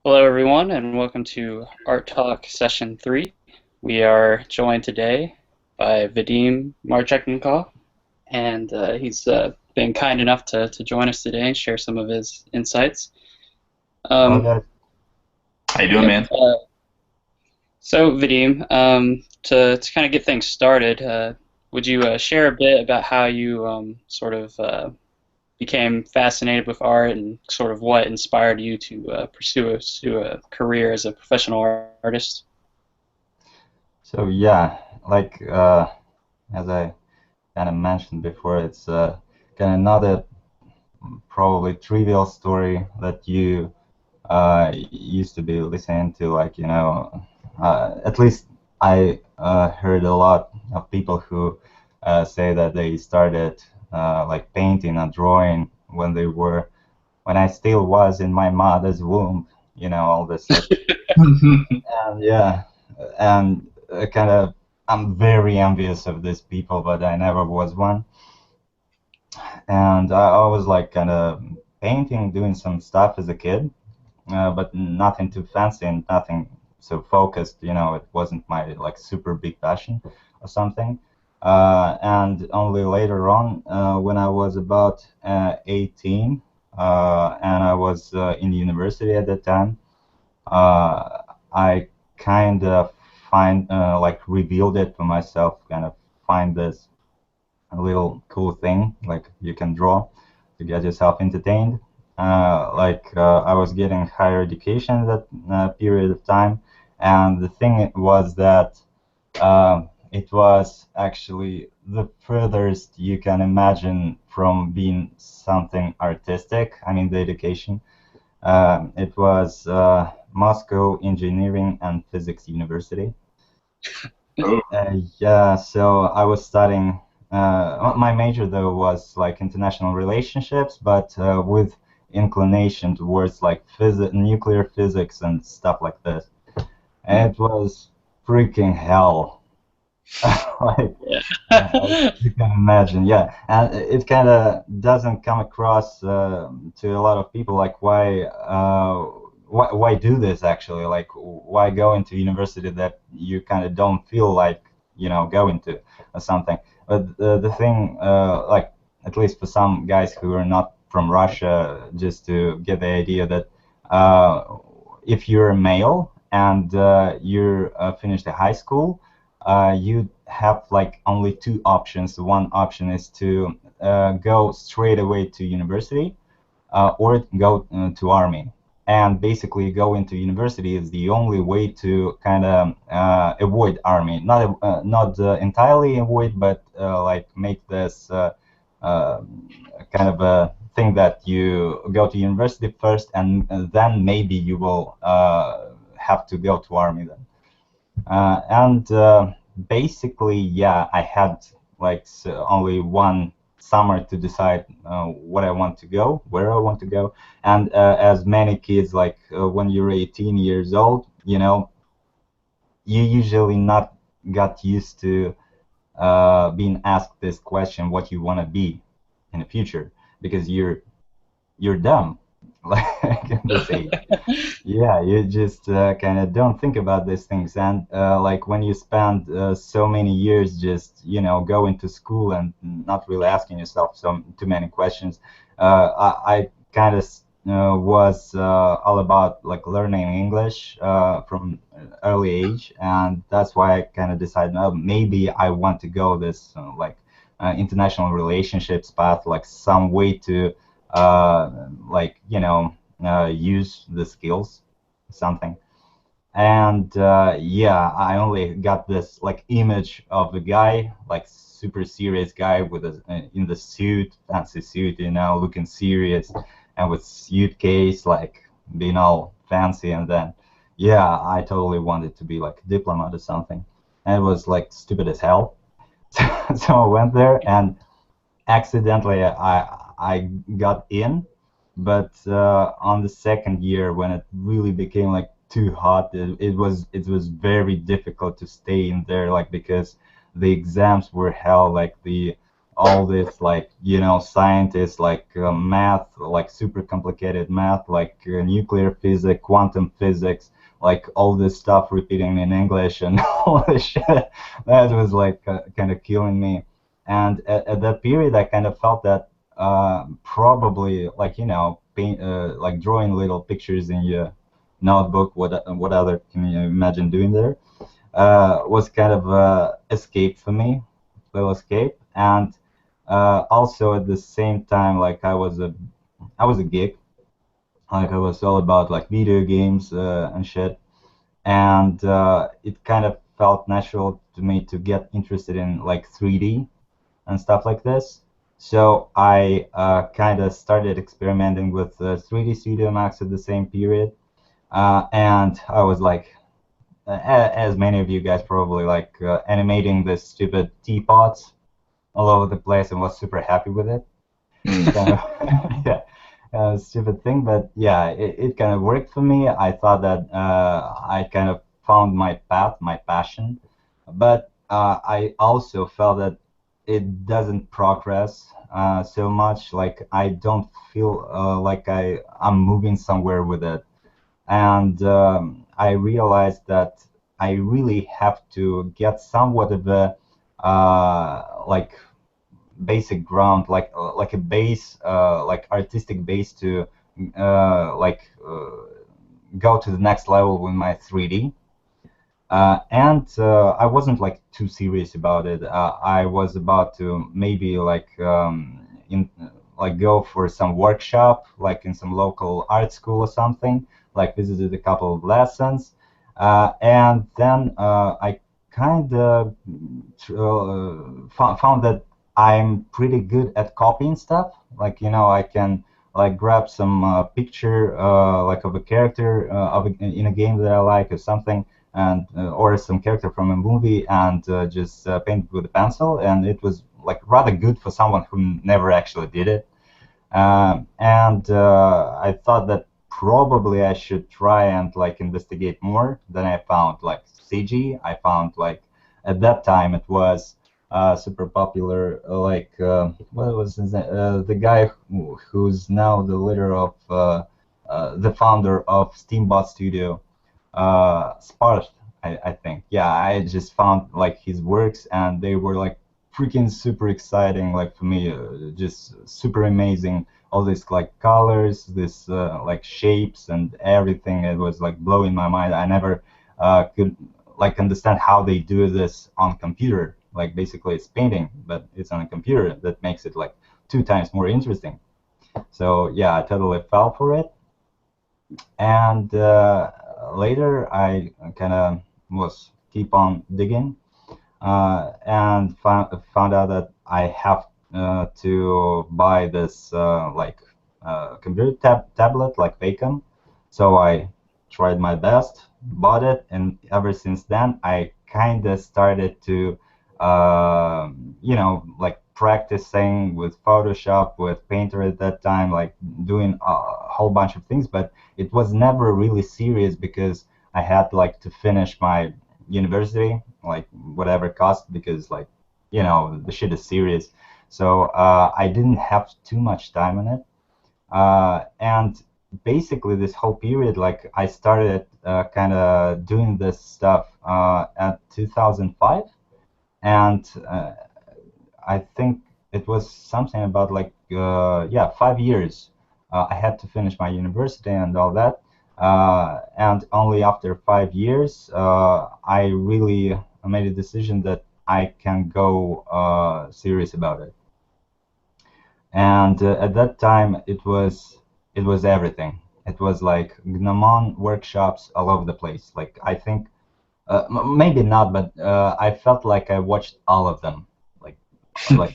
Hello, everyone, and welcome to Art Talk Session 3. We are joined today by Vadim Marchenkov, and he's been kind enough to join us today and share some of his insights. Hello, Um, guys. How you doing, yep. man? So, Vadim, to kind of get things started, would you share a bit about how you became fascinated with art and sort of what inspired you to pursue a career as a professional artist? So yeah, like as I kind of mentioned before, it's kind of not a probably trivial story that you used to be listening to. Like at least I heard a lot of people who say that they started like painting and drawing when I still was in my mother's womb. All this like. And yeah, and kind of, I'm very envious of these people, but I never was one. And I was like kind of painting, doing some stuff as a kid, but nothing too fancy and nothing so focused. It wasn't my like super big passion or something. And only later on, when I was about 18, and I was in university at that time. I kind of find like revealed it to myself, kind of find this little cool thing like you can draw to get yourself entertained. I was getting higher education that period of time, and the thing was that it was actually the furthest you can imagine from being something artistic. I mean, the education. It was Moscow Engineering and Physics University. Oh, Yeah, so I was studying. My major though was like international relationships, but with inclination towards like nuclear physics and stuff like this. And it was freaking hell. Like, as Yeah. you can imagine, yeah, and it kind of doesn't come across to a lot of people like why do this actually? Like, why go into university that you kind of don't feel like going to or something? But the thing, like at least for some guys who are not from Russia, just to get the idea that uh, if you're a male and you're finished the high school, you have like only two options. One option is to go straight away to university, or go to army. And basically, go into university is the only way to kind of avoid army. Not entirely avoid, but like make this uh, kind of a thing that you go to university first, and then maybe you will have to go to army then. And basically, yeah, I had like only one summer to decide what I want to go, where I want to go. And as many kids, like when you're 18 years old, you usually not got used to being asked this question, what you want to be in the future, because you're dumb, like at this age. Yeah, you just kind of don't think about these things, and like when you spend so many years just going to school and not really asking yourself so too many questions. I kind of was all about like learning English from early age, and that's why I kind of decided, maybe I want to go this international relationships path, like some way to like use the skills, something. And yeah, I only got this like image of a guy, like super serious guy with a in the suit, fancy suit, looking serious, and with suitcase, like being all fancy. And then yeah, I totally wanted to be like a diplomat or something, and it was like stupid as hell. So I went there, and accidentally I got in, but on the second year when it really became like too hot, it was very difficult to stay in there, like because the exams were hell, like the all this like scientists like math, like super complicated math, like nuclear physics, quantum physics, like all this stuff repeating in English and all this shit. That was like kind of killing me. And at that period, I kind of felt that probably like paint, like drawing little pictures in your notebook. What other can you imagine doing there? Was kind of escape for me, little escape. And also at the same time, like I was a geek. Like I was all about like video games and shit. And it kind of felt natural to me to get interested in like 3D and stuff like this. So I kind of started experimenting with 3D Studio Max at the same period. And I was like, as many of you guys probably like animating the stupid teapots all over the place and was super happy with it. Kind of, yeah, stupid thing, but yeah, it kind of worked for me. I thought that I kind of found my path, my passion, but I also felt that it doesn't progress so much. Like I don't feel like I'm moving somewhere with it, and I realized that I really have to get somewhat of a like basic ground, like a base, like artistic base to like go to the next level with my 3D. And I wasn't like too serious about it. I was about to maybe like go for some workshop, like in some local art school or something. Like visited a couple of lessons, and then I kind of found that I'm pretty good at copying stuff. Like I can like grab some picture like of a character in a game that I like or something, and or some character from a movie, and just paint it with a pencil, and it was like rather good for someone who never actually did it. And I thought that probably I should try and like investigate more. Then I found like CG. I found like at that time it was super popular. Like what was his name? The guy who's now the leader of the founder of Steambot Studio, Sparth, I think. Yeah, I just found like his works, and they were like freaking super exciting, like for me, just super amazing. All these like colors, this like shapes and everything. It was like blowing my mind. I never could like understand how they do this on computer. Like basically it's painting, but it's on a computer that makes it like 2 times more interesting. So yeah, I totally fell for it. And later I kind of was keep on digging and found out that I have to buy this like computer tablet like Wacom. So I tried my best, bought it, and ever since then I kind of started to like practicing with Photoshop, with Painter at that time, like doing a whole bunch of things, but it was never really serious because I had like to finish my university, like whatever cost, because like the shit is serious. So I didn't have too much time on it, and basically this whole period, like I started kind of doing this stuff at 2005, and I think it was something about like yeah, 5 years. I had to finish my university and all that, and only after 5 years I really made a decision that I can go serious about it. And at that time it was everything. It was like Gnomon workshops all over the place. Like I think maybe not, but I felt like I watched all of them, like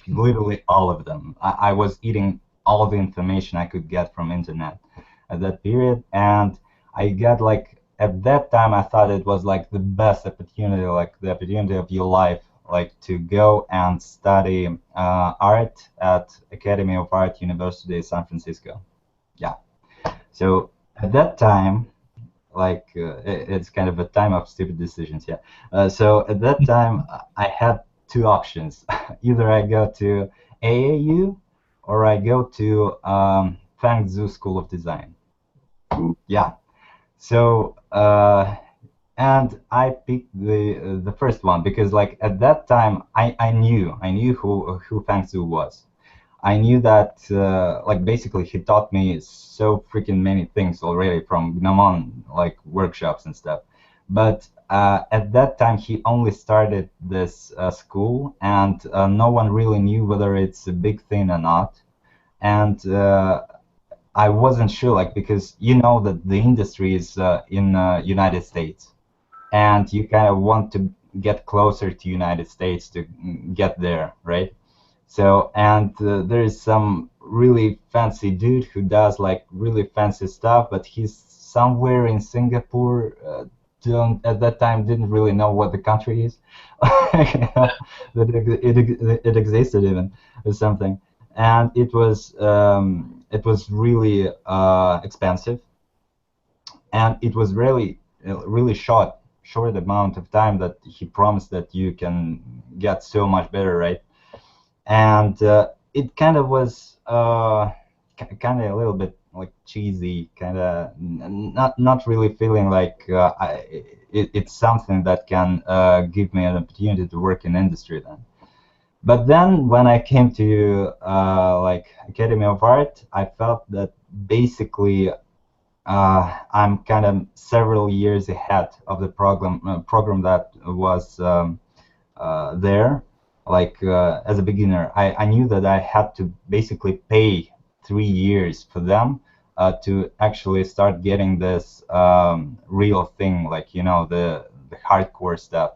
literally all of them. I was eating all the information I could get from internet at that period, and I got like at that time I thought it was like the best opportunity, like the opportunity of your life, like to go and study art at Academy of Art University San Francisco. Yeah. So at that time, like it's kind of a time of stupid decisions, yeah. So at that time I had two options. Either I go to AAU or I go to Fangzhou School of Design. Ooh. Yeah. So and I picked the first one because like at that time I knew who Fangzhou was. I knew that like basically he taught me so freaking many things already from Gnomon like workshops and stuff. But at that time he only started this school and no one really knew whether it's a big thing or not. And I wasn't sure like because you know that the industry is in United States and you kind of want to get closer to United States to get there, right? So, and there is some really fancy dude who does like really fancy stuff, but he's somewhere in Singapore. Don't at that time didn't really know what the country is, you know, that it existed even or something, and it was really expensive, and it was really short amount of time that he promised that you can get so much better, right? And it kind of was kind of a little bit like cheesy, kind of not really feeling like it's something that can give me an opportunity to work in industry then. But then when I came to like Academy of Art, I felt that basically I'm kind of several years ahead of the program that was there. Like as a beginner, I knew that I had to basically pay 3 years for them to actually start getting this real thing, like you know the hardcore stuff.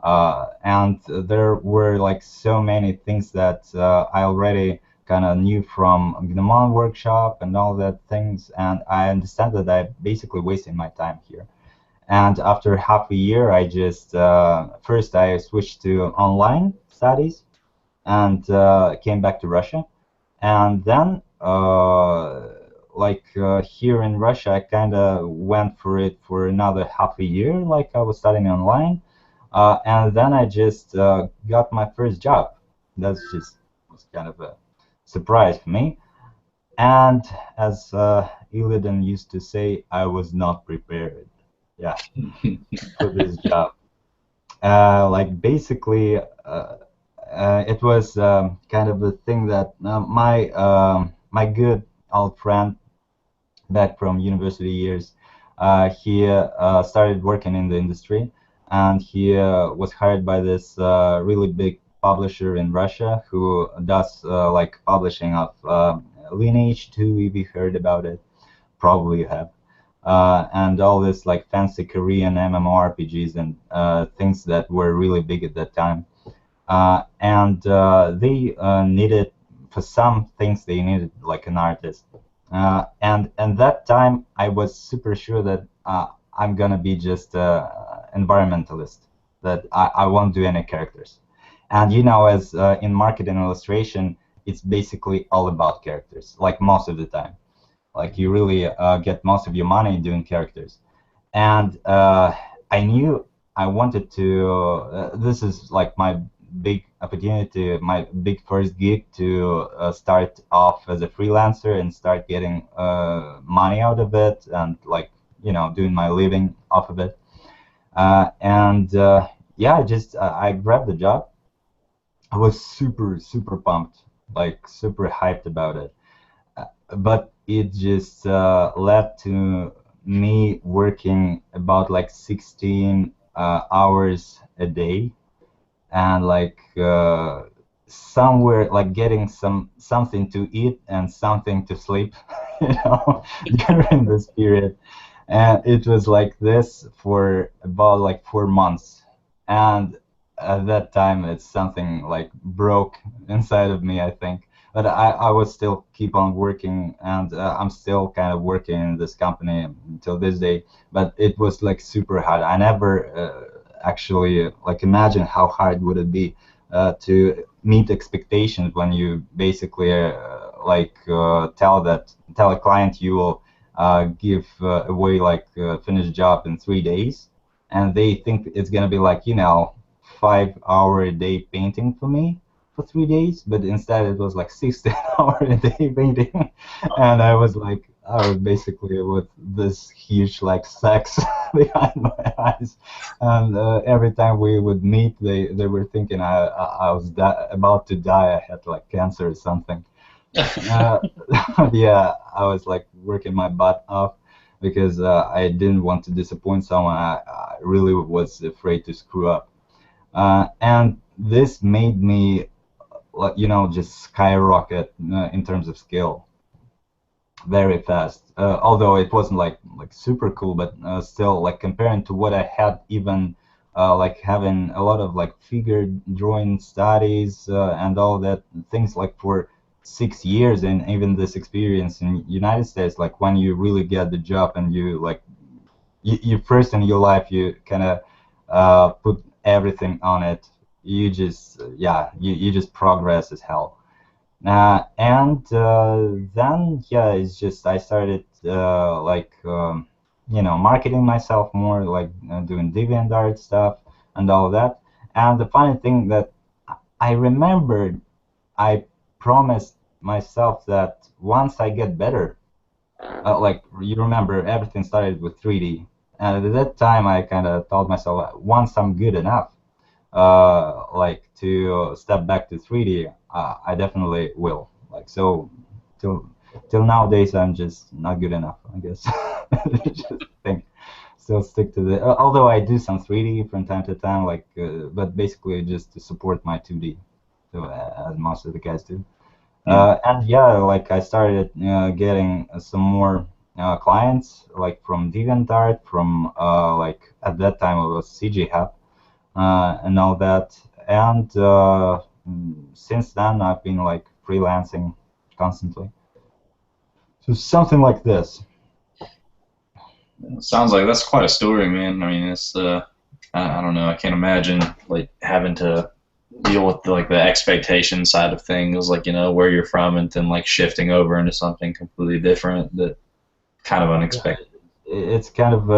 And there were like so many things that I already kind of knew from Gnomon workshop and all that things, and I understand that I basically wasting my time here. And after half a year, I just first I switched to online studies and came back to Russia. And then, here in Russia, I kind of went for it for another half a year, like I was studying online. And then I just got my first job. That's just was kind of a surprise for me. And as Illidan used to say, I was not prepared. Yeah, for this job. Like basically, it was kind of a thing that my good old friend back from university years, he started working in the industry, and he was hired by this really big publisher in Russia who does like publishing of Lineage 2, if you heard about it. Probably you have. And all this like fancy Korean MMORPGs and things that were really big at that time. And they needed, for some things, they needed like an artist. And that time, I was super sure that I'm gonna be just an environmentalist, that I won't do any characters. And you know, as in marketing illustration, it's basically all about characters, like most of the time. Like you really get most of your money doing characters. And I knew I wanted to. This is like my big opportunity, my big first gig to start off as a freelancer and start getting money out of it and like you know doing my living off of it. And yeah, I grabbed the job. I was super pumped, like super hyped about it. But it just led to me working about like 16 hours a day and like somewhere like getting something to eat and something to sleep you know during this period, and it was like this for about like 4 months. And at that time it's something like broke inside of me, I think. But I was still keep on working, and I'm still kind of working in this company until this day. But it was like super hard. I never actually like imagine how hard would it be to meet expectations when you basically tell a client you will give away like finished job in 3 days, and they think it's gonna be like 5 hour a day painting for me. for 3 days, but instead it was like 16 hours a day painting, and I was basically with this huge like sex behind my eyes, and every time we would meet, they were thinking I was about to die. I had like cancer or something. Uh, yeah, I was like working my butt off because I didn't want to disappoint someone. I really was afraid to screw up. And this made me, just skyrocket in terms of skill very fast. Although it wasn't like super cool, but still, like comparing to what I had, even like having a lot of like figure drawing studies and all that things like for 6 years, and even this experience in United States, like when you really get the job and you like you first in your life, you kind of put everything on it. You just you just progress as hell. And then it's just I started marketing myself more, like doing DeviantArt stuff and all that. And the funny thing that I remembered, I promised myself that once I get better, like you remember, everything started with 3D, and at that time I kind of told myself once I'm good enough, like to step back to 3D, I definitely will. Like so, till nowadays I'm just not good enough, I guess. Just think, still stick to the. Although I do some 3D from time to time, like, but basically just to support my 2D, so as most of the guys do. And like I started getting some more clients, like from DeviantArt, from like at that time it was CG Hub and all that. And since then, I've been like freelancing constantly. So something like this. Sounds like that's quite a story, man. I mean, it's I don't know. I can't imagine like having to deal with like the expectation side of things, like where you're from, and then like shifting over into something completely different that kind of unexpected. It's kind of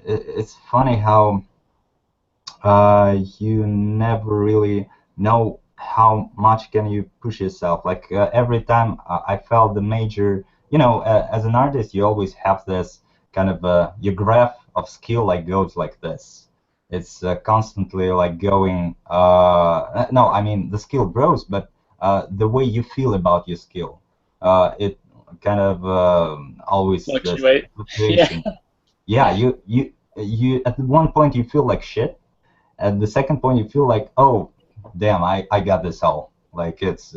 it's funny how you never really know how much can you push yourself. Like every time I felt the major, as an artist, you always have this kind of your graph of skill like goes like this. It's constantly like going. No, I mean the skill grows, but the way you feel about your skill, it kind of always Fluctuate. fluctuation. Yeah, you at one point you feel like shit. At the second point, you feel like, oh, damn, I got this all. Like it's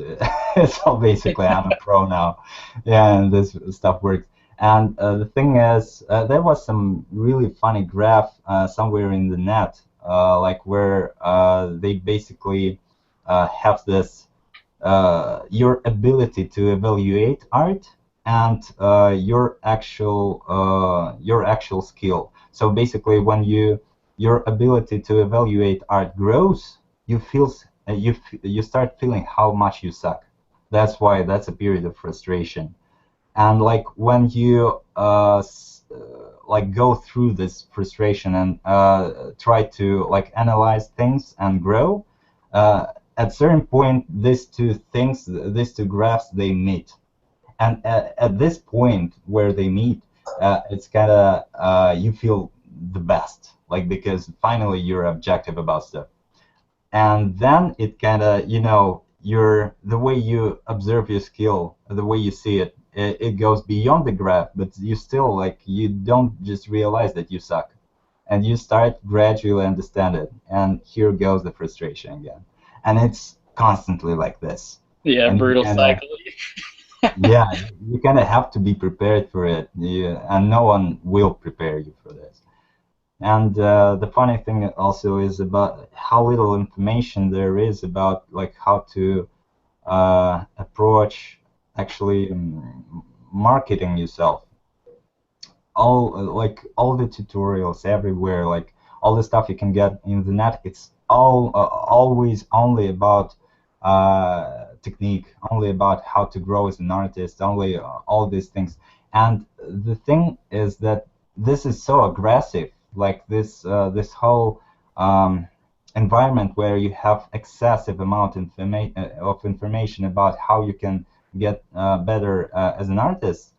it's all basically I'm a pro now, yeah, and this stuff works. And the thing is, there was some really funny graph somewhere in the net, like where they basically have this your ability to evaluate art and your actual skill. So basically, when your ability to evaluate art grows, you start feeling how much you suck. That's why that's a period of frustration. And like when you like go through this frustration and try to like analyze things and grow, at certain point these two graphs, they meet. And at this point where they meet, it's kind of you feel the best, like because finally you're objective about stuff. And then it kind of the way you observe your skill, the way you see it, it goes beyond the graph, but you still like you don't just realize that you suck, and you start gradually understand it. And here goes the frustration again, and it's constantly like this. Yeah, And brutal cycle. yeah, you kind of have to be prepared for it, and no one will prepare you for this. And the funny thing also is about how little information there is about like how to approach actually marketing yourself. All the tutorials everywhere, like all the stuff you can get in the net, it's all always only about technique, only about how to grow as an artist, only all these things. And the thing is that this is so aggressive, like this whole environment where you have excessive amount of information about how you can get better as an artist,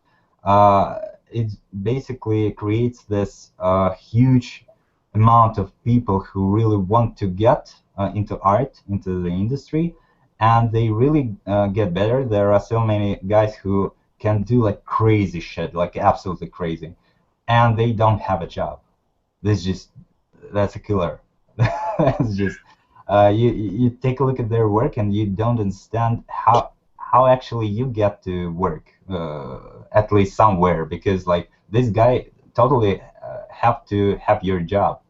it basically creates this huge amount of people who really want to get into art, into the industry, and they really get better. There are so many guys who can do like crazy shit, like absolutely crazy, and they don't have a job. That's a killer. That's just you take a look at their work and you don't understand how actually you get to work at least somewhere, because like this guy totally have to have your job,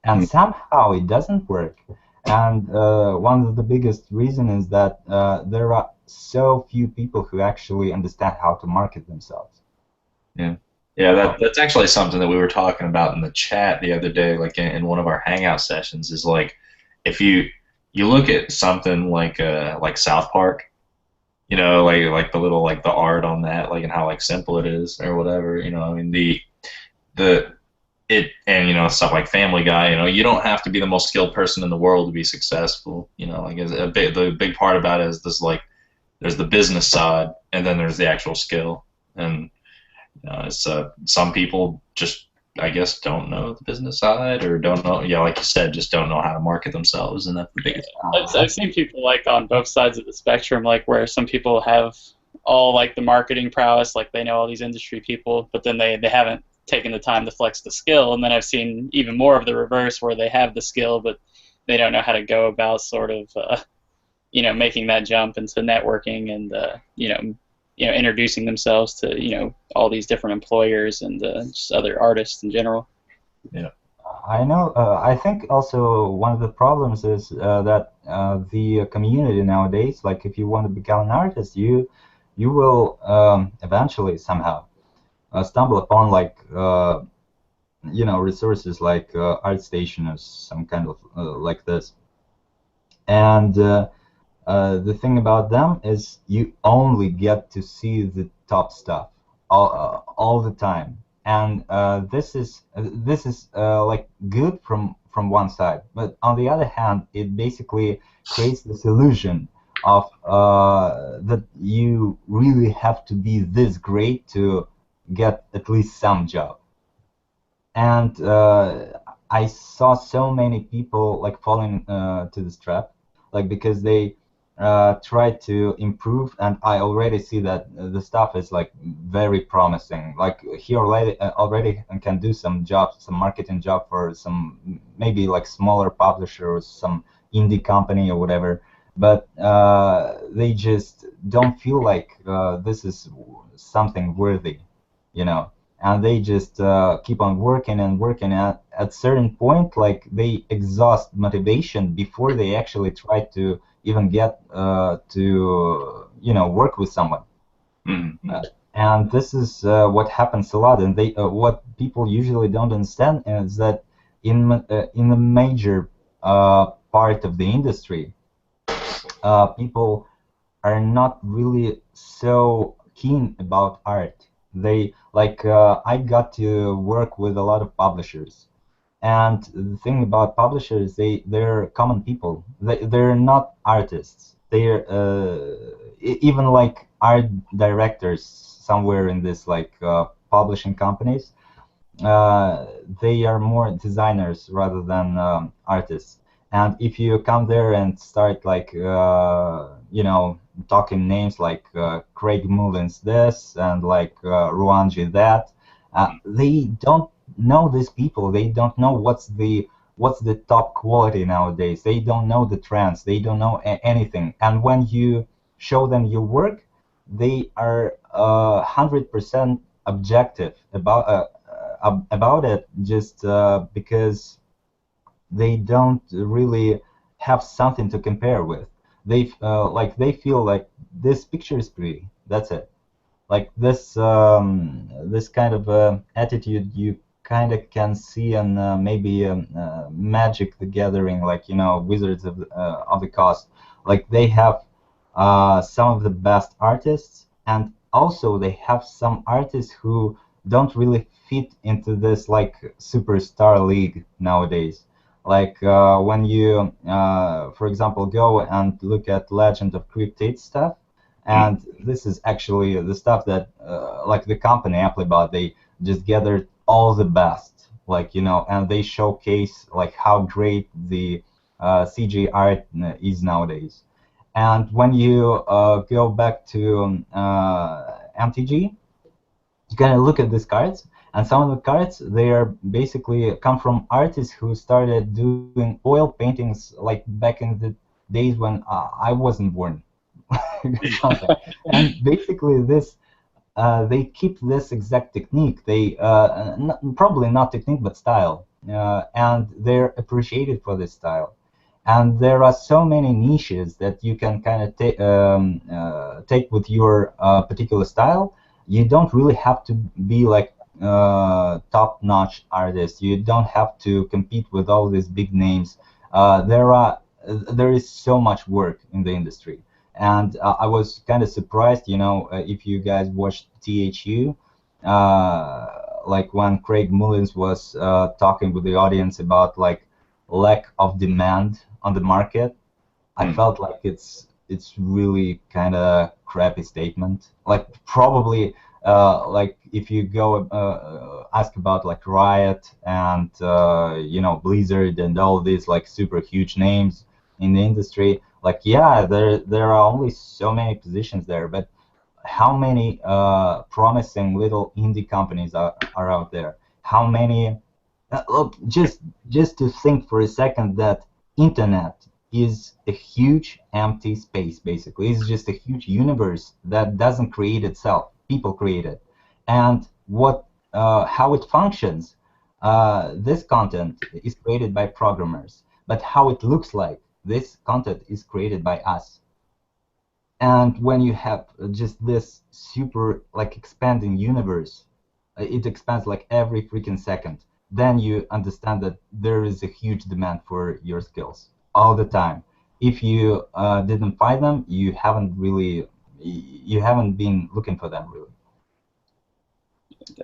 and somehow it doesn't work. And one of the biggest reasons is that there are so few people who actually understand how to market themselves. Yeah. Yeah, that's actually something that we were talking about in the chat the other day, like in one of our hangout sessions, is like if you look at something like South Park, you know, like the little like the art on that, like and how like simple it is or whatever, you know, I mean the it and you know stuff like Family Guy, you know, you don't have to be the most skilled person in the world to be successful, you know, like the big part about it is this like there's the business side and then there's the actual skill. And it's some people just, I guess, don't know the business side or don't know, yeah, like you said, just don't know how to market themselves, and that's the biggest problem. I've seen people like on both sides of the spectrum, like where some people have all like the marketing prowess, like they know all these industry people, but then they haven't taken the time to flex the skill. And then I've seen even more of the reverse, where they have the skill, but they don't know how to go about sort of, making that jump into networking and, introducing themselves to, all these different employers and just other artists in general. Yeah. I know. I think also one of the problems is that the community nowadays, like if you want to become an artist, you will eventually somehow stumble upon like resources like ArtStation or some kind of like this. And the thing about them is you only get to see the top stuff all the time, and this is like good from one side, but on the other hand, it basically creates this illusion of that you really have to be this great to get at least some job. And I saw so many people like falling to this trap, like because they try to improve, and I already see that the stuff is like very promising. Like he already can do some jobs, some marketing job for some maybe like smaller publisher or some indie company or whatever, but they just don't feel like this is something worthy, you know. And they just keep on working and working. At certain point, like they exhaust motivation before they actually try to even get to work with someone. Mm-hmm. And this is what happens a lot. And they what people usually don't understand is that in the major part of the industry, people are not really so keen about art. They like I got to work with a lot of publishers, and the thing about publishers, they're common people. They're not artists. They're even like art directors somewhere in this like publishing companies. They are more designers rather than artists. And if you come there and start like talking names like Craig Mullins this and like Ruanji that, they don't know these people. They don't know what's the top quality nowadays. They don't know the trends. They don't know anything. And when you show them your work, they are 100% objective about it, just because they don't really have something to compare with. They feel like this picture is pretty. That's it. Like this kind of attitude you kind of can see in maybe Magic the Gathering, like Wizards of the Coast. Like they have some of the best artists, and also they have some artists who don't really fit into this like superstar league nowadays. Like when you, for example, go and look at Legend of Cryptid stuff, and this is actually the stuff that, like the company Applebot, they just gathered all the best, like, and they showcase like how great the CG art is nowadays. And when you go back to MTG, you can look at these cards, and some of the cards, they are basically come from artists who started doing oil paintings like back in the days when I wasn't born. Something. And basically this, they keep this exact technique. They probably not technique but style, and they're appreciated for this style. And there are so many niches that you can kind of take with your particular style. You don't really have to be like top-notch artist. You don't have to compete with all these big names. There is so much work in the industry. And I was kind of surprised, if you guys watched THU, like when Craig Mullins was talking with the audience about like lack of demand on the market. I felt like it's really kind of crappy statement. Like probably like if you go ask about like Riot and Blizzard and all these like super huge names in the industry, like yeah, there are only so many positions there, but how many promising little indie companies are out there? How many? Look, just to think for a second that internet is a huge empty space. Basically, it's just a huge universe that doesn't create itself. People create it, and how it functions. This content is created by programmers, but how it looks like, this content is created by us. And when you have just this super like expanding universe, it expands like every freaking second, then you understand that there is a huge demand for your skills all the time. If you didn't find them, you haven't been looking for them really.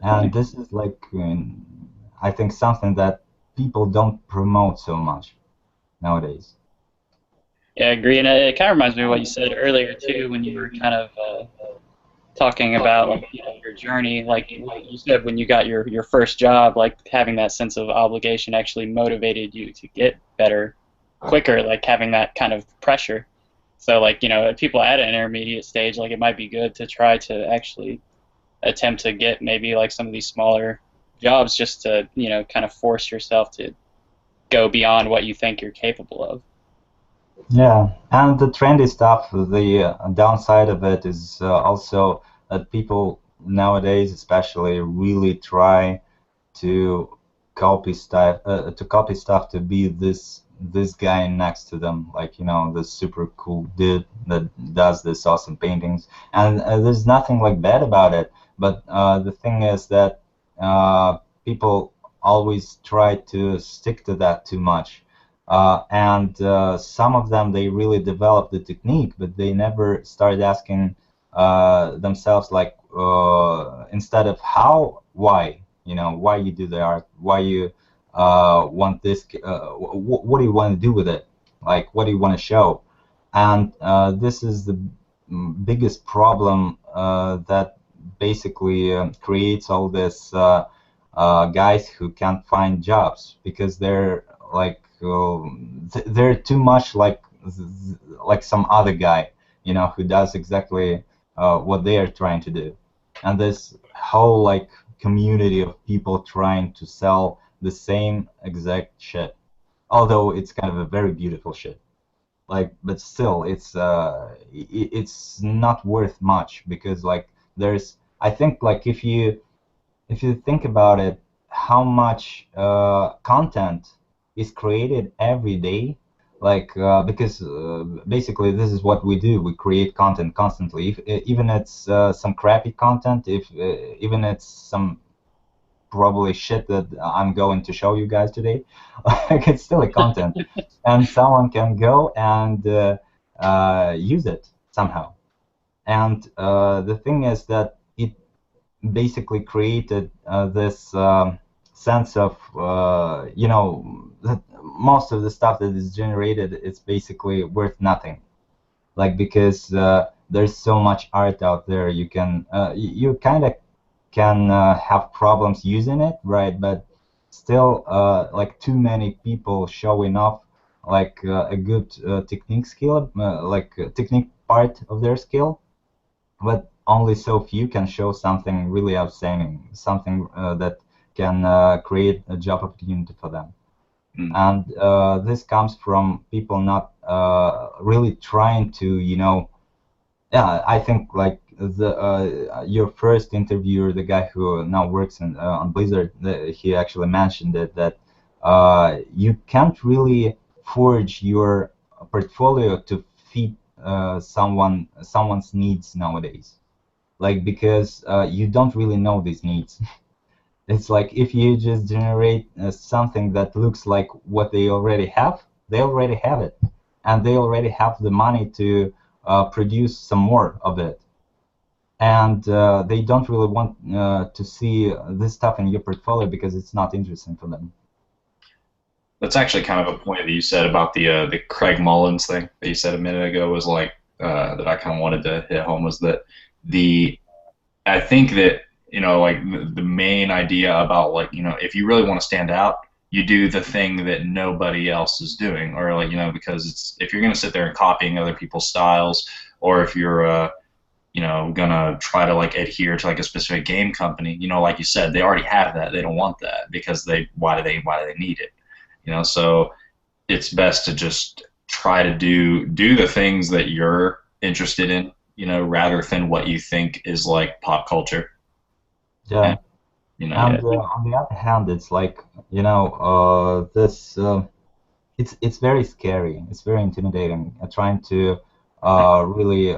And this is like, I think something that people don't promote so much nowadays. Yeah, I agree, and it kind of reminds me of what you said earlier too, when you were kind of talking about like your journey. Like you said, when you got your first job, like having that sense of obligation actually motivated you to get better quicker, like having that kind of pressure. So like people at an intermediate stage, like it might be good to try to actually attempt to get maybe like some of these smaller jobs just to kind of force yourself to go beyond what you think you're capable of. Yeah, and the trendy stuff, the downside of it is also that people nowadays, especially, really try to copy stuff to be this guy next to them, like this super cool dude that does this awesome paintings, and there's nothing like bad about it. But the thing is that people always try to stick to that too much. And some of them, they really develop the technique, but they never started asking themselves, like, instead of how, why, why you do the art, why you want this, what do you want to do with it, like, what do you want to show? And this is the biggest problem that basically creates all this guys who can't find jobs because they're like they're too much like some other guy, who does exactly what they are trying to do. And this whole like community of people trying to sell the same exact shit, although it's kind of a very beautiful shit. Like, but still, it's not worth much because like I think like if you think about it, how much content is created every day, like because basically this is what we do. We create content constantly. Even it's some crappy content, if even it's some probably shit that I'm going to show you guys today, like it's still a content, and someone can go and use it somehow. And the thing is that it basically created this sense of you know, that most of the stuff that is generated, it's basically worth nothing. Like, because there's so much art out there, you can you kind of can have problems using it, right? But still, like, too many people showing off like a good technique skill, like technique part of their skill, but only so few can show something really outstanding, something that can create a job opportunity for them. And this comes from people not really trying to, you know, yeah, I think like the your first interviewer, the guy who now works on Blizzard, he actually mentioned it, that you can't really forge your portfolio to fit someone's needs nowadays. Like, because you don't really know these needs. It's like if you just generate something that looks like what they already have it, and they already have the money to produce some more of it. And they don't really want to see this stuff in your portfolio because it's not interesting for them. That's actually kind of a point that you said about the Craig Mullins thing that you said a minute ago was like that I kind of wanted to hit home was that the I think that like the main idea about like if you really want to stand out, you do the thing that nobody else is doing, or like because it's if you're gonna sit there and copying other people's styles, or if you're gonna try to like adhere to like a specific game company, like you said, they already have that. They don't want that because why do they need it? So it's best to just try to do the things that you're interested in, rather than what you think is like pop culture. Yeah. And, you know, And on the other hand, it's like, this it's very scary. It's very intimidating trying to really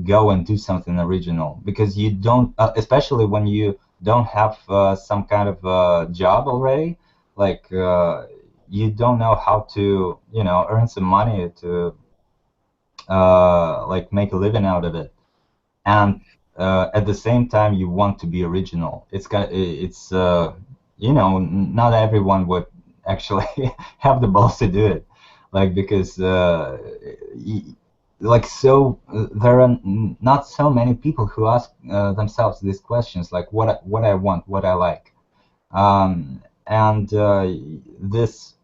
go and do something original, because you don't, especially when you don't have some kind of job already, like you don't know how to, earn some money to like make a living out of it. And at the same time, you want to be original. It's not everyone would actually have the balls to do it, like, because there are not so many people who ask themselves these questions, like what I want, what I like. And this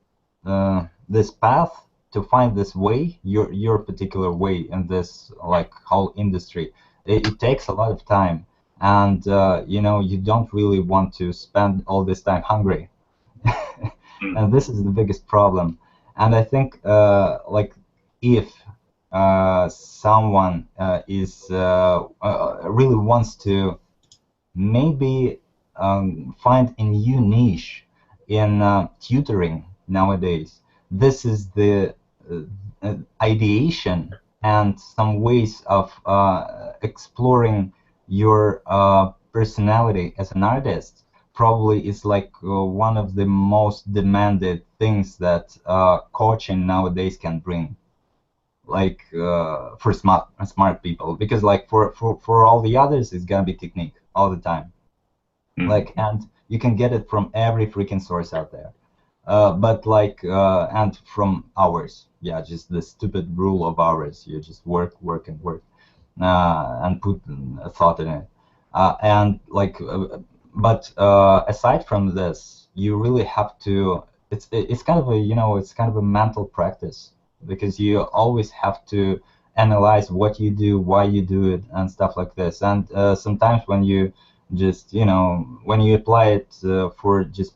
path to find this way, your particular way in this like whole industry, it takes a lot of time, and you don't really want to spend all this time hungry. And this is the biggest problem. And I think like if someone is really wants to maybe find a new niche in tutoring nowadays, this is the ideation and some ways of exploring your personality as an artist. Probably is like one of the most demanded things that coaching nowadays can bring, like for smart people, because like for all the others, it's gonna be technique all the time. Like, and you can get it from every freaking source out there. But like, and from hours, yeah, just the stupid rule of hours. You just work, work, and work, and put a thought in it. And like, but aside from this, you really have to. It's kind of a it's kind of a mental practice, because you always have to analyze what you do, why you do it, and stuff like this. And sometimes when you just when you apply it for just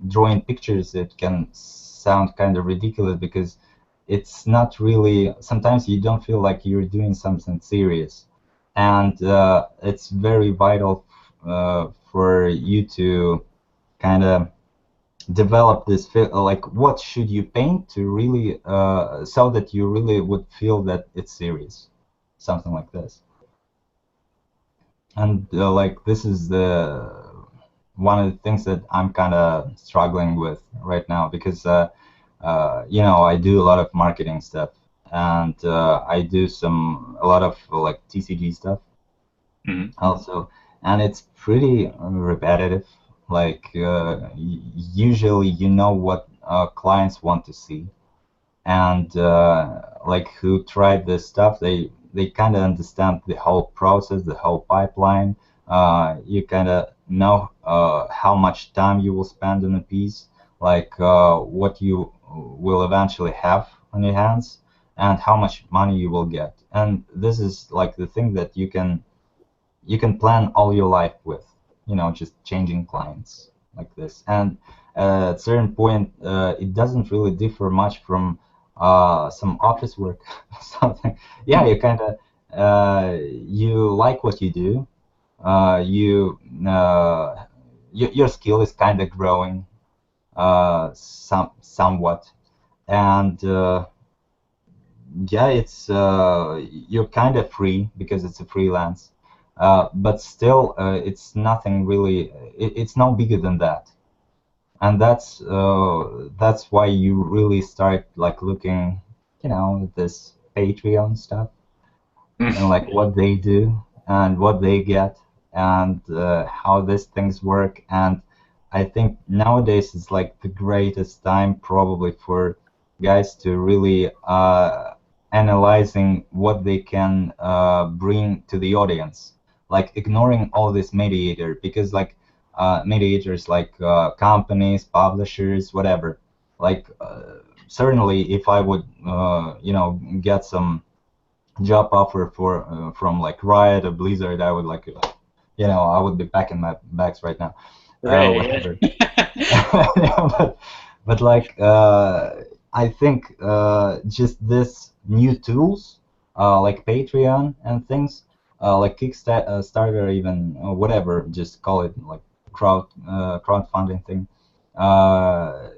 drawing pictures, it can sound kind of ridiculous, because it's not really, sometimes you don't feel like you're doing something serious. And it's very vital for you to kind of develop this like what should you paint to really so that you really would feel that it's serious, something like this. And like, this is the one of the things that I'm kind of struggling with right now, because I do a lot of marketing stuff, and I do a lot of like TCG stuff also, and it's pretty repetitive. Like usually you know what clients want to see, and like who tried this stuff, they kind of understand the whole process, the whole pipeline. You kind of know how much time you will spend on a piece, like what you will eventually have on your hands, and how much money you will get. And this is like the thing that you can plan all your life with, just changing clients like this. And at a certain point, it doesn't really differ much from some office work or something. Yeah, you kind of you like what you do. Your skill is kind of growing somewhat, and yeah, it's you're kind of free because it's a freelance, but still, it's nothing really. It's no bigger than that, and that's why you really start like looking, at this Patreon stuff and like what they do and what they get and how these things work. And I think nowadays is like the greatest time probably for guys to really analyzing what they can bring to the audience, like ignoring all this mediator, because like mediators like companies, publishers, whatever. Like certainly if I would get some job offer for from like Riot or Blizzard, I would like, I would be packing my bags right now, Right. whatever. but, but like I think just this new tools like Patreon and things like Kickstarter, starter, even whatever, just call it like crowdfunding thing. Uh,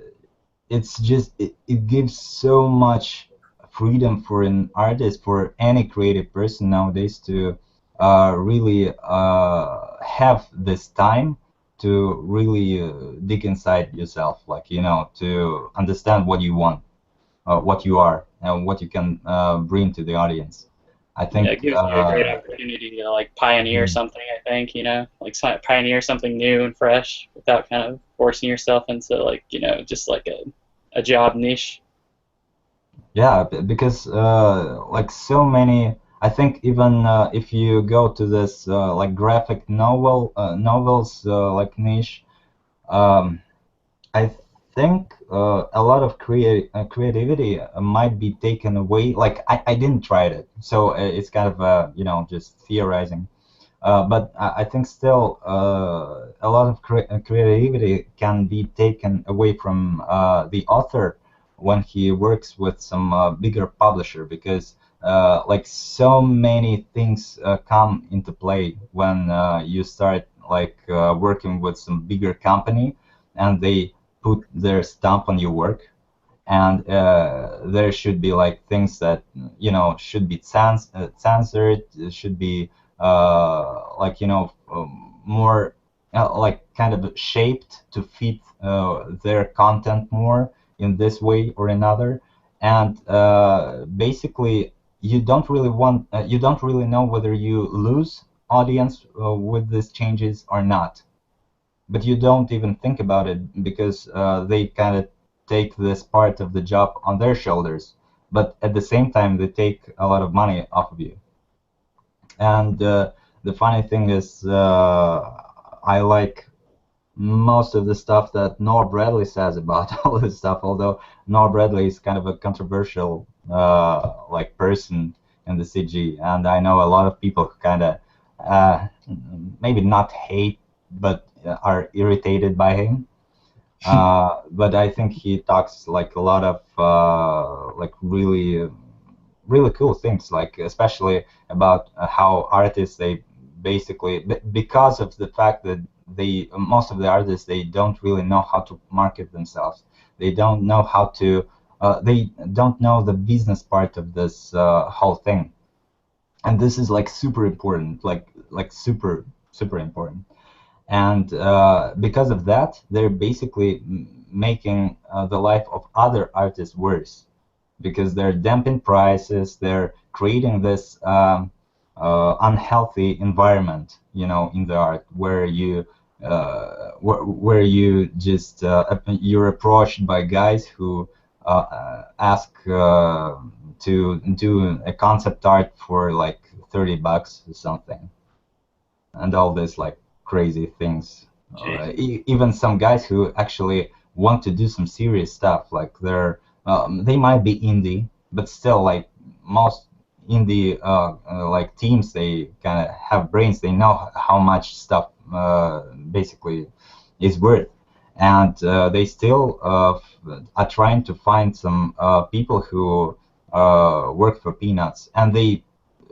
it's just it gives so much freedom for an artist, for any creative person nowadays to really have this time to really dig inside yourself, like to understand what you want, what you are, and what you can bring to the audience. I Yeah, think it gives you a great opportunity to like pioneer mm, something, I think, like pioneer something new and fresh without kind of forcing yourself into like, just like a job niche. yeah, because like so many, I think even if you go to this like graphic novels like niche, um, I think a lot of creativity might be taken away. Like I didn't try it, so it's kind of just theorizing. But I think still a lot of creativity can be taken away from the author when he works with some bigger publisher, because like so many things come into play when you start like working with some bigger company, and they put their stamp on your work. And there should be like things that should be censored, should be like more like kind of shaped to fit their content more in this way or another. And basically you don't really know whether you lose audience with these changes or not, but you don't even think about it because they kind of take this part of the job on their shoulders, but at the same time they take a lot of money off of you. And the funny thing is I like most of the stuff that Noah Bradley says about all this stuff, although Noah Bradley is kind of a controversial like person in the CG, and I know a lot of people who kind of maybe not hate, but are irritated by him. But I think he talks like a lot of like really cool things, like especially about how artists, they basically because of the fact that they most of the artists, they don't really know how to market themselves. They don't know how to they don't know the business part of this whole thing, and this is like super important, like super important. And because of that, they're basically making the life of other artists worse, because they're dumping prices, they're creating this unhealthy environment, in the art, where you where you just you're approached by guys who ask to do a concept art for like $30 or something, and all this like crazy things. Jeez. Even some guys who actually want to do some serious stuff, like they might be indie, but still like most indie like teams, they kind of have brains. They know how much stuff basically is worth, and they still are trying to find some people who work for peanuts, and they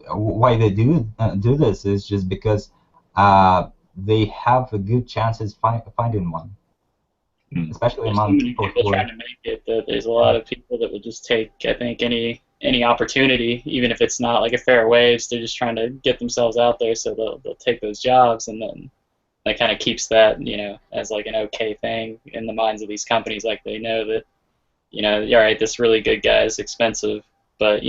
why they do this is just because they have a good chances finding one, Mm. especially There's so among many people people who trying are. to make it that there's a lot of people that would just take, I think, any opportunity, even if it's not like a fair wage. They're just trying to get themselves out there, so they'll take those jobs, and then that kind of keeps that, as like an okay thing in the minds of these companies. Like they know that, all right, this really good guy is expensive, but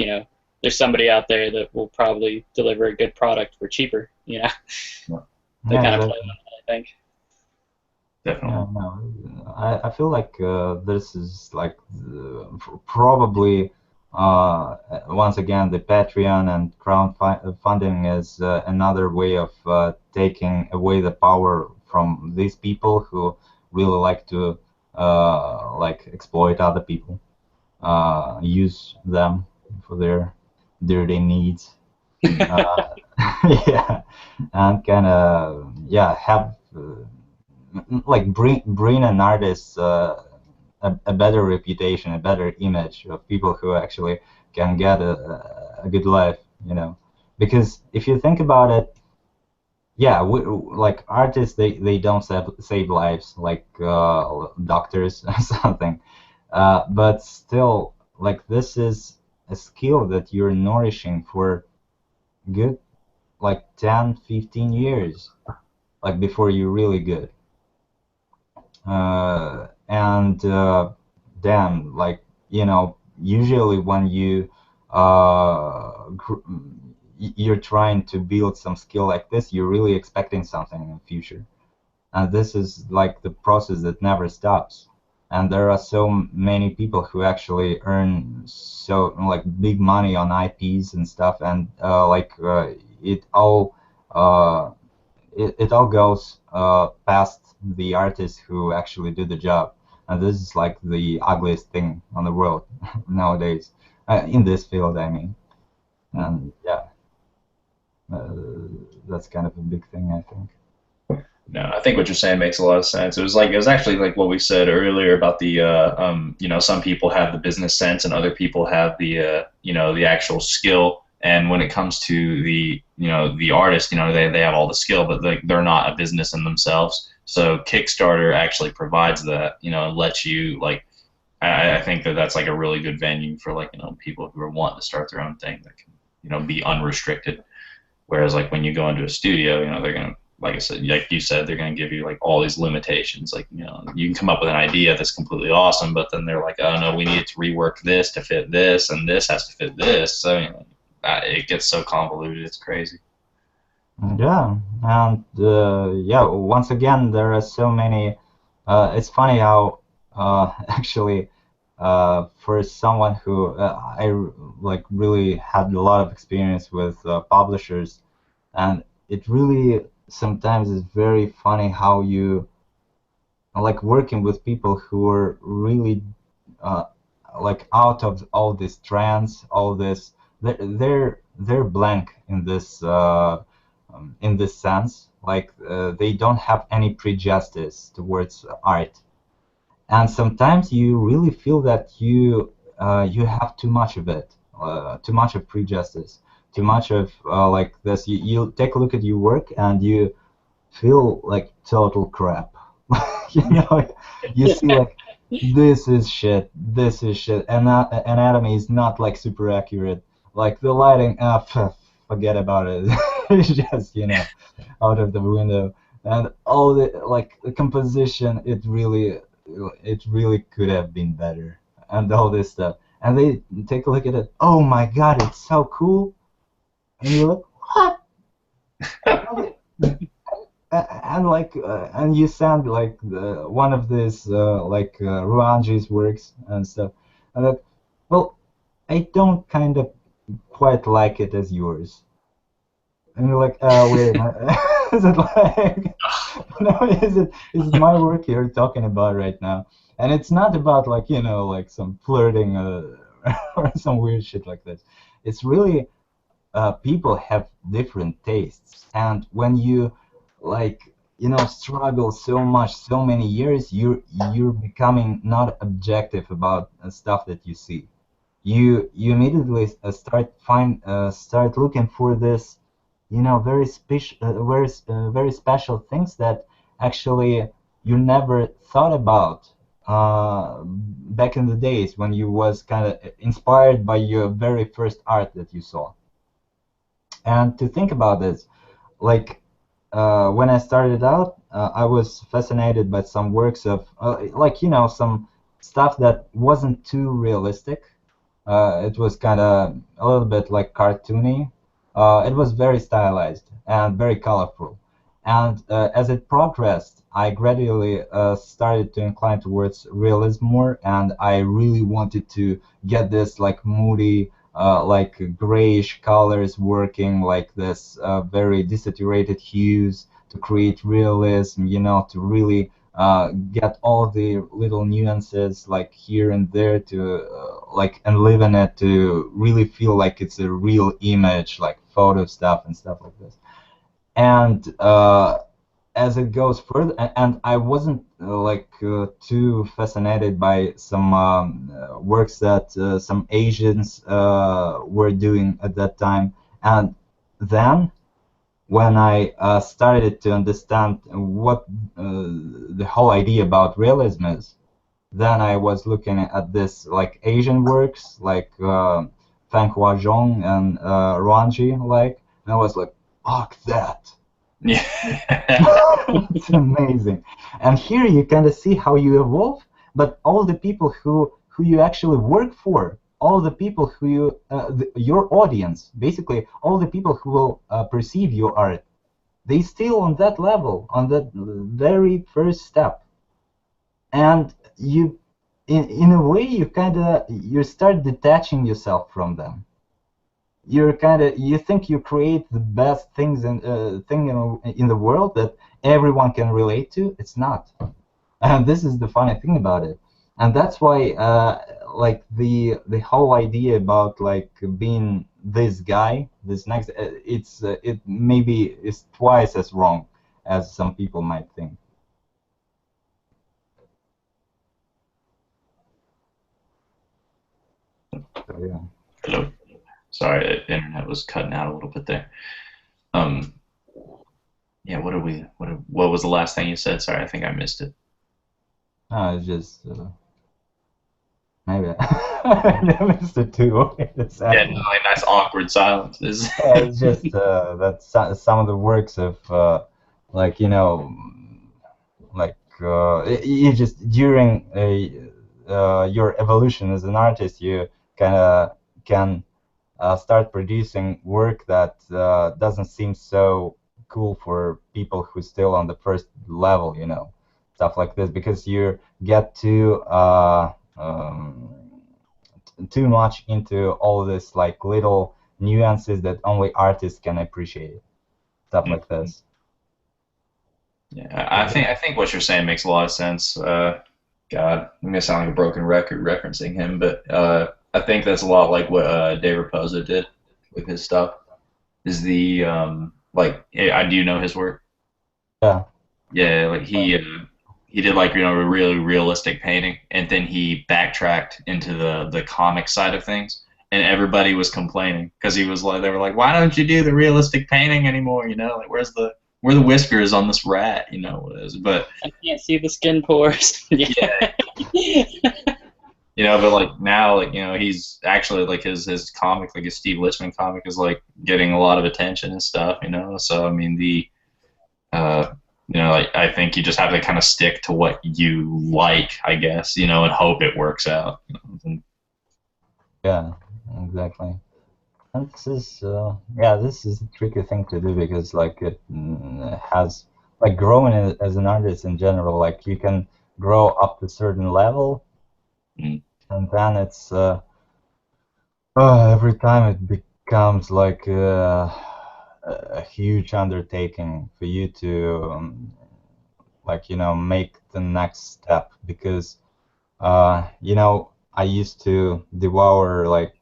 there's somebody out there that will probably deliver a good product for cheaper. They Yeah, kind of play exactly. on that, I think. Yeah, Definitely. no, I feel like this is like probably once again the Patreon and crowdfunding is another way of taking away the power from these people who really like to like exploit other people, use them for their dirty needs. Mm. Uh, yeah, and kind of yeah have. Like bring an artist a better reputation, a better image of people who actually can get a good life, because if you think about it, yeah, like artists, they don't save lives like doctors or something, but still, like this is a skill that you're nourishing for good like 10, 15 years, like before you're really good. And damn, like usually when you're trying to build some skill like this, you're really expecting something in the future, and this is like the process that never stops. And there are so many people who actually earn so like big money on IPs and stuff, and it all uh, it all goes past the artists who actually do the job. And this is like the ugliest thing on the world nowadays, in this field, I mean. Mm. And yeah, uh, that's kind of a big thing, I think. No, I think what you're saying makes a lot of sense. It was actually like what we said earlier about the some people have the business sense and other people have the the actual skill. And when it comes to the artist, they have all the skill, but they're not a business in themselves. So Kickstarter actually provides that, and lets you like. I think that's like a really good venue for like people who are wanting to start their own thing that can be unrestricted. Whereas like when you go into a studio, they're gonna, like I said, like you said, they're gonna give you like all these limitations. Like you can come up with an idea that's completely awesome, but then they're like, oh no, we need to rework this to fit this, and this has to fit this. So it gets so convoluted, it's crazy. Yeah, and yeah, once again, there are so many. It's funny how actually, for someone who like really had a lot of experience with publishers, and it really sometimes is very funny how you like working with people who are really uh, like out of all these trends, all this, they're blank in this sense. Like they don't have any prejudice towards art, and sometimes you really feel that you have too much of it, too much of prejudice, too much of like this. You take a look at your work and you feel like total crap. you know, you see like this is shit, this is shit, and anatomy is not like super accurate. Like the lighting, forget about it. It's just out of the window, and all the like the composition, it really could have been better, and all this stuff. And they take a look at it. Oh my God, it's so cool, and you're like, what? and you send like one of these Ruanji's works and stuff, and like, well, I don't kind of quite like it as yours. And you're like, wait a minute, is it like, no, is it my work you're talking about right now? And it's not about like, like some flirting or some weird shit like this. It's really people have different tastes, and when you like struggle so much so many years, you're becoming not objective about stuff that you see. You immediately start looking for this very special very special things that actually you never thought about back in the days when you was kind of inspired by your very first art that you saw. And to think about this, like when I started out, I was fascinated by some works of some stuff that wasn't too realistic. It was kind of a little bit like cartoony. It was very stylized and very colorful. And as it progressed, I gradually started to incline towards realism more, and I really wanted to get this like moody, like grayish colors working, like this very desaturated hues to create realism, to really get all the little nuances like here and there to like and live in it to really feel like it's a real image, like photo stuff and stuff like this. And as it goes further, and I wasn't too fascinated by some works that some Asians were doing at that time. And then when I started to understand what the whole idea about realism is, then I was looking at this like Asian works like Feng Huazhong and Ruanji, like, and I was like, fuck that. Yeah. It's amazing. And here you kind of see how you evolve, but all the people who you actually work for, all the people who your audience, basically all the people who will perceive your art, they still on that level, on that very first step. And you, in a way, you start detaching yourself from them. You think you create the best thing in the world that everyone can relate to. It's not. And this is the funny thing about it. And that's why like the whole idea about like being this guy, this next, it maybe is twice as wrong as some people might think. So, yeah. Hello. Sorry, the internet was cutting out a little bit there. Um, yeah, what was the last thing you said? Sorry, I think I missed it. It's just maybe I missed it too. It's Yeah, no, like nice awkward silences. it's just that some of the works of like like you just during your evolution as an artist, you kind of can start producing work that doesn't seem so cool for people who still on the first level, stuff like this, because you get too much into all this like little nuances that only artists can appreciate, stuff like this. Yeah, I think what you're saying makes a lot of sense. God, I'm gonna sound like a broken record referencing him, but I think that's a lot like what Dave Raposa did with his stuff. Is the like I do know his work. Yeah. Yeah, like he did like a really realistic painting, and then he backtracked into the comic side of things, and everybody was complaining because he was like they were like, why don't you do the realistic painting anymore? Like where the whiskers on this rat? But I can't see the skin pores. yeah. But like now, like he's actually like his comic, like his Steve Lichman comic, is like getting a lot of attention and stuff. So I mean uh, like I think you just have to kind of stick to what you like, I guess, and hope it works out. Yeah, exactly. And this is a tricky thing to do because like it has like growing as an artist in general, like you can grow up to a certain level, Mm. and then it's every time it becomes like a huge undertaking for you to like make the next step, because I used to devour like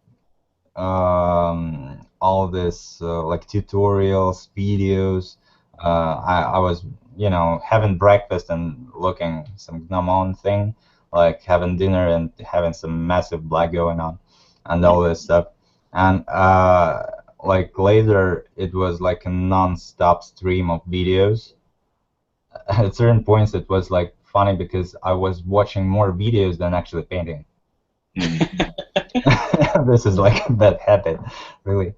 all this like tutorials, videos. I was having breakfast and looking some gnome thing, like having dinner and having some massive black going on, and all this stuff. And like later, it was like a non-stop stream of videos. At certain points, it was like funny because I was watching more videos than actually painting. Mm. This is like a bad habit, really.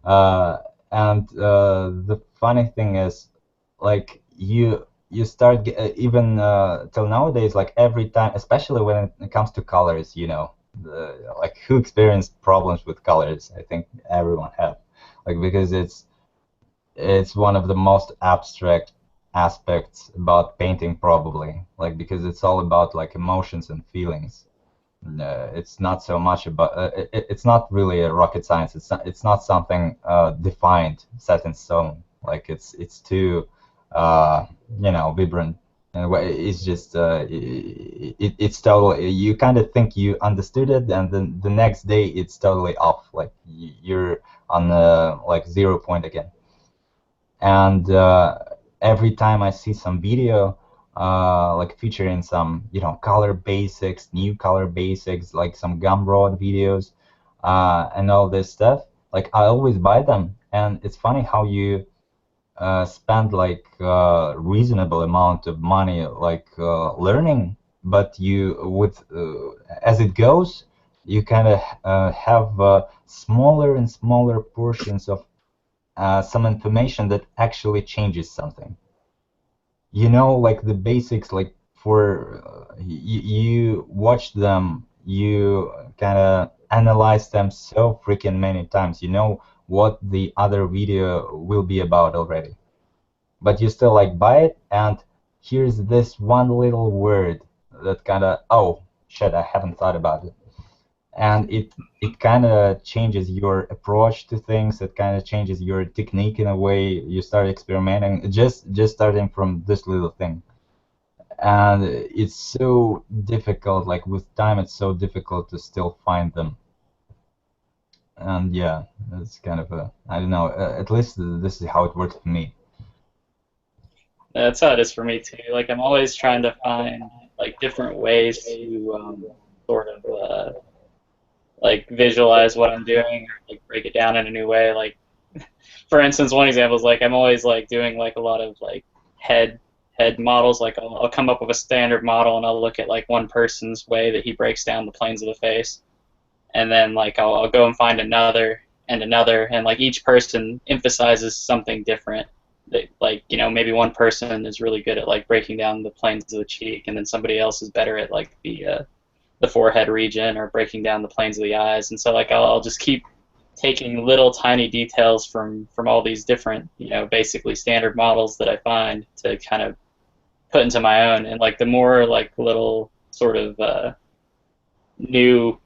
Uh, and the funny thing is, like you start even till nowadays, like every time, especially when it comes to colors, like who experienced problems with colors? I think everyone have, like because it's one of the most abstract aspects about painting, probably, like because it's all about like emotions and feelings. It's not so much about it's not really a rocket science. It's not something defined, set in stone. Like it's too uh, vibrant. And it's just it's totally, you kind of think you understood it, and then the next day it's totally off. Like you're on like 0 point again. And every time I see some video like featuring some color basics, new color basics, like some Gumroad videos and all this stuff, like I always buy them. And it's funny how you spend like reasonable amount of money like learning, but you with as it goes, you kind of have smaller and smaller portions of some information that actually changes something. Like the basics, like for you watch them, you kind of analyze them so freaking many times. You know what the other video will be about already, but you still like buy it, and here's this one little word that kind of, oh shit, I haven't thought about it. And it kind of changes your approach to things. It kind of changes your technique in a way. You start experimenting, just starting from this little thing. And it's so difficult, like with time it's so difficult to still find them. And yeah, it's kind of a, I don't know, at least this is how it works for me. That's how it is for me too. Like I'm always trying to find like different ways to sort of like visualize what I'm doing, or like break it down in a new way. Like for instance, one example is like I'm always like doing like a lot of like head head models. Like I'll come up with a standard model and I'll look at like one person's way that he breaks down the planes of the face, and then like I'll go and find another and another, and like each person emphasizes something different. That, like maybe one person is really good at like breaking down the planes of the cheek, and then somebody else is better at like the forehead region or breaking down the planes of the eyes. And so like I'll just keep taking little tiny details from all these different basically standard models that I find to kind of put into my own. And like the more like little sort of new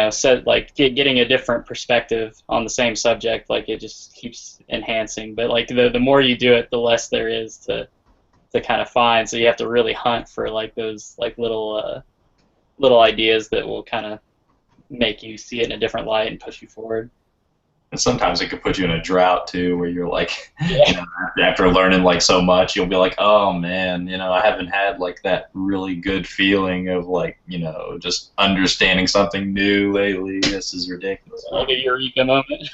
set like getting a different perspective on the same subject, like it just keeps enhancing. But like the more you do it, the less there is to kind of find. So you have to really hunt for like those like little ideas that will kind of make you see it in a different light and push you forward. And sometimes it could put you in a drought too, where you're like, Yeah. after learning like so much, you'll be like, oh man, I haven't had like that really good feeling of like, just understanding something new lately. This is ridiculous. Like a eureka moment.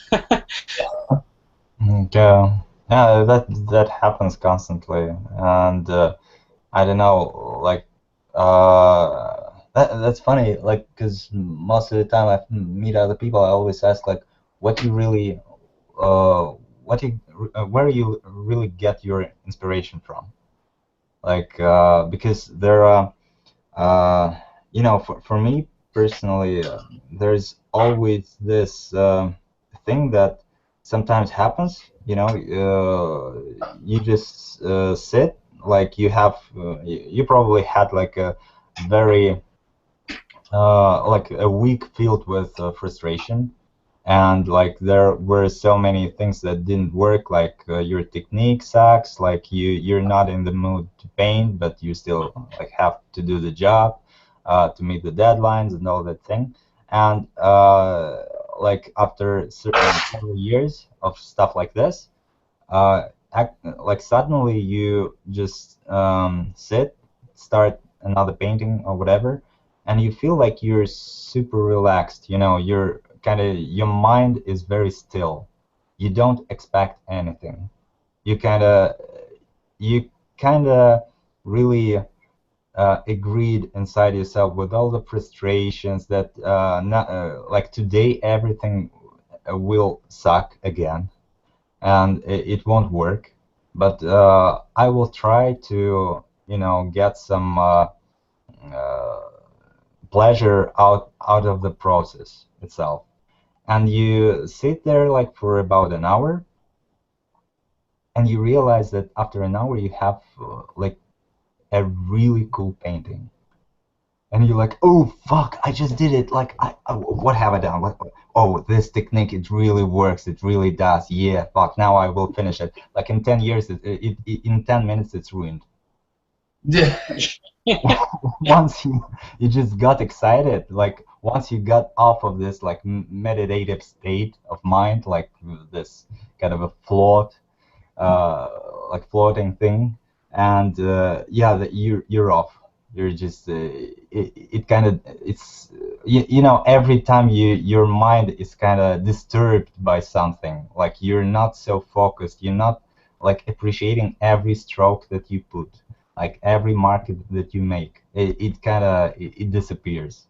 Yeah, yeah, that happens constantly. And I don't know, like that's funny, like because most of the time I meet other people, I always ask like, what you really, what you, where you really get your inspiration from? Like because there are, for me personally, there's always this thing that sometimes happens. You just sit, like you probably had like a very like a week filled with frustration, and like there were so many things that didn't work, like your technique sucks, like you're not in the mood to paint, but you still like have to do the job to meet the deadlines and all that thing. And like after several years of stuff like this, like suddenly you just start another painting or whatever, and you feel like you're super relaxed. You're your mind is very still. You don't expect anything. You you kind of really agreed inside yourself with all the frustrations that like today everything will suck again, and it won't work. But I will try to, get some uh, pleasure out of the process itself. And you sit there like for about an hour, and you realize that after an hour you have like a really cool painting, and you're like, oh fuck, I just did it. Like, what have I done? Oh, this technique, it really works. It really does. Yeah, fuck, now I will finish it. Like in 10 years, in 10 minutes, it's ruined. Yeah. Once you just got excited, like once you got off of this like meditative state of mind, like this kind of a uh, floating thing, and yeah, you're off. You're just it kind of it's every time your mind is kind of disturbed by something, like you're not so focused. You're not like appreciating every stroke that you put, like every mark that you make. It disappears,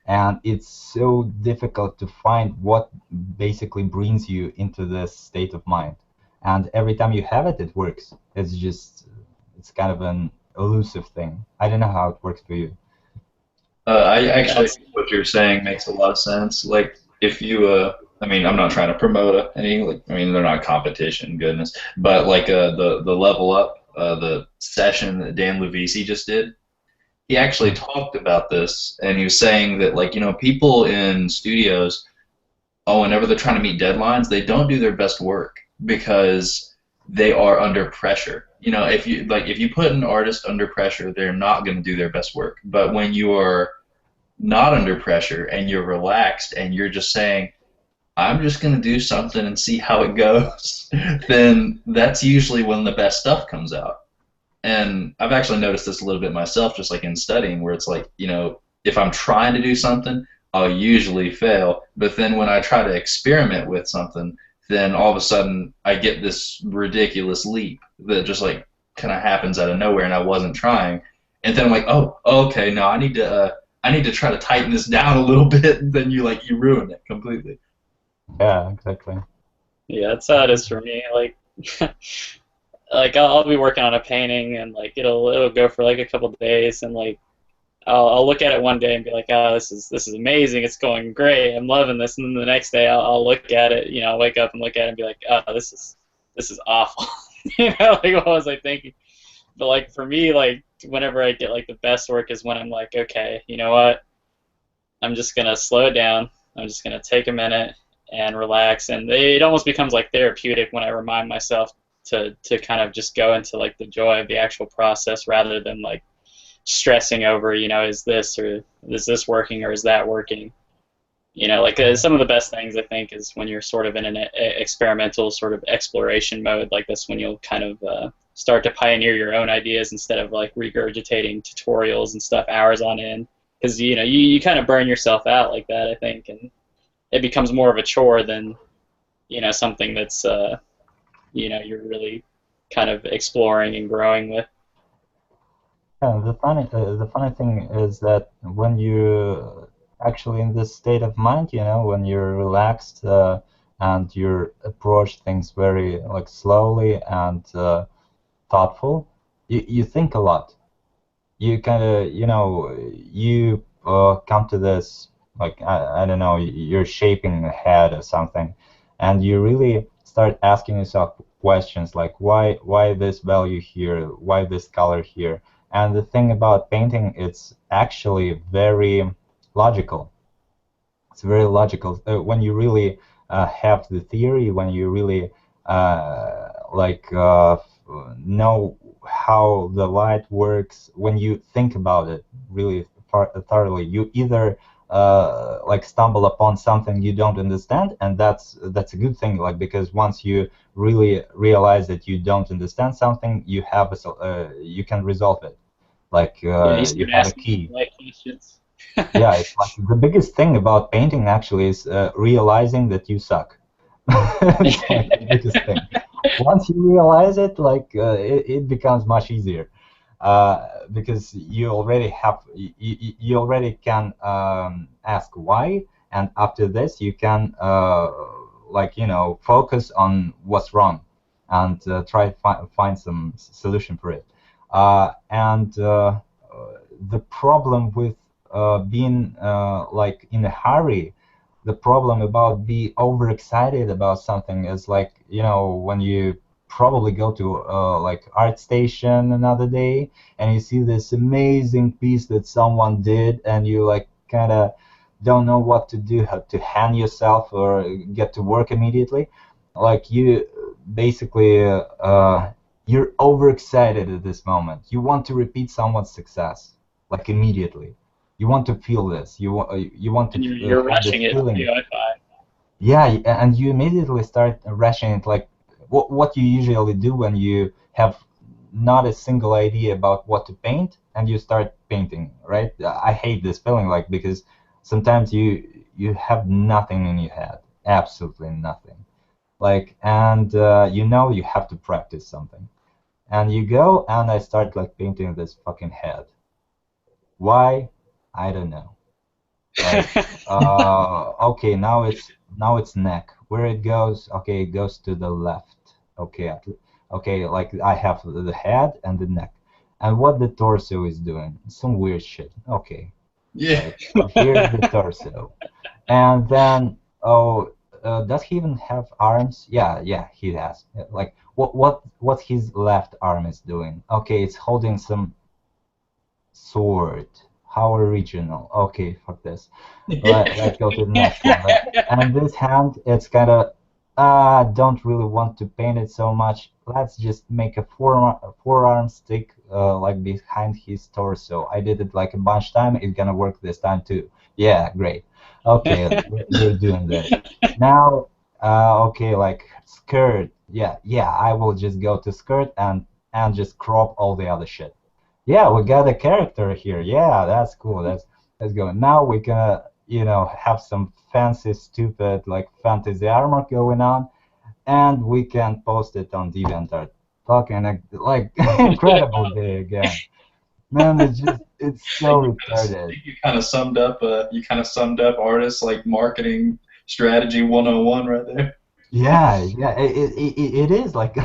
and it's so difficult to find what basically brings you into this state of mind. And every time you have it, it works. It's kind of an elusive thing. I don't know how it works for you. I actually think what you're saying makes a lot of sense. Like if you, I mean, I'm not trying to promote any, like, I mean, they're not competition, goodness, but like the level up, the session that Dan Levisi just did, he actually talked about this, and he was saying that like people in studios, oh, whenever they're trying to meet deadlines, they don't do their best work because they are under pressure. If you put an artist under pressure, they're not going to do their best work. But when you are not under pressure and you're relaxed and you're just saying, I'm just going to do something and see how it goes, then that's usually when the best stuff comes out. And I've actually noticed this a little bit myself, just like in studying, where it's like, if I'm trying to do something, I'll usually fail. But then when I try to experiment with something, then all of a sudden I get this ridiculous leap that just like kind of happens out of nowhere, and I wasn't trying. And then I'm like, oh, okay, no, I need to try to tighten this down a little bit. And then you ruin it completely. Yeah, exactly. Yeah, that's how it is for me. Like, like I'll be working on a painting, and like it'll go for like a couple of days, and like I'll look at it one day and be like, oh, this is amazing, it's going great, I'm loving this, and then the next day I'll look at it, I'll wake up and look at it and be like, oh, this is awful. Like what was I thinking? But like for me, like whenever I get like the best work is when I'm like, okay, you know what? I'm just gonna slow it down. I'm just gonna take a minute and relax, and it almost becomes like therapeutic when I remind myself to kind of just go into like the joy of the actual process rather than like stressing over, is this working or is that working? Like some of the best things I think is when you're sort of in an experimental sort of exploration mode. Like that's when you'll kind of start to pioneer your own ideas instead of like regurgitating tutorials and stuff hours on end. Because you kind of burn yourself out like that, I think, and it becomes more of a chore than something that's you're really kind of exploring and growing with. Yeah, the funny thing is that when you actually in this state of mind, when you're relaxed and you approach things very like slowly and thoughtful, you think a lot. You kind of, you come to this like I don't know, you're shaping a head or something, and you really start asking yourself questions like why this value here, why this color here. And the thing about painting, it's actually very logical. It's very logical when you really have the theory, when you really know how the light works, when you think about it really thoroughly, you either like stumble upon something you don't understand, and that's a good thing, like, because once you really realize that you don't understand something, you have you can resolve it, like Yeah, you you start have a asking key. the right questions. Yeah, it's like the biggest thing about painting actually is realizing that you suck. It's like the biggest thing. Once you realize it, like it becomes much easier because you already have you already can ask why, and after this you can like, you know, focus on what's wrong and try to find some solution for it. And the problem with being like in a hurry, the problem about be overexcited about something is, like, you know, when you probably go to like art station another day and you see this amazing piece that someone did, and you like kind of don't know what to do, how to hand yourself or get to work immediately. Like, you basically you're overexcited at this moment. You want to repeat someone's success like immediately. You want to feel this. You want to And you're have this rushing it feeling. POI5. Yeah, and you immediately start rushing it, like what you usually do when you have not a single idea about what to paint and you start painting, right? I hate this feeling, like, because sometimes you have nothing in your head, absolutely nothing. Like, and you know you have to practice something, and you go and I start like painting this fucking head. Why? I don't know. Like, okay, now it's neck. Where it goes? Okay, it goes to the left. Okay, okay, like I have the head and the neck, and what the torso is doing? Some weird shit. Okay, Yeah. like here's the torso, and then does he even have arms? Yeah, yeah, he has. Like, what his left arm is doing? Okay, it's holding some sword. How original. Okay, fuck this. Let's go to the next one. Like, and this hand, it's kind of, don't really want to paint it so much. Let's just make a forearm stick like behind his torso. I did it like a bunch of time. It's gonna work this time too. Yeah, great. Okay, you're doing this. Now, okay, like skirt. Yeah, yeah, I will just go to skirt and just crop all the other shit. Yeah, we got a character here. Yeah, that's cool. That's good. Now we can, you know, have some fancy, stupid, like fantasy armor going on, and we can post it on DeviantArt. Fucking like incredible day again. Man, it's so retarded. You kind of summed up. Artists like marketing strategy 101 right there. Yeah, yeah, it is like,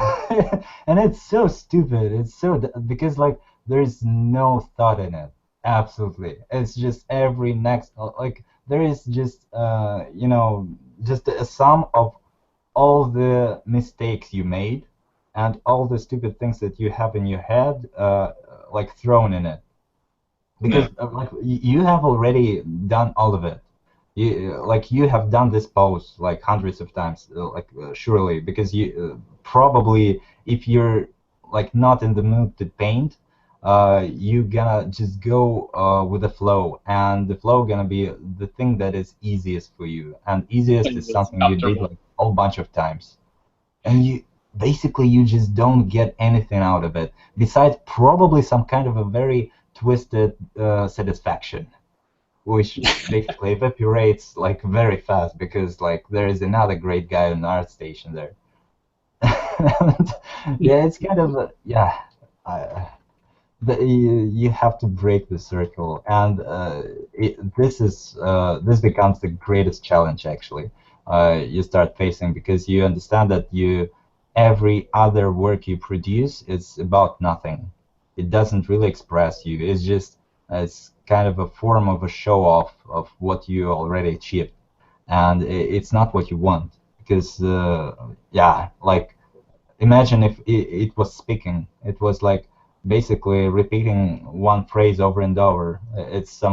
and it's so stupid. It's so because like there's no thought in it. Absolutely, it's just every next like there is just you know, just a sum of all the mistakes you made and all the stupid things that you have in your head like thrown in it, because No. like you have already done all of it. You have done this pose like hundreds of times, surely, because you probably, if you're like not in the mood to paint, you gonna just go with the flow, and the flow gonna be the thing that is easiest for you, and easiest Things is that's something you did comfortable. like a whole bunch of times, and you basically you just don't get anything out of it besides probably some kind of a very twisted satisfaction, which basically evaporates like very fast because like there is another great guy on the art station there. And, yeah, it's kind of yeah. I, you have to break the circle, and this becomes the greatest challenge actually. You start facing because you understand that every other work you produce is about nothing. It doesn't really express you. It's kind of a form of a show off of what you already achieved, and it's not what you want, because yeah, like imagine if it was speaking. It was like basically repeating one phrase over and over. It's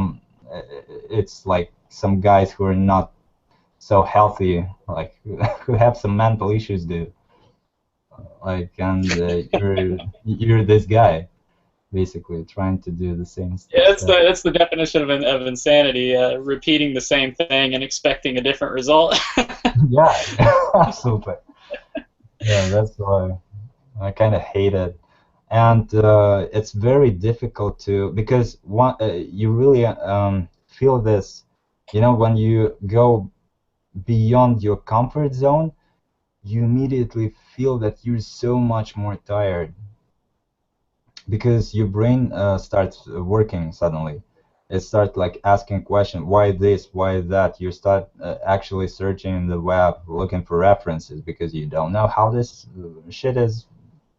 like some guys who are not so healthy, like who have some mental issues, do. Like, and you're this guy basically trying to do the same Yeah, stuff. that's the definition of insanity. Repeating the same thing and expecting a different result. Yeah, absolutely. Yeah, that's why I kind of hate it. And it's very difficult to, because you really feel this, when you go beyond your comfort zone, you immediately feel that you're so much more tired because your brain starts working suddenly. It starts like asking questions, why this, why that. You start actually searching in the web, looking for references because you don't know how this shit is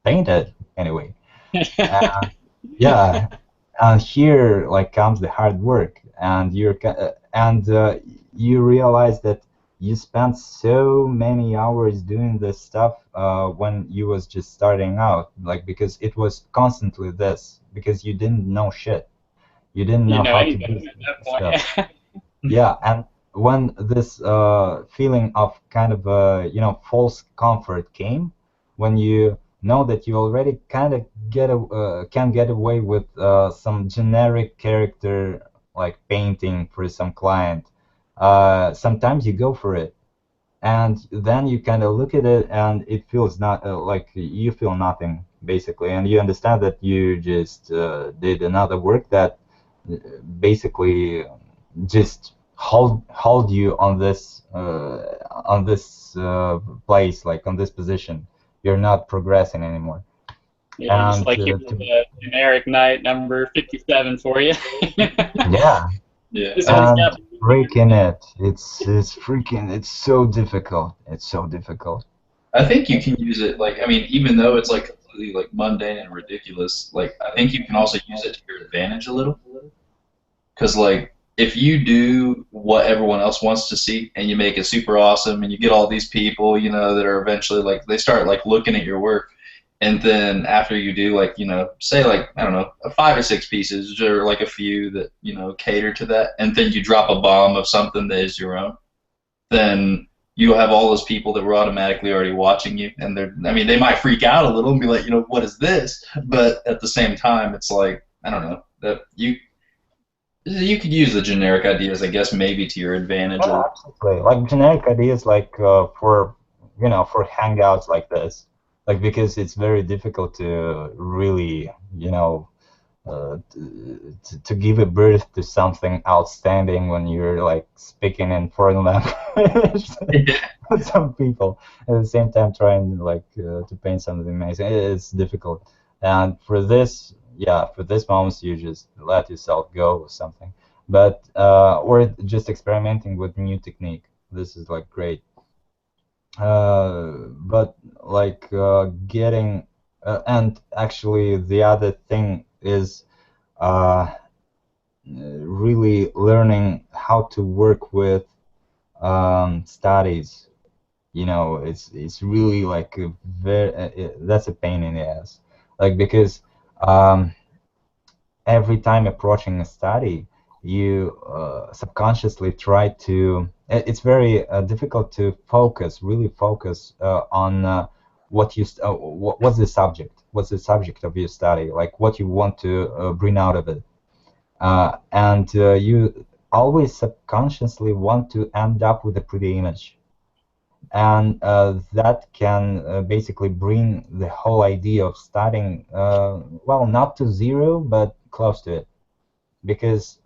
painted anyway. Yeah, and here like comes the hard work, and you realize that you spent so many hours doing this stuff when you was just starting out, like because it was constantly this, because you didn't know shit, you didn't You know know how to anything do at that stuff. point. Yeah, and when this feeling of kind of false comfort came, when you know that you already kind of can get away with some generic character like painting for some client, sometimes you go for it, and then you kind of look at it and it feels not like you feel nothing basically, and you understand that you just did another work that basically just hold you on this place, like on this position. You're not progressing anymore. Yeah, just And like here's the generic night number 57 for you. yeah, Yeah, This one's and got. breaking it's so difficult. It's so difficult. I think you can use it like I mean, even though it's like completely like mundane and ridiculous, like I think you can also use it to your advantage a little. Because like if you do what everyone else wants to see and you make it super awesome and you get all these people, that are eventually like they start like looking at your work, and then after you do like say like I don't know 5 or 6 pieces or like a few that cater to that, and then you drop a bomb of something that is your own, then you'll have all those people that were automatically already watching you, and I mean they might freak out a little and be like what is this, but at the same time it's like I don't know that you could use the generic ideas, I guess, maybe to your advantage a Yeah, little. absolutely. Like generic ideas, like for for hangouts like this, like because it's very difficult to really to give a birth to something outstanding when you're like speaking in foreign language with some people at the same time trying like to paint something amazing. It's difficult, and for this, yeah, for this moments you just let yourself go or something. But or just experimenting with new technique. This is like great. But like getting and actually the other thing is uh, really learning how to work with studies. It's really like a that's a pain in the ass. Like because um, every time approaching a study, you subconsciously try to. It's very difficult to focus, really focus on what's the subject, what's the subject of your study, like what you want to bring out of it. And you always subconsciously want to end up with a pretty image, and that can basically bring the whole idea of studying well, not to zero but close to it, because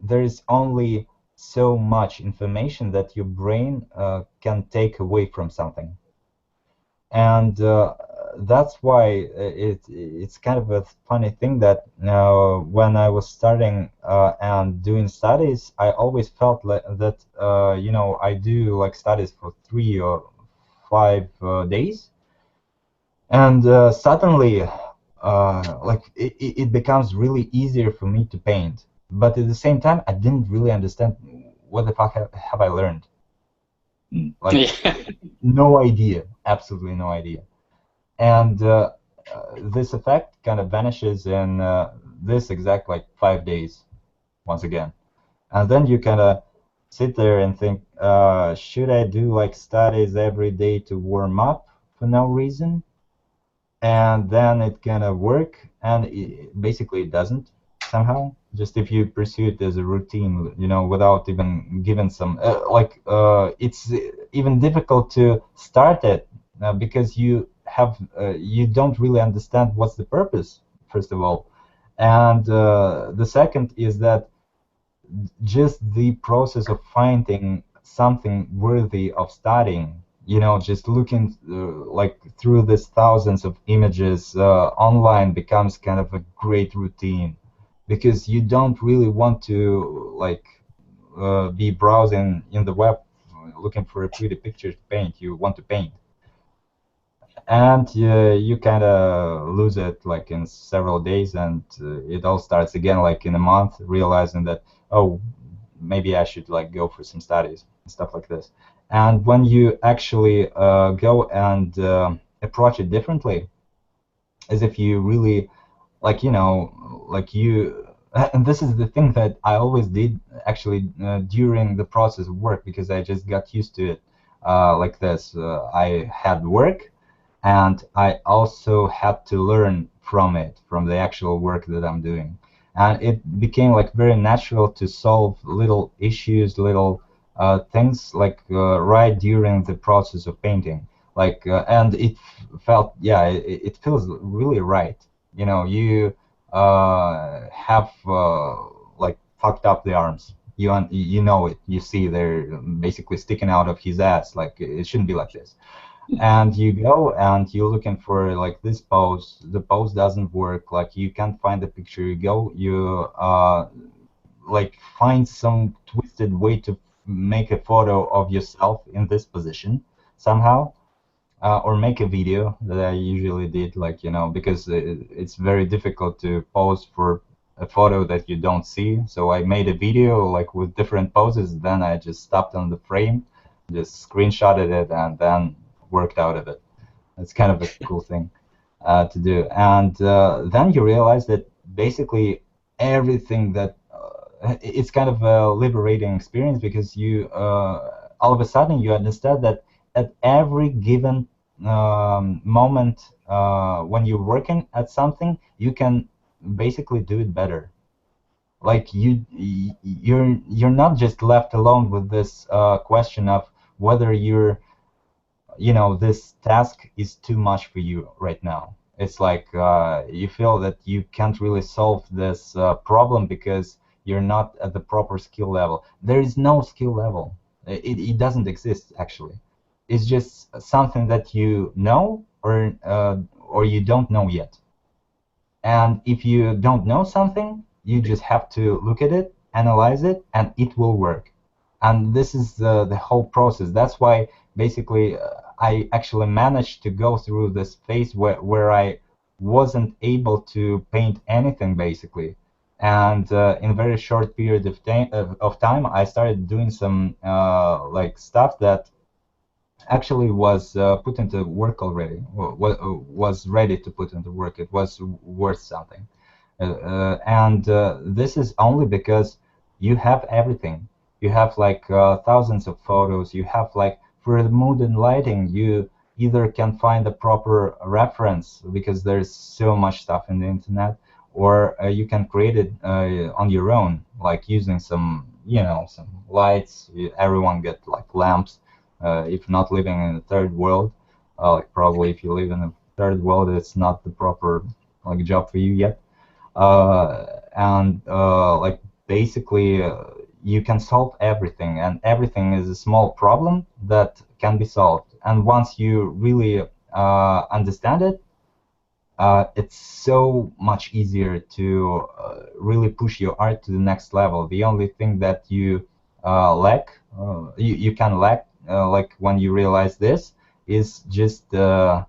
there is only so much information that your brain can take away from something, and that's why it's kind of a funny thing that when I was starting and doing studies, I always felt like that I do like studies for 3 or 5 days, and suddenly like it becomes really easier for me to paint, but at the same time I didn't really understand what the fuck have I learned. Like, no idea, absolutely no idea. And this effect kind of vanishes in this exact like 5 days once again. And then you kind of sit there and think, should I do like studies every day to warm up for no reason? And then it kind of work, and basically it doesn't somehow. Just if you pursue it as a routine, you know, without even giving some it's even difficult to start it because you don't really understand what's the purpose, first of all, and the second is that just the process of finding something worthy of studying, you know, just looking like through these thousands of images online becomes kind of a great routine, because you don't really want to like be browsing in the web looking for a pretty picture to paint. You want to paint, and you kind of lose it like in several days, and it all starts again like in a month, realizing that, oh, maybe I should like go for some studies and stuff like this. And when you actually go and approach it differently, as if you really like, you know, like you and this is the thing that I always did actually during the process of work, because I just got used to it like this. I had work, and I also had to learn from it, from the actual work that I'm doing. And it became like very natural to solve little issues, little things like right during the process of painting. Like, and it felt, yeah, it feels really right. You know, you have like fucked up the arms. You know it. You see they're basically sticking out of his ass. Like, it shouldn't be like this. And you go and you're looking for like this pose. The pose doesn't work. Like, you can't find the picture. You go, you like find some twisted way to make a photo of yourself in this position somehow, or make a video that I usually did, like, you know, because it's very difficult to pose for a photo that you don't see. So I made a video like with different poses. Then I just stopped on the frame, just screenshotted it, and then worked out of it. It's kind of a cool thing to do. And then you realize that basically everything that it's kind of a liberating experience, because you all of a sudden you understand that at every given moment when you're working at something, you can basically do it better. Like, you're not just left alone with this question of whether you're, you know, this task is too much for you right now. It's like you feel that you can't really solve this problem because you're not at the proper skill level. There is no skill level. It doesn't exist, actually. It's just something that you know, or you don't know yet. And if you don't know something, you just have to look at it, analyze it, and it will work. And this is the whole process. That's why basically I actually managed to go through this phase where I wasn't able to paint anything, basically. And in a very short period of time, I started doing some like stuff that actually was put into work already, was ready to put into work. It was worth something. And this is only because you have everything. You have like thousands of photos. You have like, for the mood and lighting, you either can find a proper reference because there's so much stuff in the internet, or you can create it on your own, like using some, you know, some lights. Everyone get like lamps. If not living in the third world, like probably if you live in the third world, it's not the proper like job for you yet. And like basically you can solve everything, and everything is a small problem that can be solved. And once you really understand it, it's so much easier to really push your art to the next level. The only thing that you lack, you can lack, like when you realize this, is just a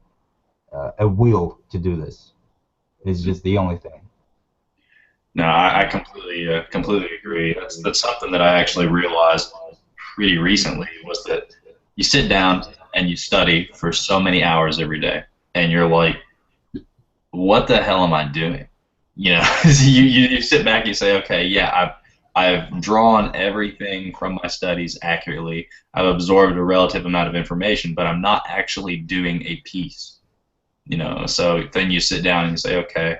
will to do this. It's just the only thing. No, I completely agree. That's something that I actually realized pretty recently, was that you sit down and you study for so many hours every day, and you're like, what the hell am I doing? You know, you sit back and you say, okay, yeah, I've drawn everything from my studies accurately. I've absorbed a relative amount of information, but I'm not actually doing a piece. You know, so then you sit down and you say, okay,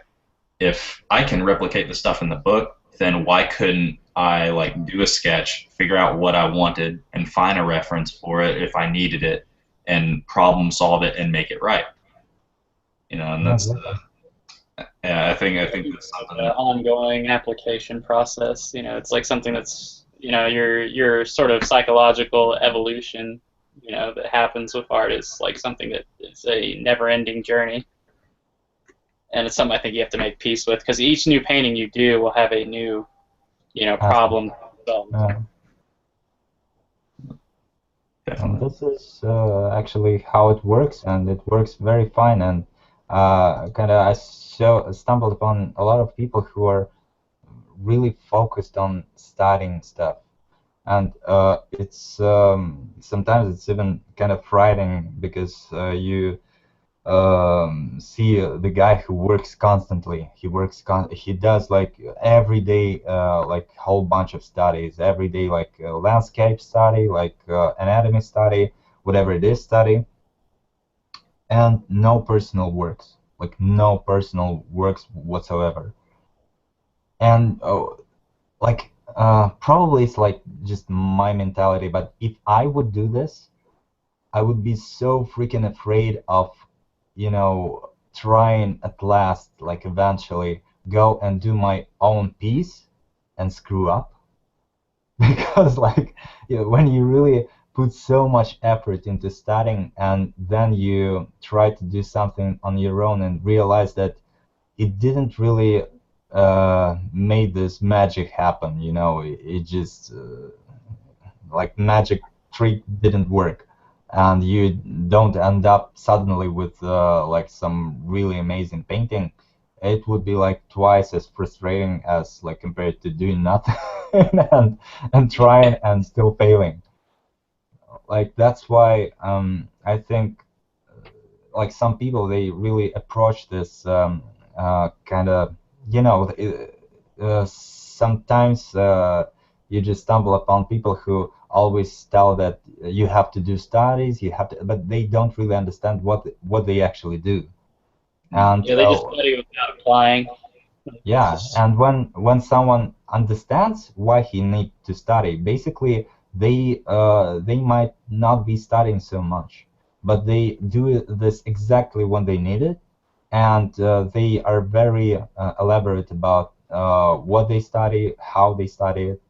if I can replicate the stuff in the book, then why couldn't I like do a sketch, figure out what I wanted, and find a reference for it if I needed it, and problem solve it and make it right? You know, and Yeah, that's exactly. yeah, I think that's something The that ongoing application process. It's like something that's your sort of psychological evolution. That happens with art is like something that is a never-ending journey, and it's something I think you have to make peace with because each new painting you do will have a new Aspect. problem solved. And definitely. this is actually how it works, and it works very fine. And kind of stumbled upon a lot of people who are really focused on studying stuff, and it's sometimes it's even kind of frightening because you see the guy who works constantly. He does like every day, like whole bunch of studies every day, like landscape study, like anatomy study, whatever it is study, and no personal works, like no personal works whatsoever. And like probably it's like just my mentality, but if I would do this, I would be so freaking afraid of, trying at last, like eventually, go and do my own piece and screw up. Because, like, when you really put so much effort into studying and then you try to do something on your own and realize that it didn't really made this magic happen, it just like magic trick didn't work, and you don't end up suddenly with like some really amazing painting. It would be like twice as frustrating as like compared to doing nothing and trying and still failing. Like that's why I think like some people, they really approach this kind of, sometimes you just stumble upon people who always tell that you have to do studies, you have to, but they don't really understand what they actually do. And They just study without applying. It's yeah, just and when someone understands why he needs to study, basically they might not be studying so much, but they do this exactly when they need it, and they are very elaborate about what they study, how they study it,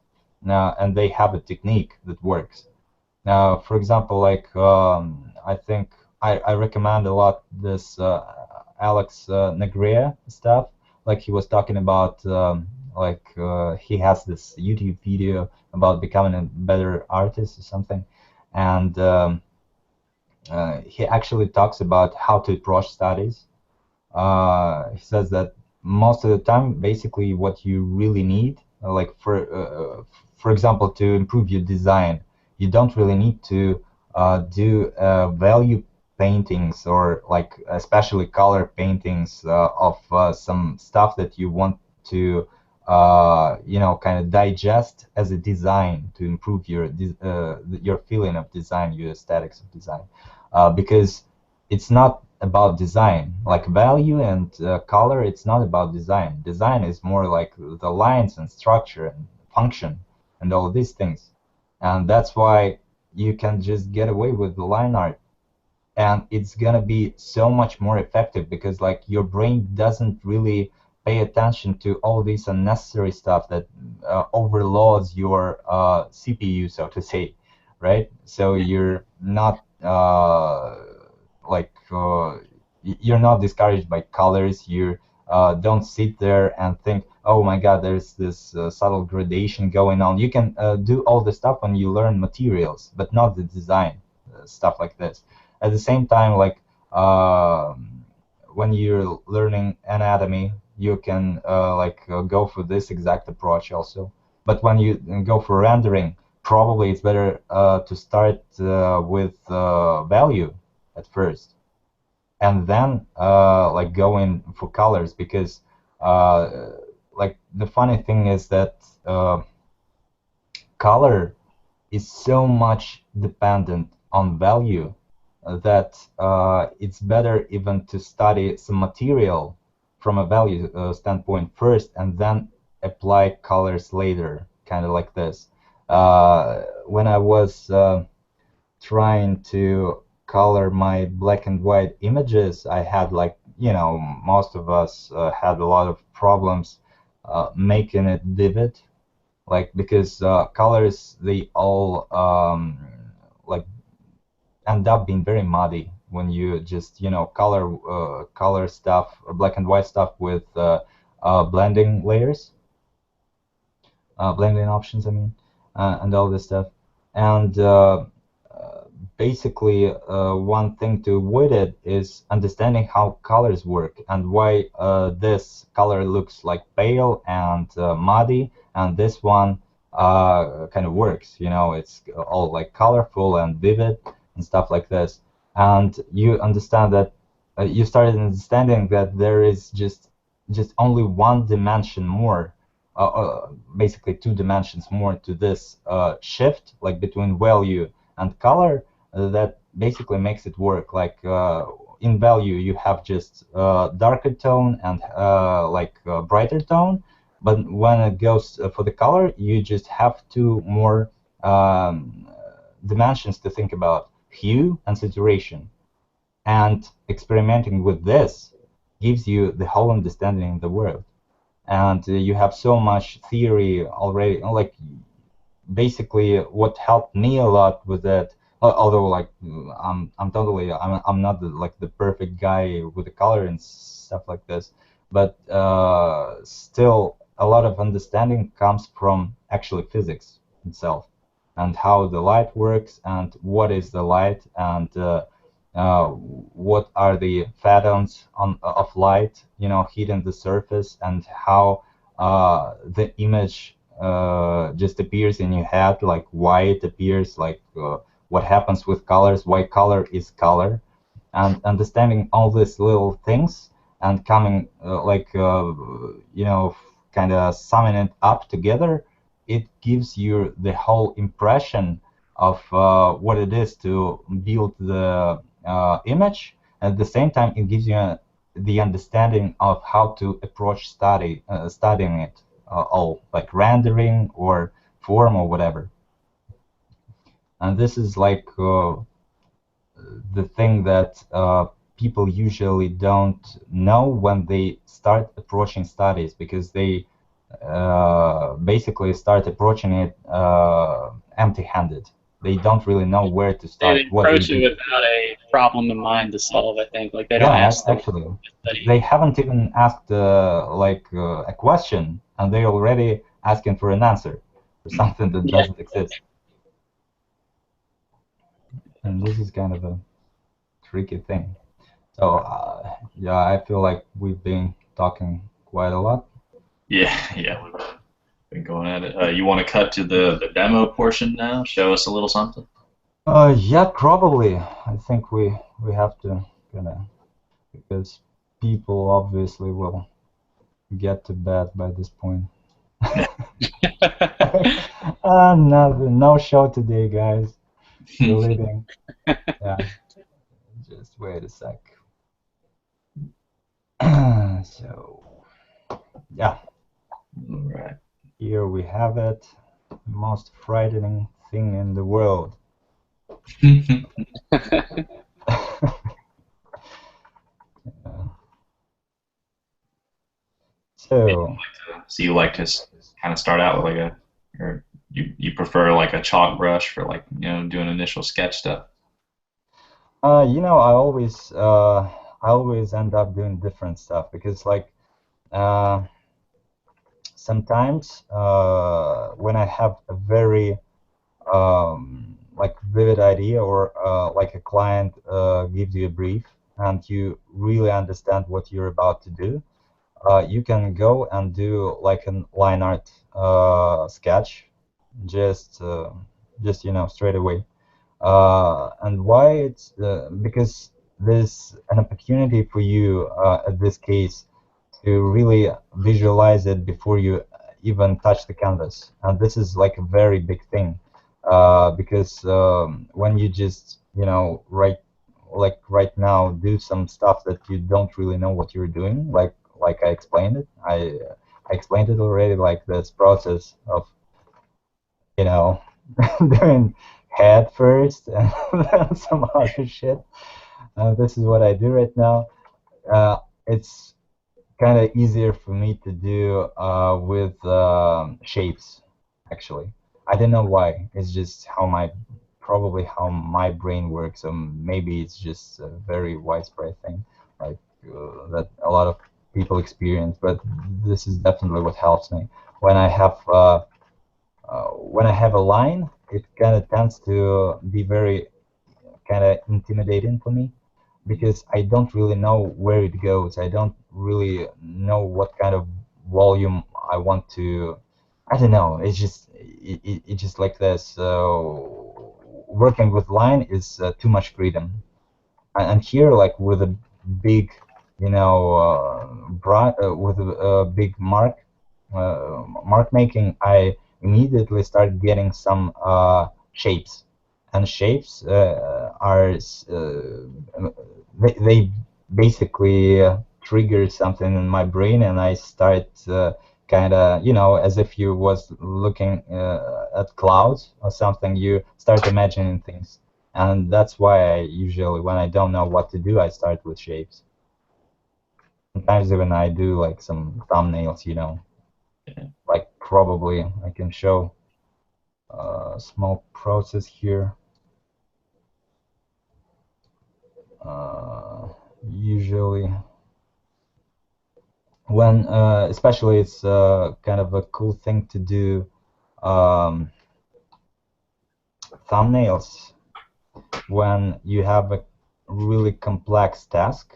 and they have a technique that works. Now, for example, like I think I recommend a lot this Alex Negrea stuff. Like he was talking about, like he has this YouTube video about becoming a better artist or something, and he actually talks about how to approach studies. He says that most of the time, basically, what you really need, like for example, to improve your design, you don't really need to do value paintings or like especially color paintings of some stuff that you want to kind of digest as a design to improve your feeling of design, your aesthetics of design, because it's not about design. Like value and color, it's not about design. Design is more like the lines and structure and function and all these things. And that's why you can just get away with the line art, and it's gonna be so much more effective because like your brain doesn't really pay attention to all this unnecessary stuff that overloads your CPU, so to say, right? So you're not like you're not discouraged by colors. You don't sit there and think, oh my God, there's this subtle gradation going on. You can do all the stuff when you learn materials, but not the design stuff like this. At the same time, like when you're learning anatomy, you can go for this exact approach also. But when you go for rendering, probably it's better to start with value at first, and then like go in for colors, because like the funny thing is that color is so much dependent on value that it's better even to study some material from a value standpoint first, and then apply colors later, kind of like this. When I was trying to color my black and white images, I had, like, most of us had a lot of problems making it vivid, like, because colors, they all like end up being very muddy when you just color stuff, black and white stuff, with blending layers, blending options, I mean, and all this stuff. And basically, one thing to avoid it is understanding how colors work and why this color looks like pale and muddy, and this one kind of works. It's all like colorful and vivid and stuff like this. And you understand that you started understanding that there is just only one dimension more, basically 2 dimensions more to this shift, like between value and color, that basically makes it work. Like in value, you have just darker tone and brighter tone, but when it goes for the color, you just have 2 more dimensions to think about: hue and saturation. And experimenting with this gives you the whole understanding in the world. And you have so much theory already. Like, basically, what helped me a lot with that, although, like, I'm not the perfect guy with the color and stuff like this, but still a lot of understanding comes from actually physics itself, and how the light works, and what is the light, and what are the photons of light, hitting the surface, and how the image just appears in your head, like why it appears, like what happens with colors, why color is color. And understanding all these little things and coming kind of summing it up together, it gives you the whole impression of what it is to build the image. At the same time, it gives you the understanding of how to approach studying it all, like rendering or form or whatever. And this is like the thing that people usually don't know when they start approaching studies, because they basically start approaching it empty-handed. They don't really know where to start. They approach it without a problem in mind to solve, I think. Like, they don't ask. Actually, they haven't even asked a question, and they're already asking for an answer for something that doesn't exist. And this is kind of a tricky thing. So yeah, I feel like we've been talking quite a lot. Yeah, we've been going at it. You want to cut to the demo portion now? Show us a little something? Yeah, probably. I think we have to kind of, because people obviously will get to bed by this point. No show today, guys. We're leaving. Yeah. Just wait a sec. So, yeah. All right. Here we have it. Most frightening thing in the world. So you like to kind of start out with like or you prefer like a chalk brush for, like, doing initial sketch stuff? I always end up doing different stuff, because like sometimes when I have a very like vivid idea, or like a client gives you a brief and you really understand what you're about to do, you can go and do like an line art sketch, just just straight away. And why it's because there's an opportunity for you at this case to really visualize it before you even touch the canvas, and this is like a very big thing because when you just right now do some stuff that you don't really know what you're doing, like I explained it. I explained it already, like this process of you know doing head first and then some other shit. This is what I do right now. It's kind of easier for me to do with shapes, actually. I don't know why. It's just probably how my brain works, or maybe it's just a very widespread thing, like that a lot of people experience. But this is definitely what helps me when I have a line. It kind of tends to be very kind of intimidating for me because I don't really know where it goes. I don't really know what kind of volume I want to. I don't know. It's just like this. Working with line is too much freedom, and here, like with a big, with a big mark making, I immediately start getting some shapes, and shapes they basically trigger something in my brain, and I start kind of, as if you was looking at clouds or something. You start imagining things, and that's why I usually, when I don't know what to do, I start with shapes. Sometimes even I do like some thumbnails, like probably I can show a small process here. Usually when especially it's kind of a cool thing to do thumbnails when you have a really complex task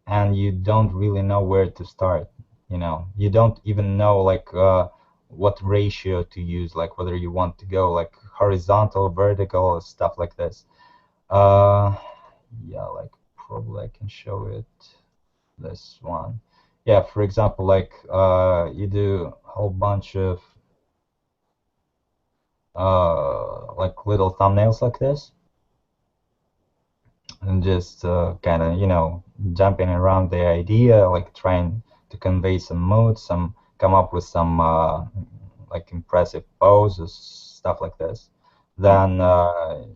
and you don't really know where to start. You don't even know like what ratio to use, like whether you want to go like horizontal, vertical, stuff like this. Yeah, like probably I can show it, this one. Yeah, for example, like you do a whole bunch of like little thumbnails like this, and just kind of jumping around the idea, like trying to convey some mood, come up with some like impressive poses, stuff like this. Then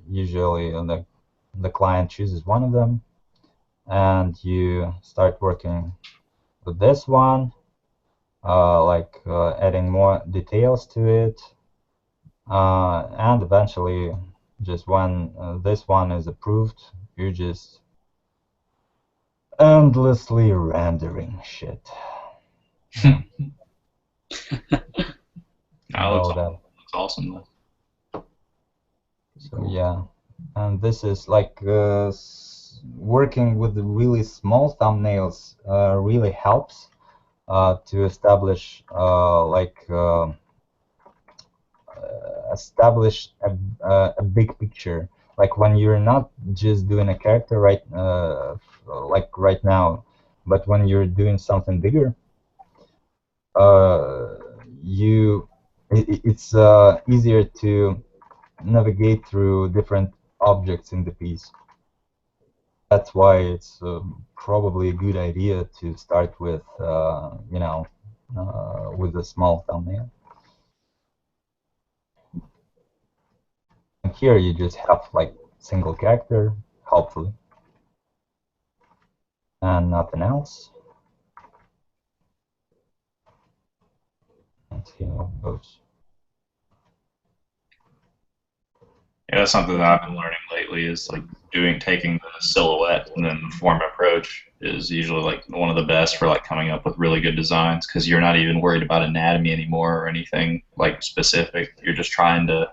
usually the client chooses one of them, and you start working with this one, like adding more details to it, and eventually, just when this one is approved, you just endlessly rendering shit. That Know looks, that. looks awesome though. So yeah, and this is like working with the really small thumbnails really helps to establish a big picture. Like when you're not just doing a character like right now, but when you're doing something bigger, uh, it's easier to navigate through different objects in the piece. That's why it's probably a good idea to start with, with a small thumbnail. And here you just have like single character, hopefully, and nothing else. Let's see how it goes. Yeah, that's something that I've been learning lately is like taking the silhouette and then the form approach is usually like one of the best for like coming up with really good designs because you're not even worried about anatomy anymore or anything like specific. You're just trying to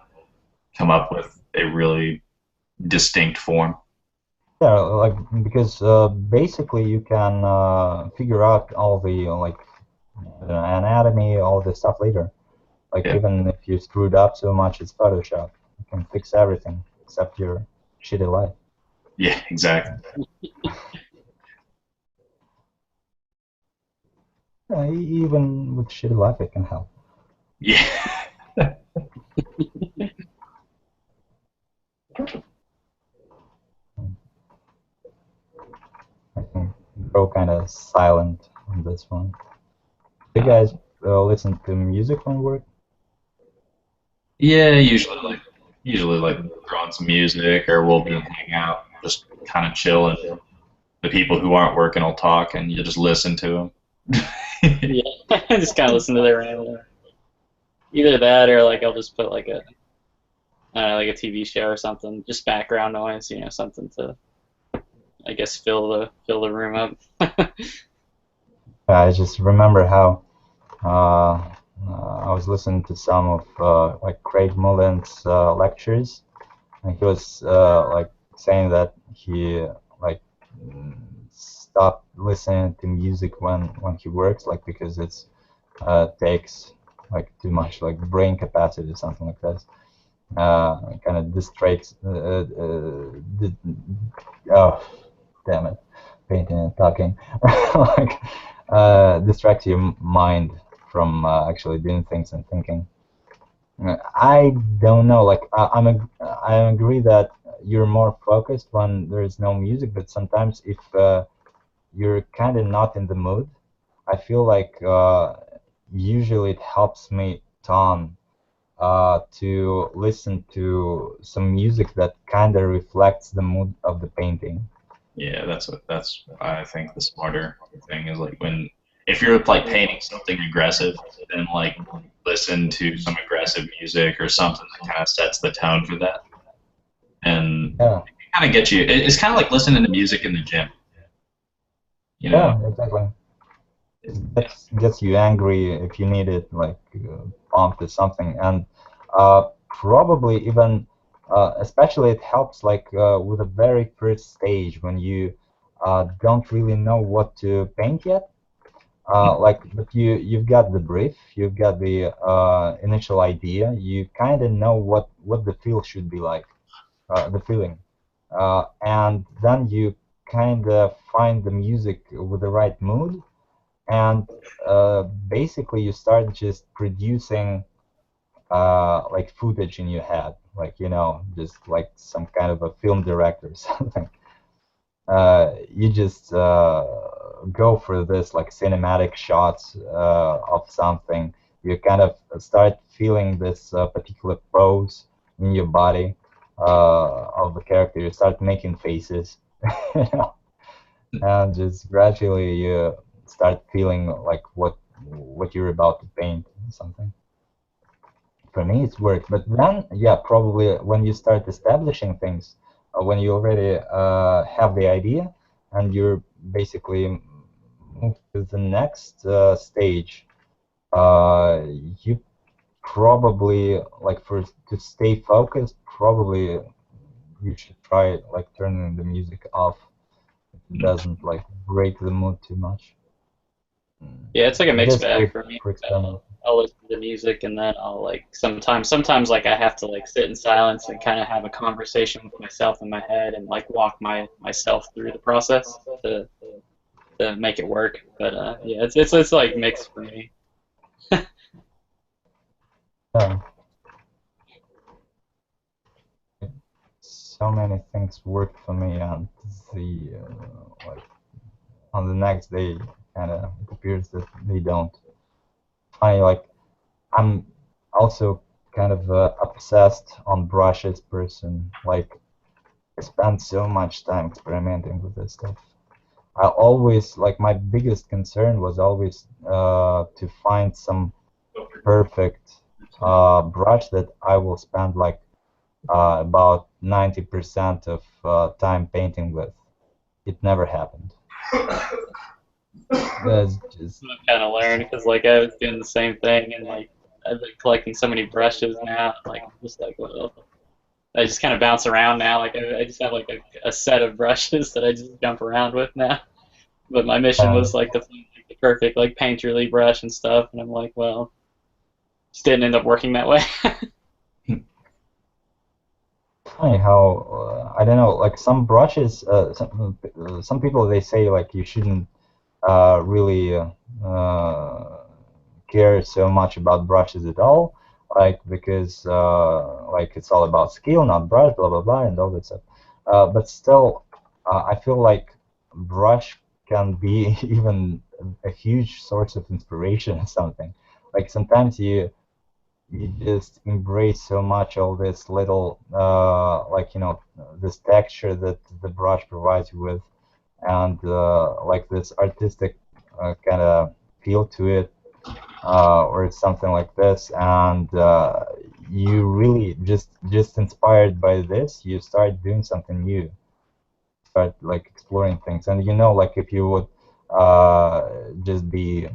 come up with a really distinct form. Yeah, like because basically you can figure out all the anatomy, all the stuff later. Like Yeah. even if you screwed up so much, it's Photoshop. You can fix everything except your shitty life. Yeah, exactly. Even with shitty life, it can help. Yeah. I think we're all kind of silent on this one. Do you guys listen to music when work? Yeah, usually like throw on some music, or we'll be hang out, just kind of chill, and the people who aren't working will talk, and you just listen to them. Yeah, I just kind of listen to their rambling. Either that or like I'll just put like a I don't know, like a TV show or something, just background noise, something to I guess fill the room up. I just remember how I was listening to some of like Craig Mullen's lectures, and he was like saying that he like stopped listening to music when he works, like because it's takes like too much like brain capacity or something like that. Kind of distracts. Oh, damn it, painting and talking. Like distracts your mind from actually doing things and thinking. I don't know. Like I agree that you're more focused when there is no music, but sometimes if you're kind of not in the mood, I feel like usually it helps me tone to listen to some music that kind of reflects the mood of the painting. Yeah, that's I think the smarter thing is like when if you're like painting something aggressive, then like listen to some aggressive music or something that kind of sets the tone for that, and Yeah, kind of get you. It's kind of like listening to music in the gym, you know? yeah, exactly. Gets you angry if you need it, like pumped or something, and probably even, especially it helps like with the very first stage when you don't really know what to paint yet. Like, but you've got the brief, you've got the initial idea, you kind of know what the feel should be like, the feeling, and then you kind of find the music with the right mood, and basically you start just producing like footage in your head, like just like some kind of a film director or something. You just go for this like cinematic shots of something. You kind of start feeling this particular pose in your body of the character. You start making faces, you know, and just gradually you start feeling like what you're about to paint or something. For me, it's worked. But then, yeah, probably when you start establishing things, when you already have the idea, and you're basically move to the next stage, you probably like for to stay focused, probably you should try like turning the music off. It doesn't like break the mood too much. Yeah, it's like a mixed Just bag for me. for experiment. I'll listen to music and then I'll like sometimes like I have to like sit in silence and kind of have a conversation with myself in my head and like walk myself through the process to make it work. But yeah, it's like mixed for me. Yeah, so many things worked for me, and the like on the next day, kind of it appears that they don't. I like I'm also kind of obsessed on brushes person. Like I spend so much time experimenting with this stuff. I always like my biggest concern was always to find some perfect brush that I will spend like about 90% of time painting with. It never happened. That's just I've kind of learned because like I was doing the same thing and like I've been collecting so many brushes now. Like I'm just like, well, I just kind of bounce around now. Like I just have like a set of brushes that I just jump around with now. But my mission uh, was like to find like, the perfect like painterly brush and stuff, and I'm like, well, just didn't end up working that way. funny how I don't know, like some brushes, some people they say like you shouldn't really care so much about brushes at all, like because like it's all about skill, not brush, blah blah blah, and all that stuff. But still, I feel like brush can be even a huge source of inspiration or something. Like sometimes you just embrace so much all this little like this texture that the brush provides you with, and like this artistic kind of feel to it, or something like this, and you really just inspired by this, you start doing something new, start like exploring things, and like if you would just be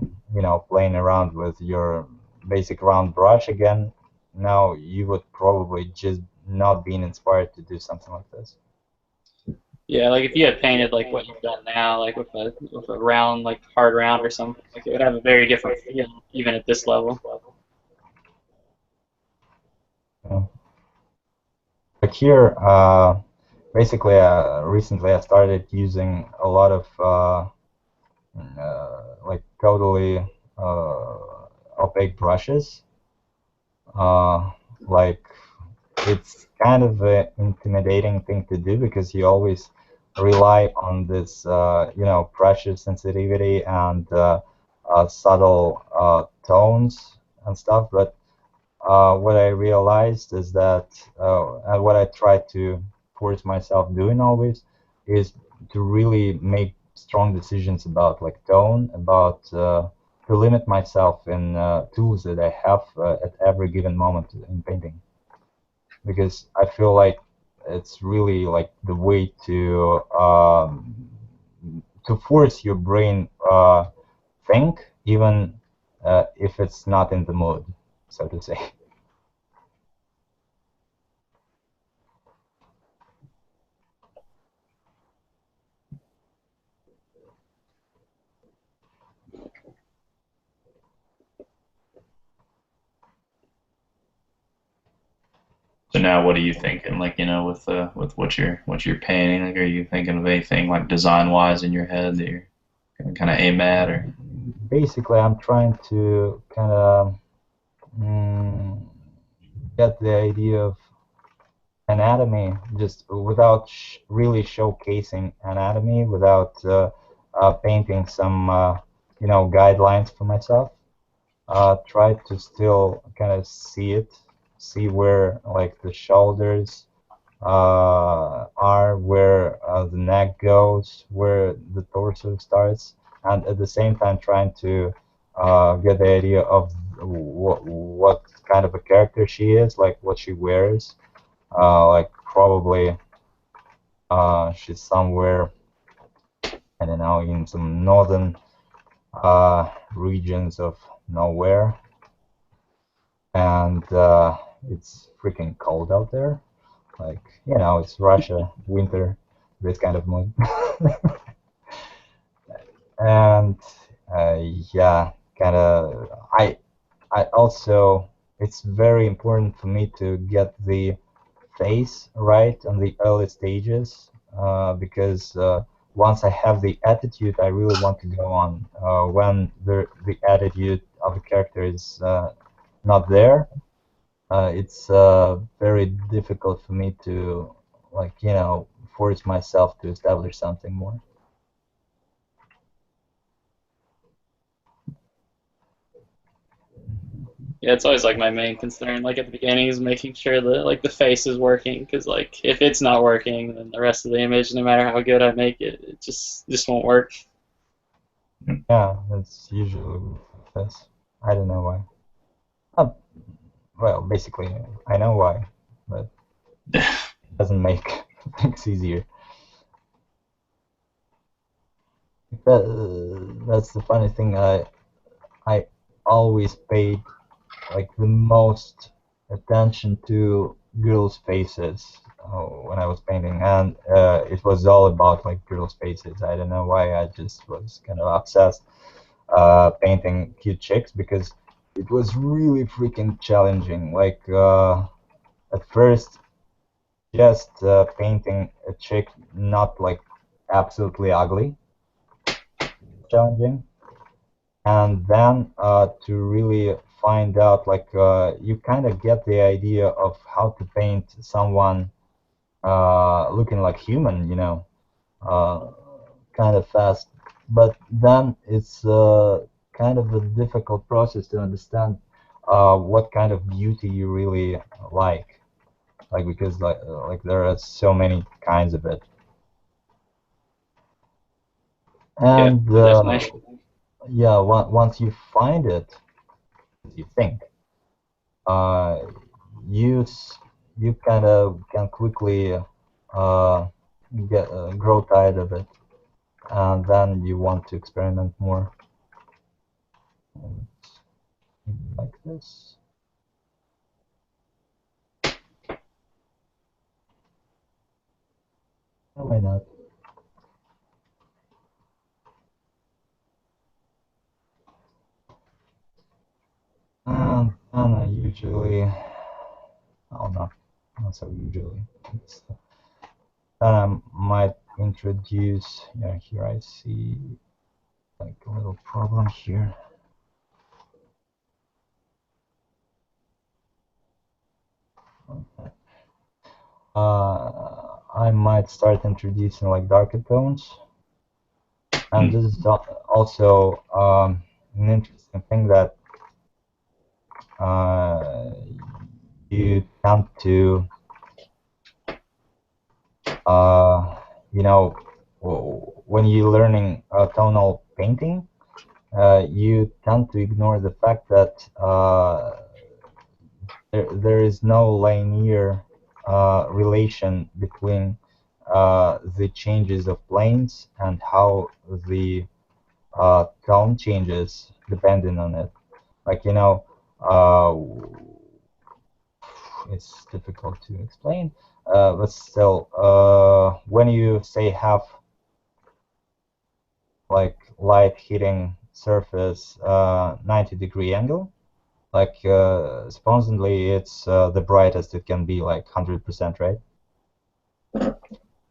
playing around with your basic round brush again, now you would probably just not being inspired to do something like this. Yeah, like if you had painted like what you've done now, like with a round, like hard round or something, like it would have a very different feel, even at this level. Yeah. Like here, basically, recently I started using a lot of like totally uh, opaque brushes. Like it's kind of an intimidating thing to do because you always rely on this, pressure sensitivity and subtle tones and stuff. But what I realized is that, and what I try to force myself doing always, is to really make strong decisions about like tone, about to limit myself in tools that I have at every given moment in painting, because I feel like it's really like the way to force your brain think, even if it's not in the mood, so to say. So now, what are you thinking? Like, with what you're painting, like, are you thinking of anything like design wise in your head that you're gonna kind of aim at, or? Basically, I'm trying to kind of get the idea of anatomy just without really showcasing anatomy, without painting some guidelines for myself. Try to still kind of see where like the shoulders are, where the neck goes, where the torso starts, and at the same time trying to get the idea of what kind of a character she is, like what she wears. Like probably she's somewhere, I don't know, in some northern regions of nowhere, and it's freaking cold out there. Like, it's Russia, winter, this kind of mood. And yeah, kind of, I also, it's very important for me to get the face right on the early stages, because once I have the attitude, I really want to go on. When the attitude of the character is not there, it's very difficult for me to like force myself to establish something more. Yeah, it's always like my main concern, like at the beginning, is making sure that like the face is working, because like if it's not working, then the rest of the image, no matter how good I make it, it just won't work. Yeah, that's usually this. I don't know why. Uh, well, basically, I know why, but it doesn't make things easier. That's the funny thing. I always paid like the most attention to girls' faces when I was painting, and it was all about like girls' faces. I don't know why. I just was kind of obsessed painting cute chicks, because it was really freaking challenging. Like at first, just painting a chick not like absolutely ugly, challenging, and then to really find out, like, you kind of get the idea of how to paint someone looking like human, uh, kind of fast. But then it's kind of a difficult process to understand what kind of beauty you really like because like there are so many kinds of it. Yeah, And definitely. yeah, once you find it, you think uh, you you kind of can quickly uh, grow tired of it, and then you want to experiment more. Like this. Why not? And I usually, oh no, not so usually. Might introduce, yeah, here I see like a little problem here. I might start introducing like darker tones, and this is also an interesting thing that uh, you tend to, uh, you know, when you're learning tonal painting, you tend to ignore the fact that there is no linear relation between the changes of planes and how the tone changes depending on it. Like, uh, it's difficult to explain, but still, when you say have like light hitting surface 90-degree angle, like supposedly it's the brightest it can be, like 100%, right?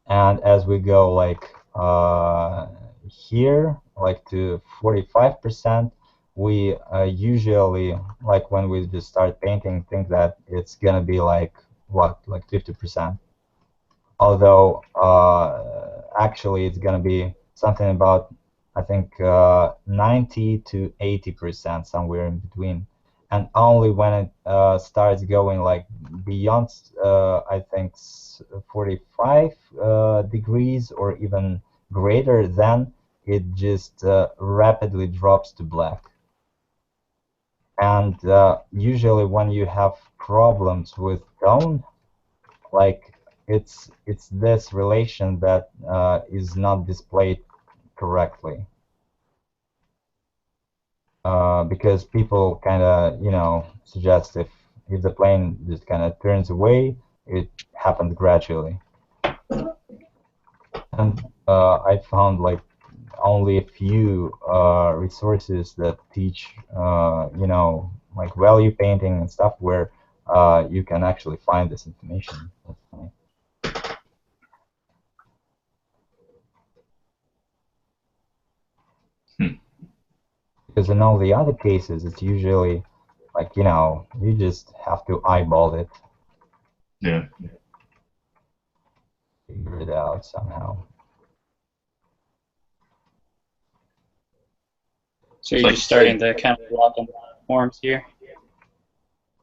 And as we go like here, like to 45%, we usually, like when we just start painting, think that it's gonna be like what, like 50%. Although actually it's gonna be something about, I think, 90 to 80%, somewhere in between. And only when it starts going like beyond, I think, 45 degrees or even greater, then it just rapidly drops to black. And usually when you have problems with tone, like it's this relation that is not displayed correctly, because people kind of suggest if the plane just kind of turns away, it happens gradually. And I found like only a few resources that teach like value painting and stuff where you can actually find this information. That's funny. Because in all the other cases, it's usually like, you just have to eyeball it, Yeah. figure it out somehow. So you're just starting to kind of block on forms here.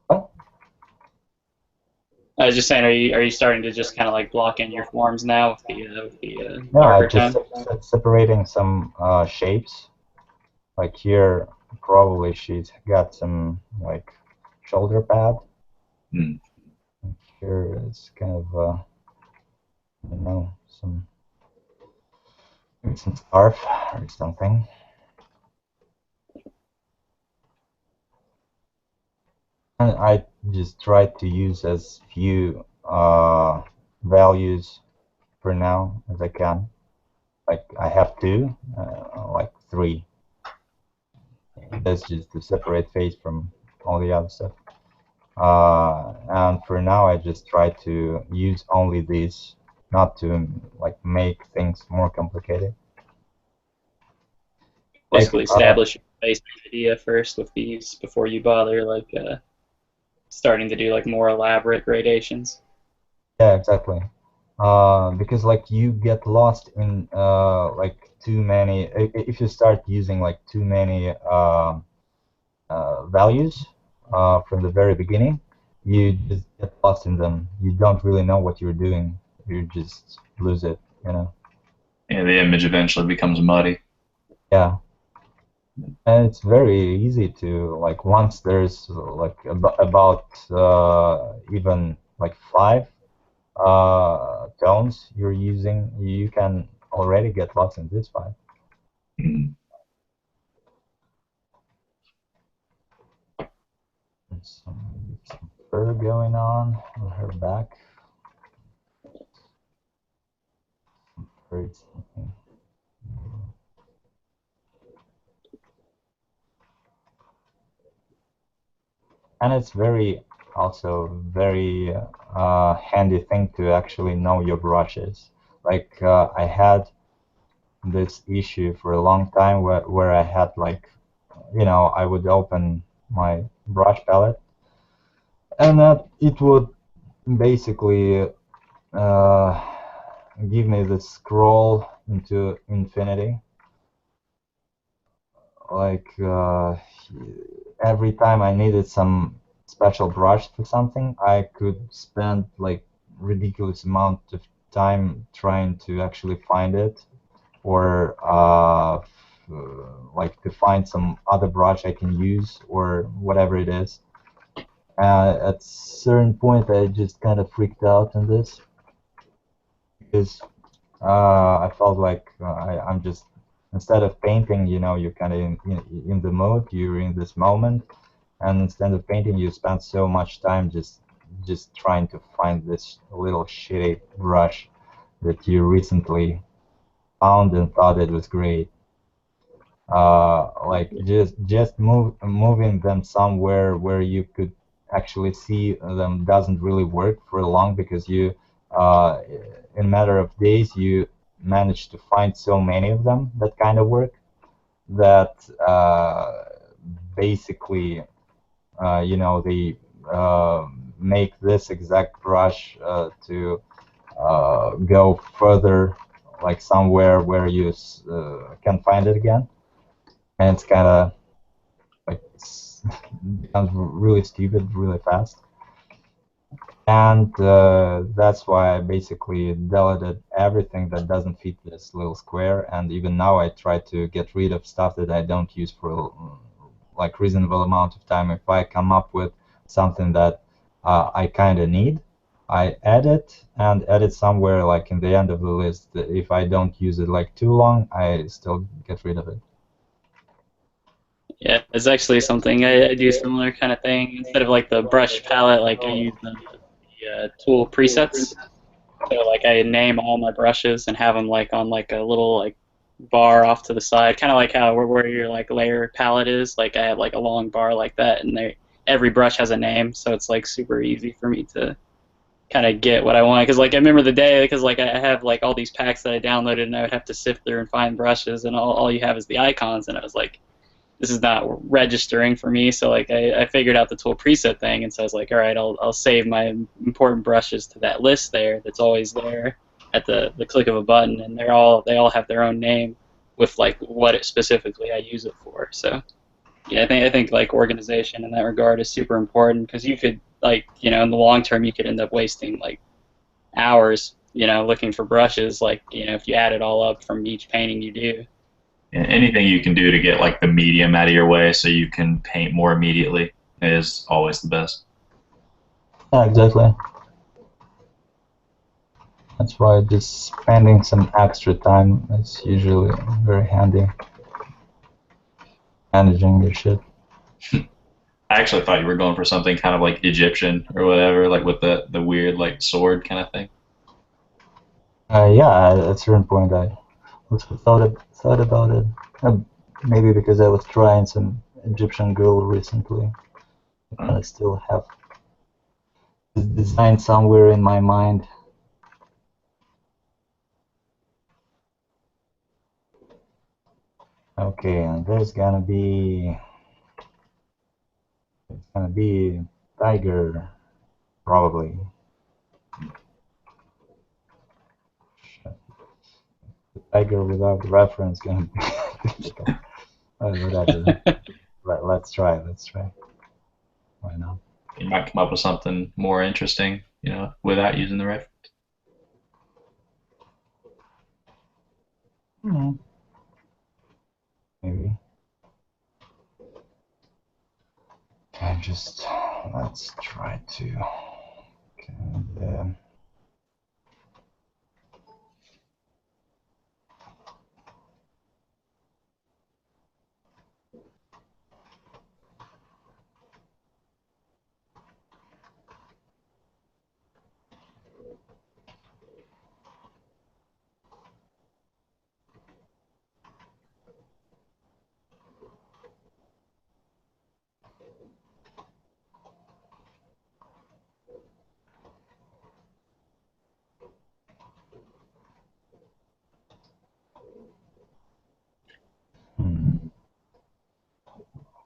What? I was just saying, are you starting to just kind of like block in your forms now with the No, I darker just tone? separating some shapes. Like here, probably she's got some like shoulder pad. Mm. Here it's kind of some scarf or something. And I just try to use as few values for now as I can. Like I have two, like three. That's just to separate face from all the other stuff. And for now, I just try to use only these, not to like make things more complicated. Like, Basically, establish your basic idea first with these before you bother starting to do like more elaborate gradations. yeah, exactly. Because like you get lost in like too many. If you start using like too many values from the very beginning, you just get lost in them. You don't really know what you're doing. You just lose it, you know. And the image eventually becomes muddy. Yeah, and it's very easy to like once there's like about even like five tones you're using, you can already get lost in this five. Mm. Some fur going on her back. Heard something. And it's very also very handy thing to actually know your brushes. Like I had this issue for a long time where I had like, you know, I would open my brush palette and it would basically uh, give me this scroll into infinity. Like every time I needed some special brush for something, I could spend like ridiculous amount of time trying to actually find it, or like to find some other brush I can use or whatever it is. At certain point, I just kind of freaked out on this because I felt like I'm just instead of painting, you know, you're kind of in the mood, you're in this moment, and instead of painting, you spend so much time just trying to find this little shitty brush that you recently found and thought it was great. Like just moving them somewhere where you could actually see them doesn't really work for long because you in a matter of days you manage to find so many of them that kind of work that basically you know they make this exact brush to go further like somewhere where you can find it again, and it's kind of like becomes really stupid really fast. And that's why I basically deleted everything that doesn't fit this little square. And even now, I try to get rid of stuff that I don't use for like reasonable amount of time. If I come up with something that I kind of need, I add it and add it somewhere like in the end of the list. If I don't use it like too long, I still get rid of it. Yeah, it's actually something I do a similar kind of thing. Instead of like the brush palette, like I use the tool presets. So like I name all my brushes and have them like on like a little like bar off to the side, kind of like how where your like layer palette is. Like I have like a long bar like that, and every brush has a name, so it's like super easy for me to kind of get what I want. Because like I remember the day, because like I have like all these packs that I downloaded, and I would have to sift through and find brushes, and all you have is the icons, and I was like, this is not registering for me. So like I figured out the tool preset thing, and so I was like, all right, I'll save my important brushes to that list there that's always there at the click of a button, and they all have their own name with like what it specifically I use it for. So yeah, I think like organization in that regard is super important because you could like in the long term you could end up wasting like hours looking for brushes like if you add it all up from each painting you do. And anything you can do to get like the medium out of your way so you can paint more immediately is always the best. Yeah, exactly. That's why just spending some extra time is usually very handy. Managing your shit. I actually thought you were going for something kind of like Egyptian or whatever, like with the weird like sword kind of thing. Yeah, at a certain point I thought about it. Uh, Maybe because I was trying some Egyptian girl recently. I kind of still have design somewhere in my mind. Okay, and there's gonna be tiger, probably. The tiger without reference gonna be difficult. Whatever. Let's try. Why not? You might come up with something more interesting, without using the reference. Maybe. Okay, just let's try to. Okay,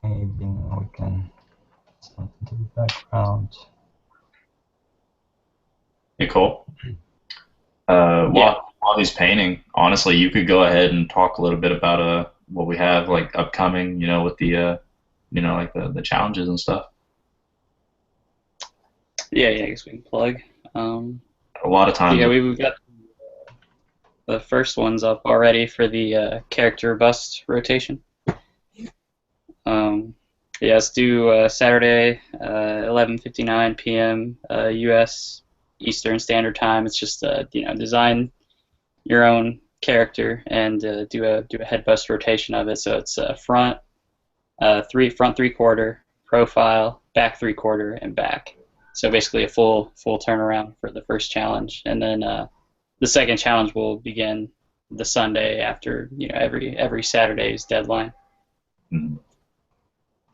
maybe we can something to the background. Hey, Cole. While he's painting, honestly, you could go ahead and talk a little bit about what we have like upcoming, with the like the challenges and stuff. Yeah, I guess we can plug. A lot of times. Yeah, we've got the first ones up already for the character bust rotation. Yeah, let's do Saturday, 11:59 p.m. U.S. Eastern Standard Time. It's just design your own character and do a head bust rotation of it. So it's front three quarter, profile, back 3/4, and back. So basically a full turnaround for the first challenge, and then the second challenge will begin the Sunday after every Saturday's deadline. Mm-hmm.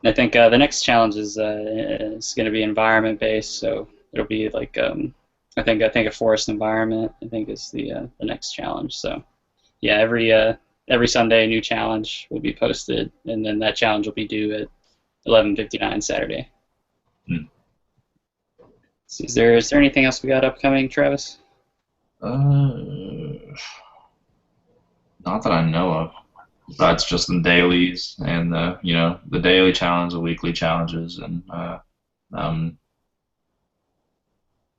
I think the next challenge is going to be environment based, so it'll be like I think a forest environment I think is the next challenge. So yeah, every Sunday a new challenge will be posted, and then that challenge will be due at 11:59 Saturday. Hmm. So is there anything else we got upcoming, Travis? Not that I know of. That's just the dailies and the daily challenge, the weekly challenges, and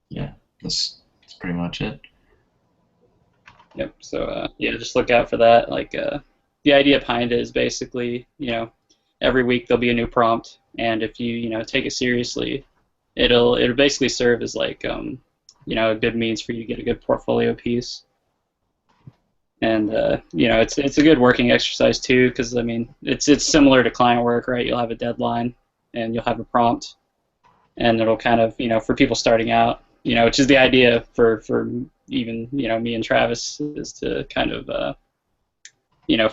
yeah, that's pretty much it. Yep. So yeah, just look out for that. Like the idea behind it is basically every week there'll be a new prompt, and if you take it seriously, it'll basically serve as like a good means for you to get a good portfolio piece. And it's a good working exercise too, because I mean it's similar to client work, right? You'll have a deadline, and you'll have a prompt, and it'll kind of for people starting out, which is the idea for even me and Travis is to kind of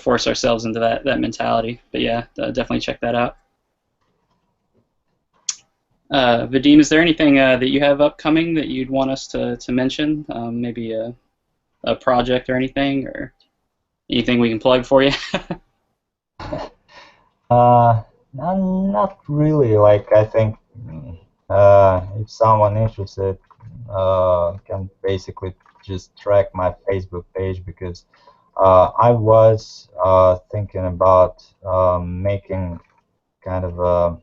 force ourselves into that mentality. But yeah, definitely check that out. Vadim, is there anything that you have upcoming that you'd want us to mention? Maybe a project or anything, or anything we can plug for you? Not really. Like I think if someone interested can basically just track my Facebook page, because I was thinking about making kind of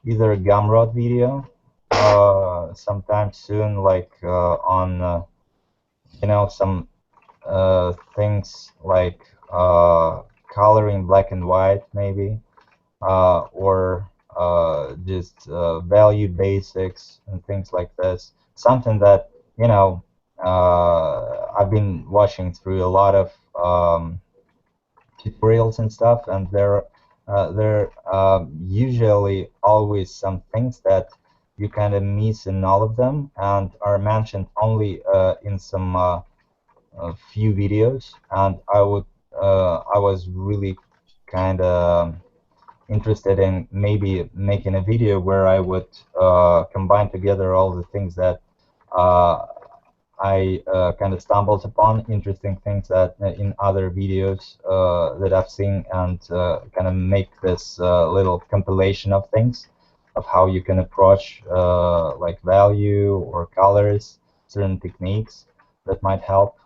either a Gumroad video sometime soon, like on some things like coloring black and white maybe, or just value basics and things like this. Something that I've been watching through a lot of tutorials and stuff, and there usually always some things that you kind of miss in all of them and are mentioned only in some few videos. And I was really kind of interested in maybe making a video where I would combine together all the things that I kind of stumbled upon, interesting things that in other videos that I've seen, and kind of make this little compilation of things of how you can approach like value or colors, certain techniques that might help,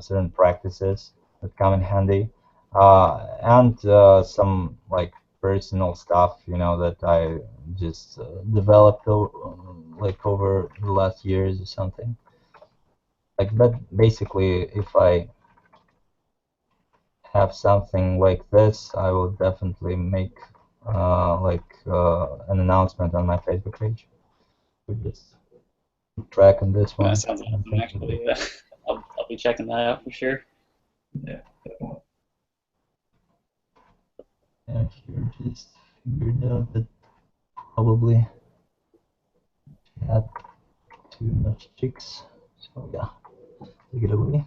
certain practices that come in handy, and some like personal stuff, that I just developed like over the last years or something. Like, but basically, if I have something like this, I will definitely make an announcement on my Facebook page. We just keep track on this That one. sounds And awesome, things like actually. Yeah. I'll be checking that out for sure. Yeah, definitely. that. Yeah, here just figured out that probably had too much chicks. So yeah, take it away.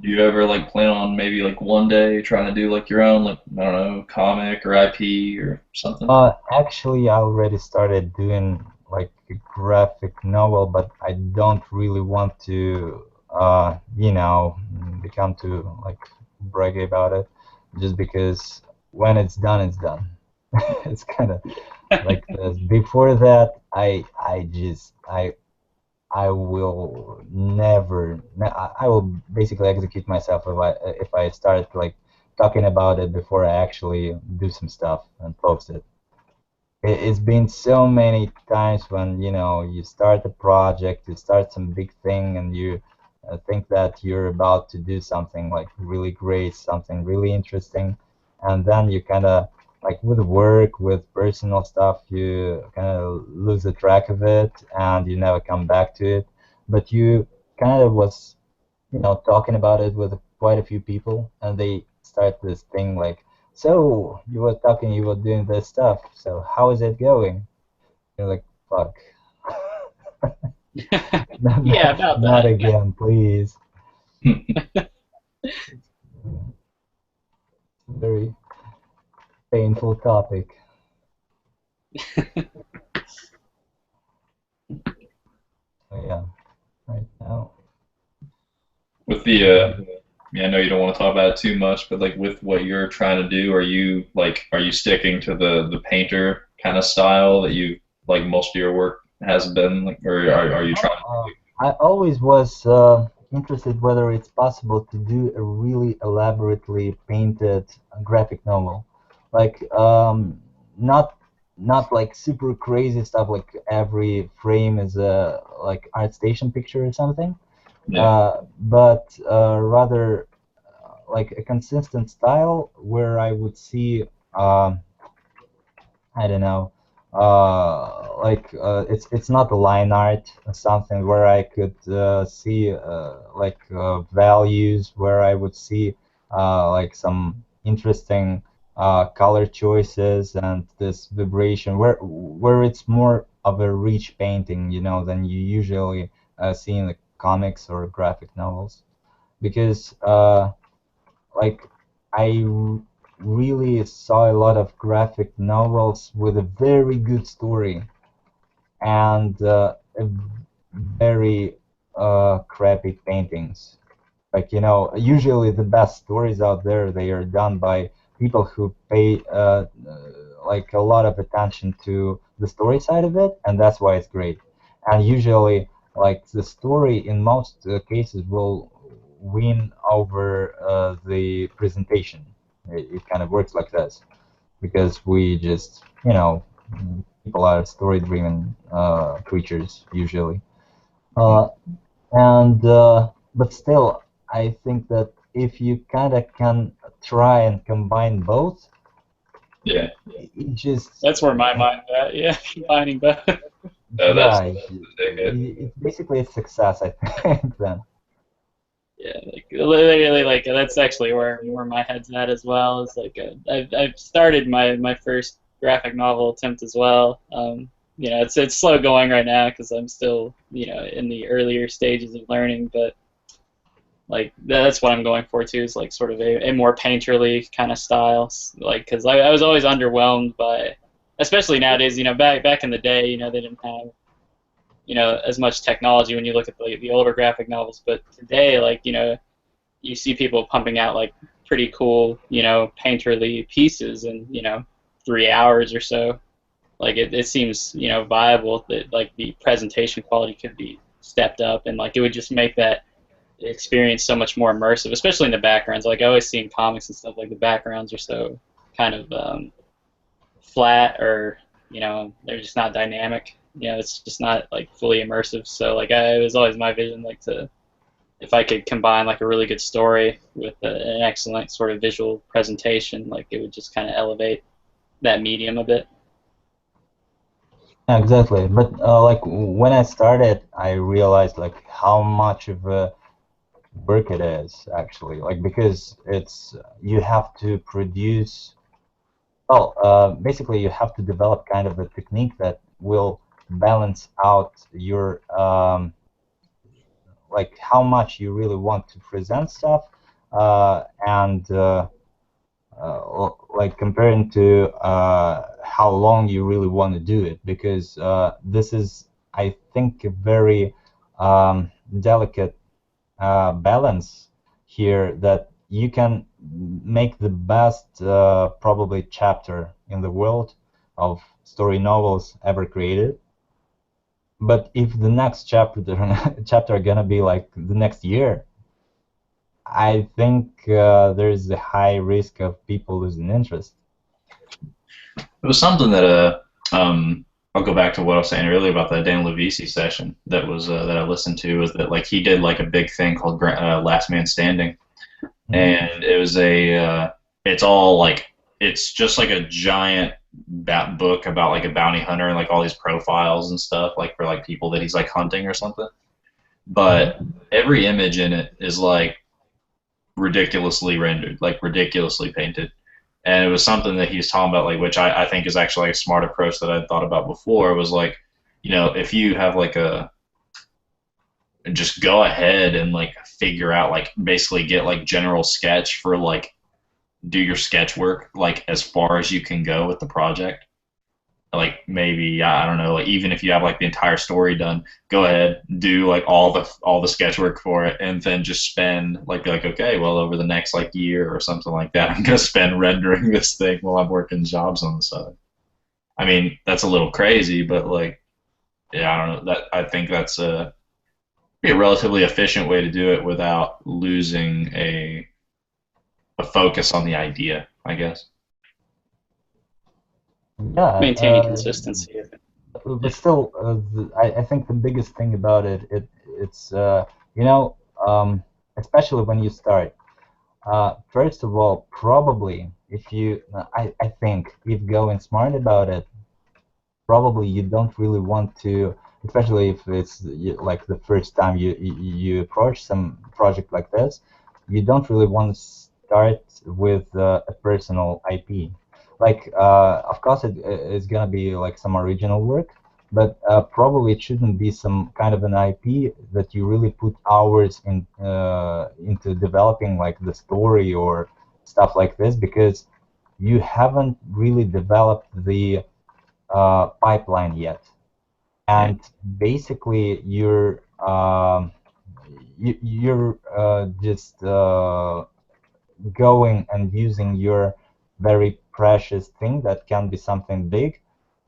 Do you ever like plan on maybe like one day trying to do like your own, like, I don't know, comic or IP or something? Actually, I already started doing like a graphic novel, but I don't really want to, become too like braggy about it, just because when it's done, it's done. It's kind of like this. Before that, I will never. I will basically execute myself if I start like talking about it before I actually do some stuff and post it. It's been so many times when you start a project, you start some big thing, and you think that you're about to do something like really great, something really interesting, and then you kind of like with work, with personal stuff, you kind of lose the track of it, and you never come back to it. But you kind of was talking about it with quite a few people, and they start this thing like, so you were doing this stuff. So how is it going? You're like, fuck, not, Yeah, not, about not that. again, please. Very painful topic. So yeah, right now. With the yeah, I know you don't want to talk about it too much, but like with what you're trying to do, are you sticking to the painter kind of style that you like most of your work has been, like, or are you No, trying? I always was interested whether it's possible to do a really elaborately painted graphic novel, like not not like super crazy stuff like every frame is a like ArtStation picture or something, Yeah, but rather like a consistent style where I would see. I don't know. It's not a line art, something where I could see values, where I would see like some interesting color choices and this vibration, where it's more of a rich painting, than you usually see in the comics or graphic novels, because like I really saw a lot of graphic novels with a very good story and a very crappy paintings. Like usually the best stories out there, they are done by people who pay like a lot of attention to the story side of it, and that's why it's great. And usually, like the story in most cases will win over the presentation. It kind of works like this because we just, people are story-driven creatures usually. Uh, and but still, I think that if you kind of can try and combine both, yeah. it just That's where my mind's at. Yeah, combining both. That's yeah, it. it's basically a success, I think. Then Yeah, like literally, like that's actually where my head's at as well. Is like I've started my first graphic novel attempt as well. It's slow going right now because I'm still in the earlier stages of learning, but Like that's what I'm going for too, is like sort of a more painterly kind of style. Like, because I was always underwhelmed by, especially nowadays. Back in the day, they didn't have as much technology when you look at the older graphic novels. But today, like you see people pumping out like pretty cool painterly pieces in 3 hours or so. Like it seems viable that like the presentation quality could be stepped up, and like it would just make that experience so much more immersive, especially in the backgrounds. Like I always see in comics and stuff, like the backgrounds are so kind of flat, or they're just not dynamic. It's just not like fully immersive. So like it was always my vision, like to if I could combine like a really good story with an excellent sort of visual presentation, like it would just kind of elevate that medium a bit. Yeah, exactly. But like when I started, I realized like how much of a work it is actually. Like because it's you have to produce. Well, basically, you have to develop kind of a technique that will balance out your like how much you really want to present stuff, and like comparing to how long you really want to do it, because this is, I think, a very delicate balance here, that you can make the best probably chapter in the world of story novels ever created, but if the next chapter are gonna be like the next year, I think there's a high risk of people losing interest. It was something that I'll go back to what I was saying earlier about that Dan Levisi session that was that I listened to, was that like he did like a big thing called Last Man Standing, and it was it's all like it's just like a giant book about like a bounty hunter and like all these profiles and stuff like for like people that he's like hunting or something, but every image in it is like ridiculously rendered, like ridiculously painted. And it was something that he was talking about, like, which I think is actually like a smart approach that I'd thought about before, was like, if you have like just go ahead and like figure out, like basically get like general sketch for like, do your sketch work like as far as you can go with the project. Like maybe, I don't know, like even if you have like the entire story done, go ahead, do like all the sketch work for it, and then just spend like be like, okay, well over the next like year or something like that, I'm gonna spend rendering this thing while I'm working jobs on the side. I mean, that's a little crazy, but like, yeah, I don't know. That I think that's be a relatively efficient way to do it without losing a focus on the idea, I guess. Yeah, Maintaining consistency. but still, I think the biggest thing about it's you know, especially when you start. First of all, probably if you, I think if going smart about it, probably you don't really want to, especially if it's like the first time you approach some project like this, you don't really want to start with a personal IP. Like, of course, it's gonna be like some original work, but probably it shouldn't be some kind of an IP that you really put hours into developing, like the story or stuff like this, because you haven't really developed the pipeline yet, and basically you're just going and using your very precious thing that can be something big,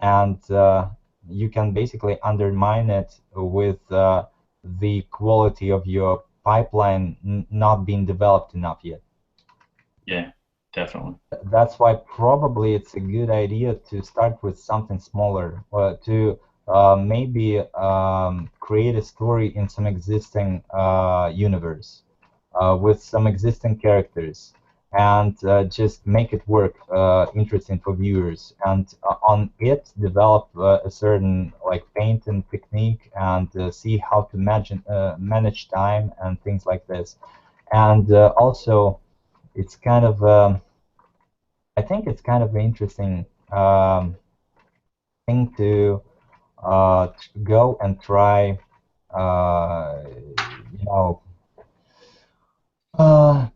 and you can basically undermine it with the quality of your pipeline not being developed enough yet. Yeah, definitely. That's why probably it's a good idea to start with something smaller, to maybe create a story in some existing universe with some existing characters, and just make it work interesting for viewers, and on it develop a certain like painting technique, and see how to manage time and things like this. And also it's kind of I think it's kind of an interesting thing to go and try, uh, you know, uh,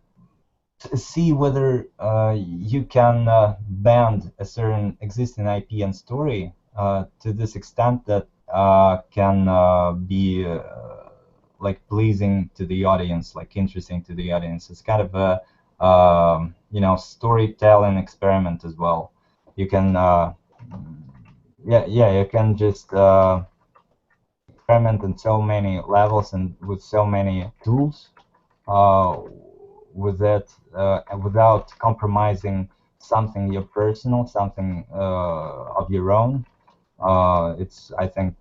see whether you can bend a certain existing IP and story to this extent that can be like pleasing to the audience, like interesting to the audience. It's kind of a storytelling experiment as well. You can you can just experiment on so many levels and with so many tools uh, with it without compromising something your personal, something of your own. It's, I think,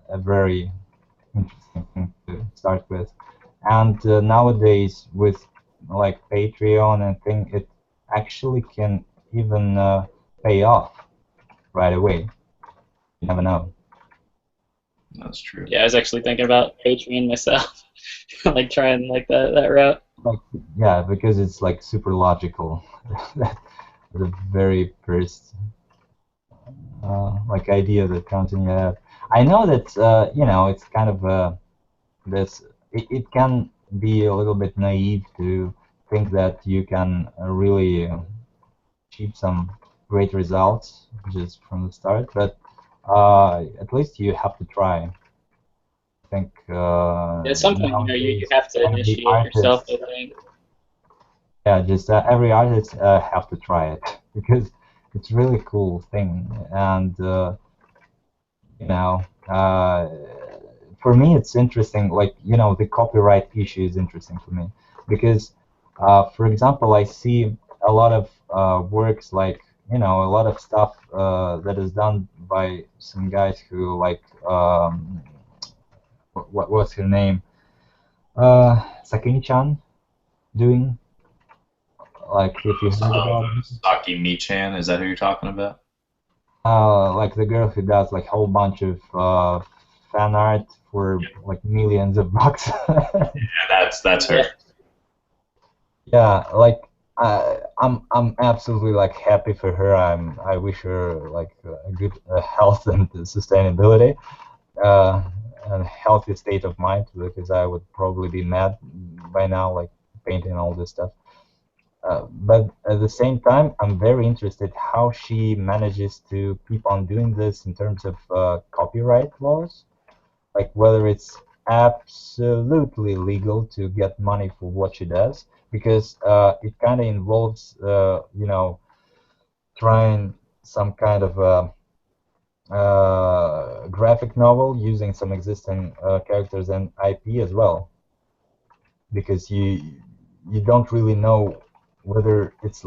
a very interesting thing to start with. And nowadays, with like Patreon and thing, it actually can even pay off right away. You never know. That's true. Yeah, I was actually thinking about Patreon myself, like trying like that route. Like, yeah, because it's like super logical. The very first like idea that comes in your head. I know that it's kind of this. It can be a little bit naive to think that you can really achieve some great results just from the start, but at least you have to try. I think At some point, you nowadays have to every initiate yourself, artist, I think. yeah, just every artist have to try it because it's really cool thing, and you know, for me it's interesting. Like the copyright issue is interesting for me because, for example, I see a lot of works like a lot of stuff that is done by some guys who like what's her name, Sakini-chan doing, like if you heard about this. Saki Michan, is that who you're talking about? Like the girl who does like a whole bunch of fan art for like millions of bucks. Yeah, that's her. Yeah, like I'm absolutely like happy for her. I wish her like a good health and sustainability, uh, and healthy state of mind because I would probably be mad by now, like painting all this stuff. But at the same time, I'm very interested how she manages to keep on doing this in terms of copyright laws, like whether it's absolutely legal to get money for what she does, because it kind of involves, trying some kind of graphic novel using some existing characters and IP as well, because you don't really know whether it's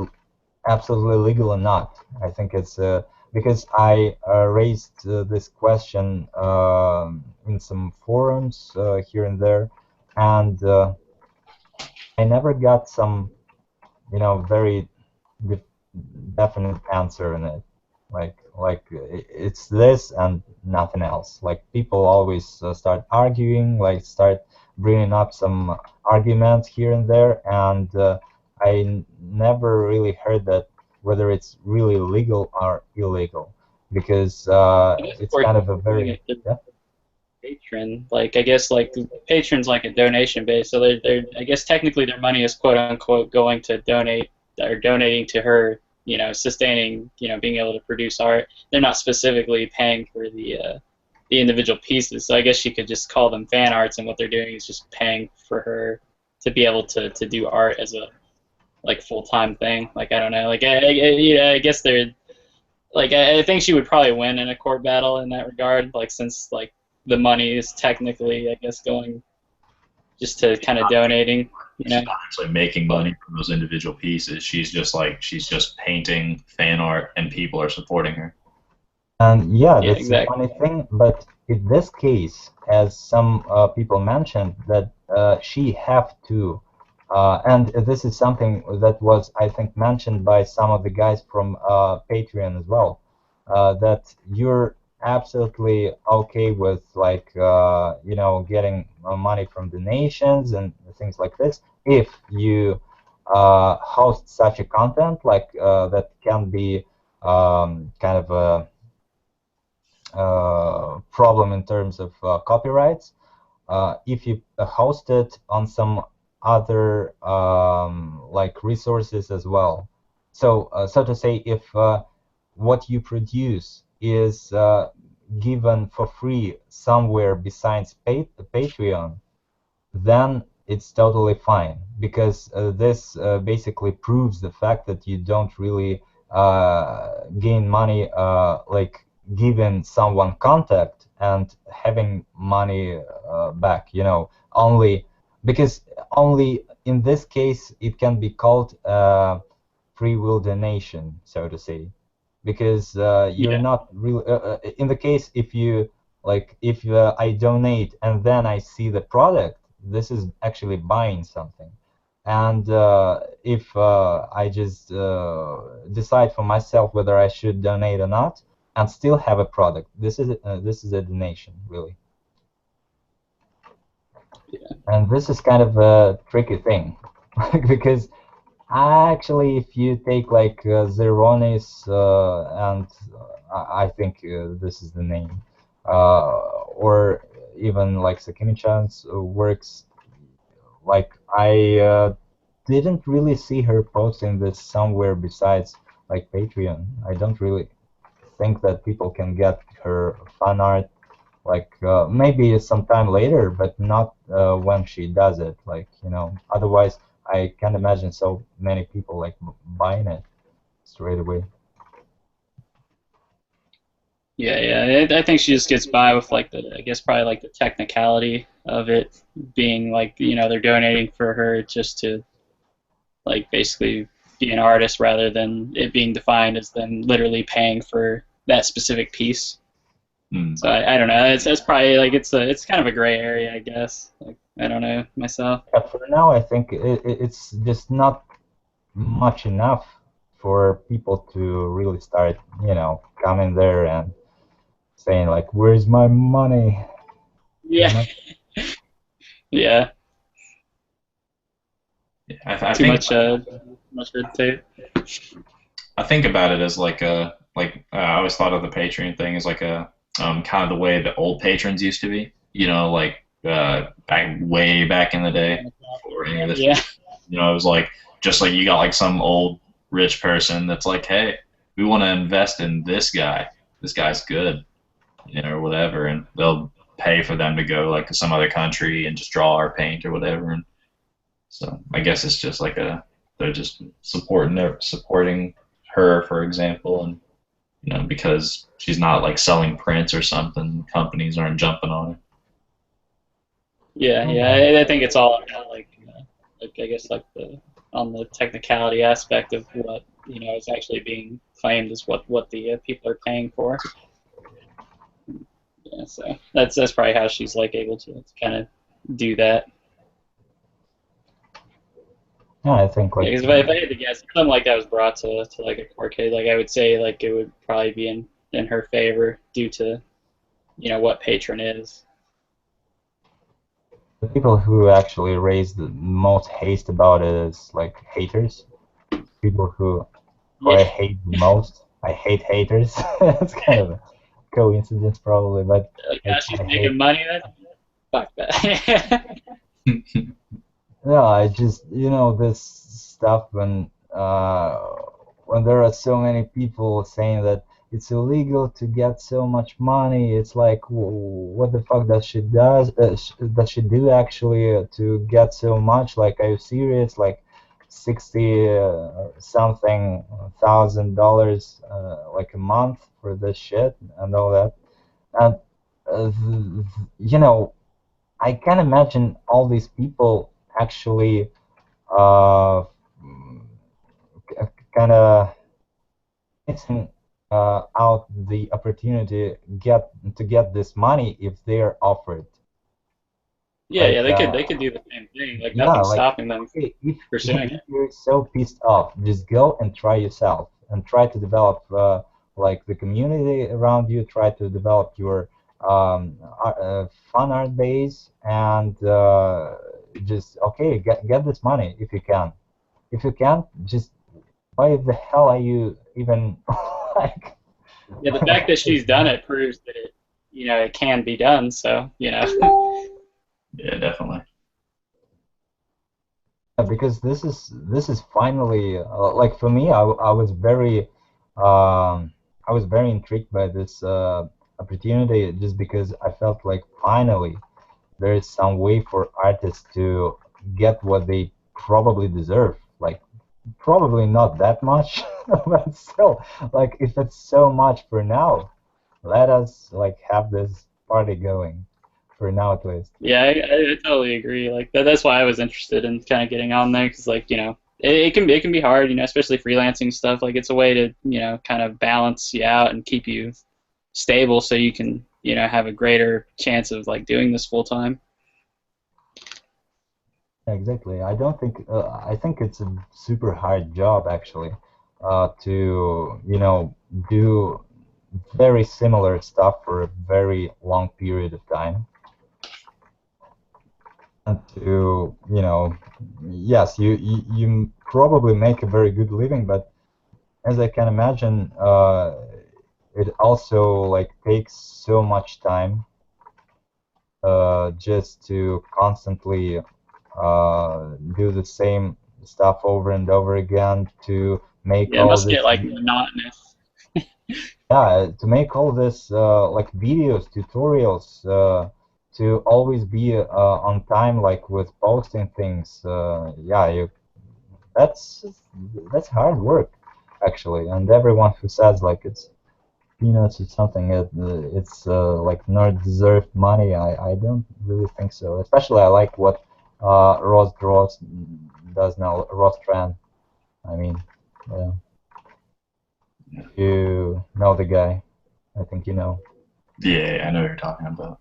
absolutely legal or not. I think it's because I raised this question in some forums here and there, and I never got some, very de definite answer in it. Like it's this and nothing else. Like people always start arguing, like start bringing up some arguments here and there, and never really heard that whether it's really legal or illegal, because I guess it's we're kind of a doing very it to yeah. patron. Like I guess like patrons like a donation base, so they're I guess technically their money is quote unquote going to donate or donating to her, sustaining, being able to produce art. They're not specifically paying for the individual pieces. So I guess you could just call them fan arts, and what they're doing is just paying for her to be able to do art as a like full-time thing. Like I don't know. Like I guess they're like I think she would probably win in a court battle in that regard. Like since like the money is technically I guess going just to kind of donating. She's not actually making money from those individual pieces. She's just painting fan art, and people are supporting her. And yeah, Yeah, that's the exactly. funny thing. But in this case, as some people mentioned, that she have to, and this is something that was, I think, mentioned by some of the guys from Patreon as well, that you're absolutely okay with like, getting money from donations and things like this if you host such a content like that can be kind of a problem in terms of copyrights. If you host it on some other like resources as well. So so to say, if what you produce is given for free somewhere besides Patreon, then it's totally fine, because this basically proves the fact that you don't really gain money like giving someone contact and having money back, you know, only because only in this case it can be called free will donation, so to say, because you're Yeah. not really in the case if you like if I donate and then I see the product, this is actually buying something. And if I just decide for myself whether I should donate or not and still have a product, this is a donation, really. Yeah. And this is kind of a tricky thing because actually, if you take like Zeronis, and I think this is the name, or even like Sakimichan's works, like I didn't really see her posting this somewhere besides like Patreon. I don't really think that people can get her fan art like maybe sometime later, but not when she does it. Like, you know, otherwise I can't imagine so many people like buying it straight away. Yeah, yeah. I think she just gets by with like I guess probably like the technicality of it being like, they're donating for her just to like basically be an artist rather than it being defined as them literally paying for that specific piece. Mm. So I don't know. It's probably like it's kind of a gray area, I guess. Like I don't know myself. Yeah, for now, I think it's just not much enough for people to really start, you know, coming there and saying like, "Where's my money?" You Yeah, know? yeah. I Too think much red tape. I think about it as like a I always thought of the Patreon thing as like a kind of the way the old patrons used to be. You know, like back way back in the day before any of this. Yeah, You know, it was like just like you got like some old rich person that's like, hey, we want to invest in this guy. This guy's good, you know, or whatever, and they'll pay for them to go like to some other country and just draw or paint or whatever. And so I guess it's just like they're just supporting her, for example, and you know because she's not like selling prints or something, companies aren't jumping on her. yeah, yeah. Yeah. I think it's all about like I guess like the on the technicality aspect of what is actually being claimed is what the people are paying for. Yeah, so that's probably how she's like able to kind of do that. Yeah, I think Yeah, like because if I had to guess, if something like that was brought to like a court case, like I would say like it would probably be in her favor due to what patron is. the people who actually raise the most haste about it is like haters, people who Yeah, I hate the most. I hate haters. It's kind of a coincidence probably, but like like she's I hate. making money. That's fuck that. Yeah, I just this stuff when there are so many people saying that it's illegal to get so much money. It's like what the fuck does she do actually to get so much? Like, are you serious? Like 60 something $1,000 like a month for this shit and all that. And you know, I can imagine all these people actually uh, kind of missing out the opportunity to get this money if they're offered. Yeah, yeah, Like, they could do the same thing. Like yeah, nothing's like, stopping them from okay, if pursuing it. you're so pissed off, just go and try yourself and try to develop like the community around you. Try to develop your fun art base and just okay, get this money if you can. If you can't, just why the hell are you even like? Yeah, the fact that she's done it proves that it can be done. So. Yeah, definitely. Because this is finally like for me, I was very I was very intrigued by this opportunity just because I felt like finally there is some way for artists to get what they probably deserve. Like probably not that much, but still, like if it's so much for now, let us like have this party going for now at least. Yeah, I totally agree. Like that's why I was interested in kind of getting on there because, like, it can be hard, especially freelancing stuff. Like it's a way to kind of balance you out and keep you stable so you can have a greater chance of like doing this full time. Exactly. I don't think I think it's a super hard job actually to do very similar stuff for a very long period of time and to yes you probably make a very good living, but as I can imagine it also like takes so much time just to constantly do the same stuff over and over again to make Yeah, it all must get this like monotonous. yeah to make all this like videos tutorials to always be on time like with posting things yeah you that's that's hard work actually, and everyone who says like it's peanuts or something. It's like not deserved money. I don't really think so. Especially I like what Ross does now. Ross Tran. I mean, yeah, you know the guy. I think you know. Yeah, I know what you're talking about.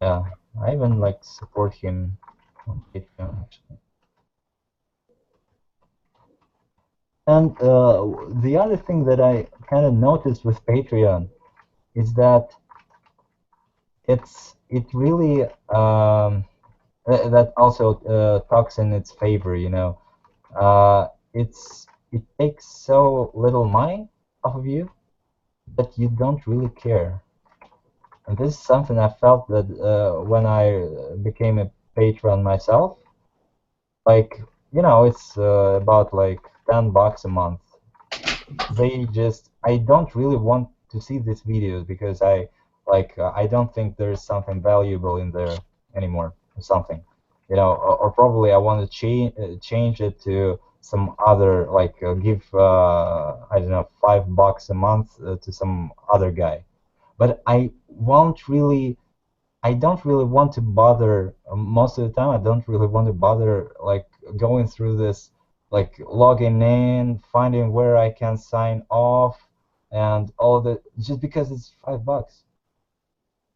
Yeah, I even like support him on Patreon actually. And the other thing that I kind of noticed with Patreon is that it really that also talks in its favor, it takes so little money off of you that you don't really care. And this is something I felt that when I became a patron myself, like it's about like $10 a month. They just I don't really want to see these videos because I don't think there's something valuable in there anymore or something, or probably I want to change it to some other like give I don't know $5 a month to some other guy, but I don't really want to bother most of the time. I don't really want to bother like going through this, like logging in, finding where I can sign off, and all of that just because it's $5.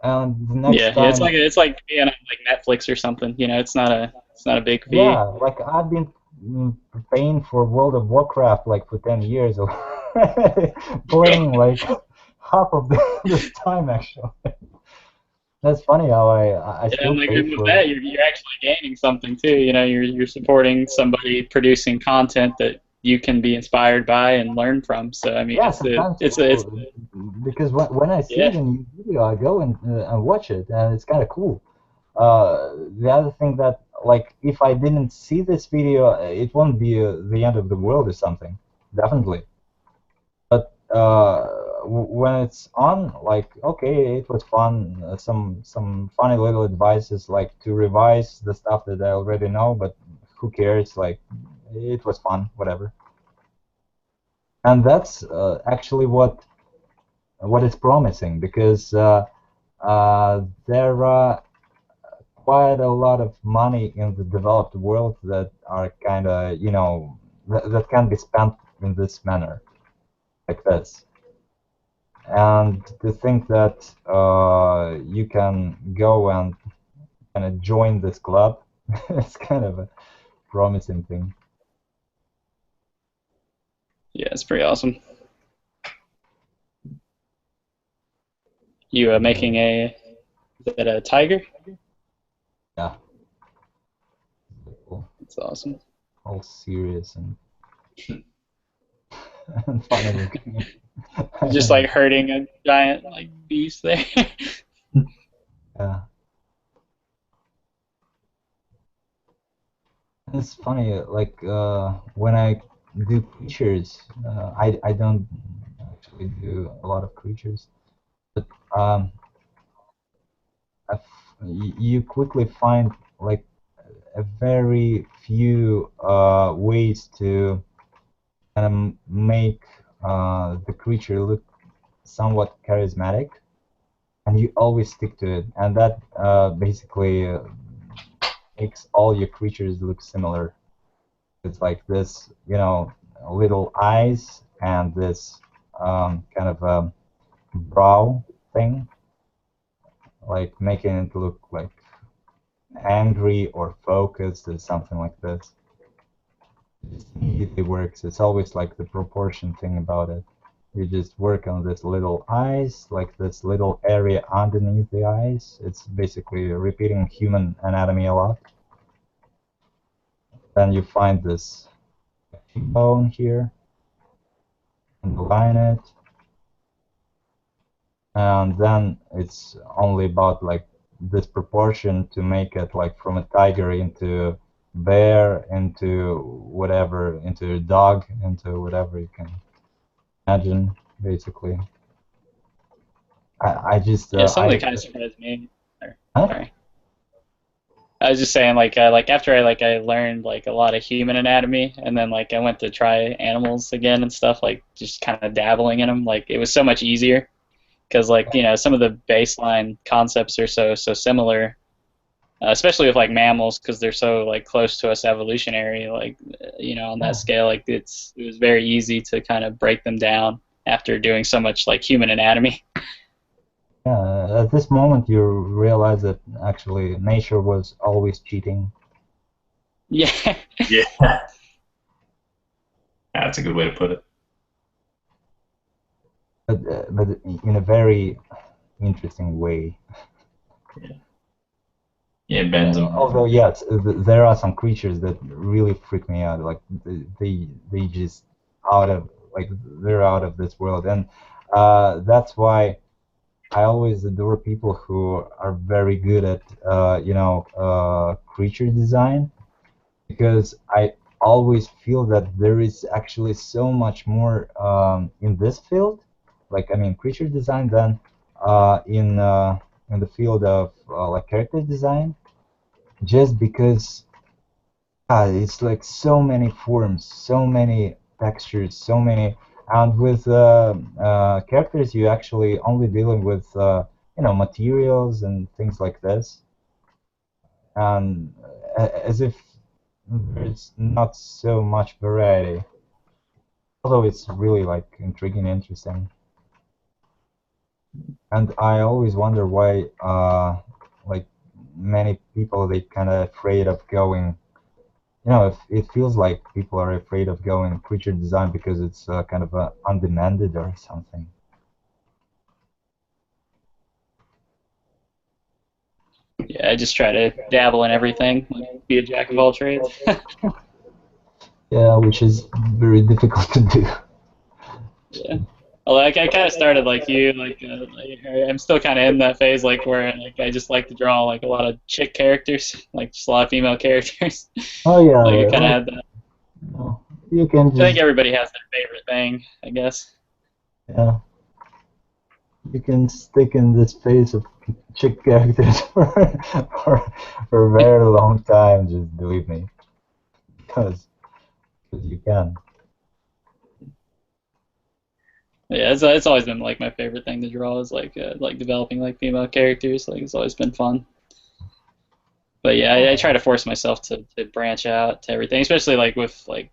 And the next Yeah, time, it's like being on like Netflix or something. It's not a big yeah, fee. like I've been paying for World of Warcraft like for 10 years already, playing like half of this time actually. That's funny how I Yeah, and still like pay with for. that, you're actually gaining something too. You're supporting somebody producing content that you can be inspired by and learn from. So I mean, Yeah, sometimes it's because when I see yeah, the new video, I go and watch it, and it's kind of cool. The other thing that, like, if I didn't see this video, it won't be the end of the world or something, definitely. But when it's on, like, okay, it was fun. Some funny little advices, like to revise the stuff that I already know, but who cares? Like, it was fun, whatever. And that's actually what is promising because there are quite a lot of money in the developed world that are kind of that can be spent in this manner like this, and to think that you can go and kind of join this club it's kind of a promising thing. yeah, it's pretty awesome. You making a is that a tiger? Yeah, cool. That's awesome. All serious and, and funny looking. You're just like hurting a giant like beast there. Yeah. It's funny, like when I do creatures, I don't actually do a lot of creatures, but um, you quickly find like a very few ways to kind of make the creature look somewhat charismatic, and you always stick to it, and that basically makes all your creatures look similar. It's like this, little eyes and this kind of brow thing, like making it look like angry or focused or something like this. It immediately works. It's always like the proportion thing about it. You just work on this little eyes, like this little area underneath the eyes. It's basically repeating human anatomy a lot. Then you find this bone here, and align it, and then it's only about like this proportion to make it like from a tiger into bear into whatever, into a dog, into whatever you can imagine, basically. I just Yeah, something I that kind of surprised me. huh? Sorry. I was just saying, like after I learned like a lot of human anatomy, and then like I went to try animals again and stuff, like just kind of dabbling in them. Like it was so much easier because like some of the baseline concepts are so similar, especially with like mammals because they're so like close to us evolutionary. Like on that Oh, scale, like it was very easy to kind of break them down after doing so much like human anatomy. yeah, at this moment you realize that actually nature was always cheating. Yeah. Yeah, that's a good way to put it. But in a very interesting way. Yeah, yeah, it bends them. Although yes, there are some creatures that really freak me out. Like they just out of like they're out of this world, and that's why I always adore people who are very good at creature design, because I always feel that there is actually so much more in this field, like I mean creature design, than in the field of like character design, just because it's like so many forms, so many textures, so many, and with characters you actually only dealing with materials and things like this, and as if there's not so much variety. Although it's really like intriguing, interesting, and I always wonder why like many people they kind of afraid of going. If it feels like people are afraid of going creature design because it's kind of undemanded or something. Yeah, I just try to dabble in everything, like be a jack of all trades. Yeah, which is very difficult to do. Yeah. Like I kind of started like you, I'm still kind of in that phase, like where like I just like to draw like a lot of chick characters, like just a lot of female characters. Oh Like I yeah, kind of like had that. you can I think just everybody has their favorite thing, I guess. yeah, you can stick in this phase of chick characters for, for a very long time. Just believe me, because you can. Yeah, it's always been like my favorite thing to draw is like developing like female characters. Like it's always been fun. But yeah, I try to force myself to branch out to everything, especially like with like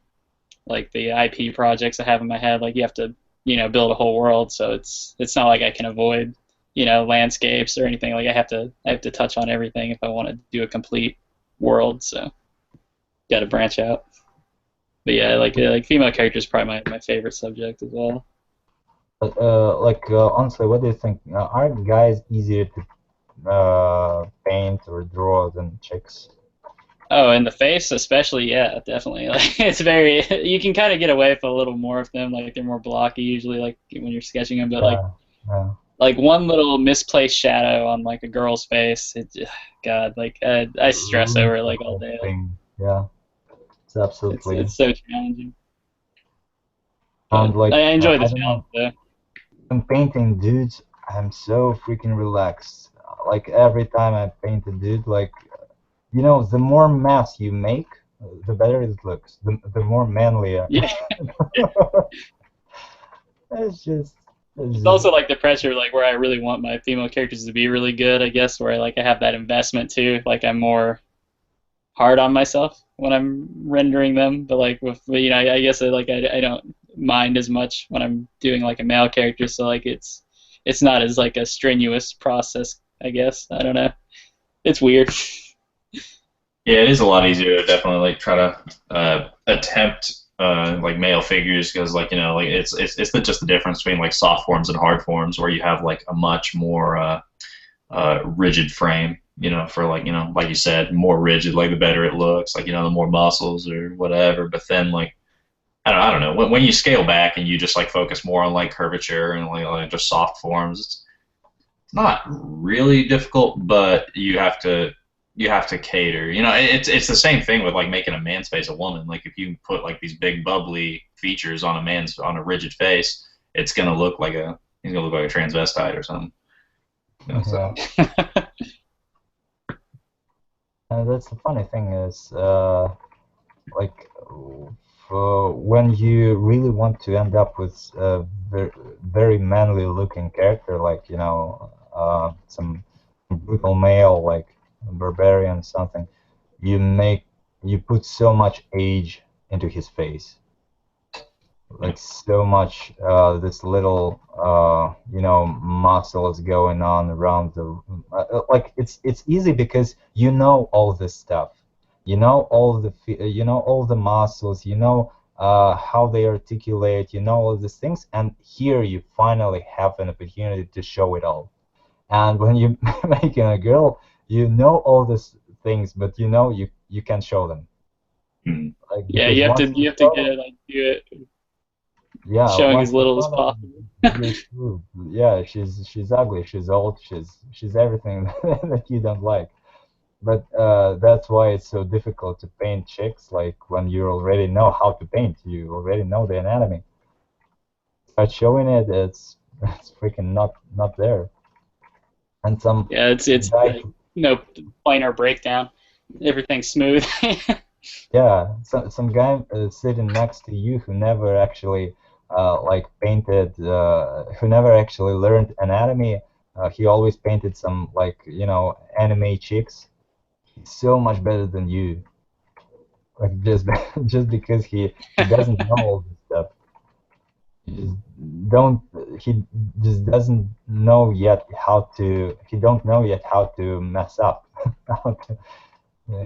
the IP projects I have in my head. Like you have to build a whole world, so it's not like I can avoid landscapes or anything. Like I have to touch on everything if I want to do a complete world. So got to branch out. But yeah, like female characters is probably my favorite subject as well. But honestly, what do you think? Aren't guys easier to paint or draw than chicks? Oh, in the face, especially, yeah, definitely. Like it's very, you can kind of get away with a little more of them. Like they're more blocky usually, like when you're sketching them. But Yeah, yeah. like one little misplaced shadow on like a girl's face, God, like I stress over it like all Whole day. Like thing. Yeah. It's absolutely. It's so challenging. And But like I enjoy the I don't challenge know, though. when painting dudes, I'm so freaking relaxed. Like every time I paint a dude, like you know, the more mass you make, the better it looks. The more manly. Yeah. It's just, it's It's just, also like the pressure, like where I really want my female characters to be really good, I guess, where I have that investment too. Like I'm more hard on myself when I'm rendering them, but like with I guess I don't mind as much when I'm doing like a male character, so like it's not as like a strenuous process, I guess. I don't know. It's weird. Yeah, it is a lot easier to definitely like try to attempt like male figures because like like it's just the difference between like soft forms and hard forms where you have like a much more rigid frame, for like like you said, more rigid, like the better it looks, like the more muscles or whatever. But then like I don't know when you scale back and you just like focus more on like curvature and like just soft forms, it's not really difficult, but you have to cater. It's the same thing with like making a man's face a woman. Like if you put like these big bubbly features on a rigid face, it's gonna look like he's gonna look like a transvestite or something. yeah. So And that's the funny thing is, like, when you really want to end up with a very, very manly looking character, like, some brutal male, like barbarian something, you put so much age into his face, like so much this little muscles going on around the like it's easy because you know all this stuff, you know all the muscles, how they articulate, all these things, and here you finally have an opportunity to show it all. And when you're making a girl, you know all these things, but you can't show them, mm, like Yeah, because once you you have to show get them, it like do it yeah, showing as once you little as show them, possible. you're screwed. Yeah, she's ugly, she's old, she's everything that you don't like. But that's why it's so difficult to paint chicks. Like when you already know how to paint, you already know the anatomy. Start showing it, it's freaking not there. And Yeah, some it's guy, like no planar breakdown. Everything's smooth. yeah, some guy sitting next to you who never actually like painted, who never actually learned anatomy. He always painted some like anime chicks. He's so much better than you. Like just just because he doesn't know all this stuff. He just don't he just doesn't know yet how to he don't know yet how to mess up, how to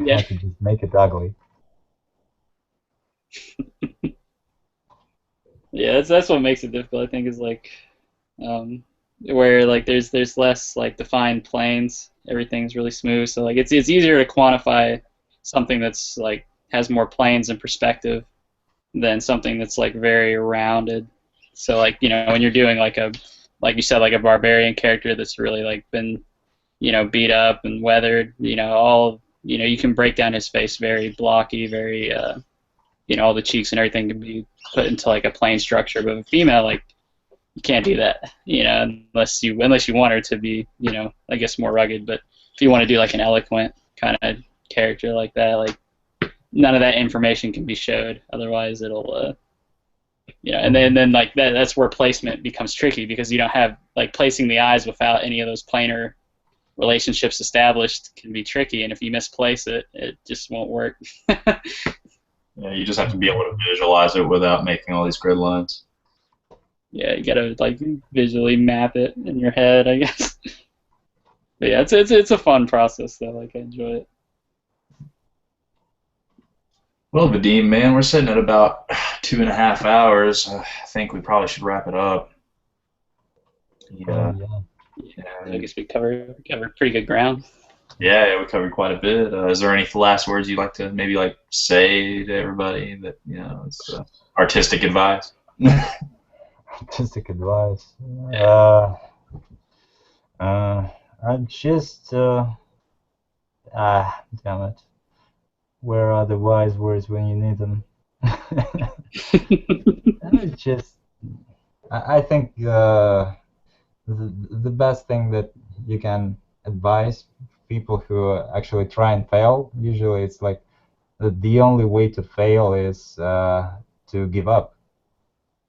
Yeah. just make it ugly. Yeah, that's what makes it difficult, I think, is like um, where like there's less like defined planes. Everything's really smooth, so like it's easier to quantify something that's like has more planes and perspective than something that's like very rounded. So like when you're doing like you said like a barbarian character that's really like been beat up and weathered, all you can break down his face very blocky, very all the cheeks and everything can be put into like a plain structure. But a female, like you can't do that, unless you want her to be, I guess more rugged. But if you want to do like an eloquent kind of character like that, like none of that information can be showed. Otherwise, it'll, and then like that's where placement becomes tricky because you don't have like placing the eyes without any of those planar relationships established can be tricky. And if you misplace it, it just won't work. yeah, you just have to be able to visualize it without making all these grid lines. Yeah, you gotta like visually map it in your head, I guess. But yeah, it's a fun process though. Like I enjoy it. Well, Vadim, man, we're sitting at about 2.5 hours. I think we probably should wrap it up. Yeah, Yeah. I guess we covered pretty good ground. yeah, we covered quite a bit. Is there any last words you'd like to maybe like say to everybody that it's artistic advice? Artistic advice. Yeah. I just damn it. Where are the wise words when you need them? And it's just, I think the best thing that you can advise people who actually try and fail, usually it's like the only way to fail is to give up.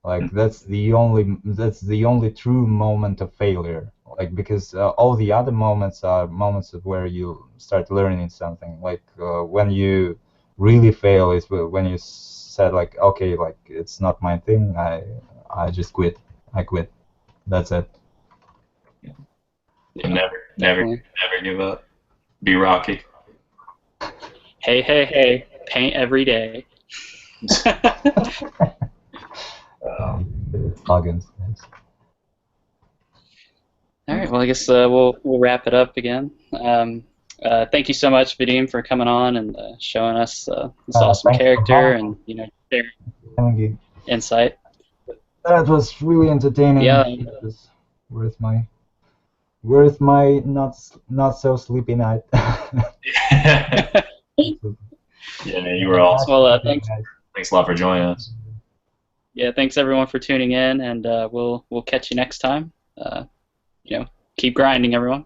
Like that's the only true moment of failure. Like because all the other moments are moments of where you start learning something. Like when you really fail is when you said like, okay, like it's not my thing. I just quit. I quit. That's it. Never give up. Be Rocky. Hey, hey, hey! Paint every day. Slogans. All right. Well, I guess we'll wrap it up again. Thank you so much, Vadim, for coming on and showing us this awesome Thanks for character having and sharing me. insight. That was really entertaining. Yeah. It was worth my not so sleepy night. Yeah, man, you were awesome. Well, thanks. Thanks a lot for joining us. Yeah, thanks everyone for tuning in, and we'll catch you next time. Keep grinding, everyone.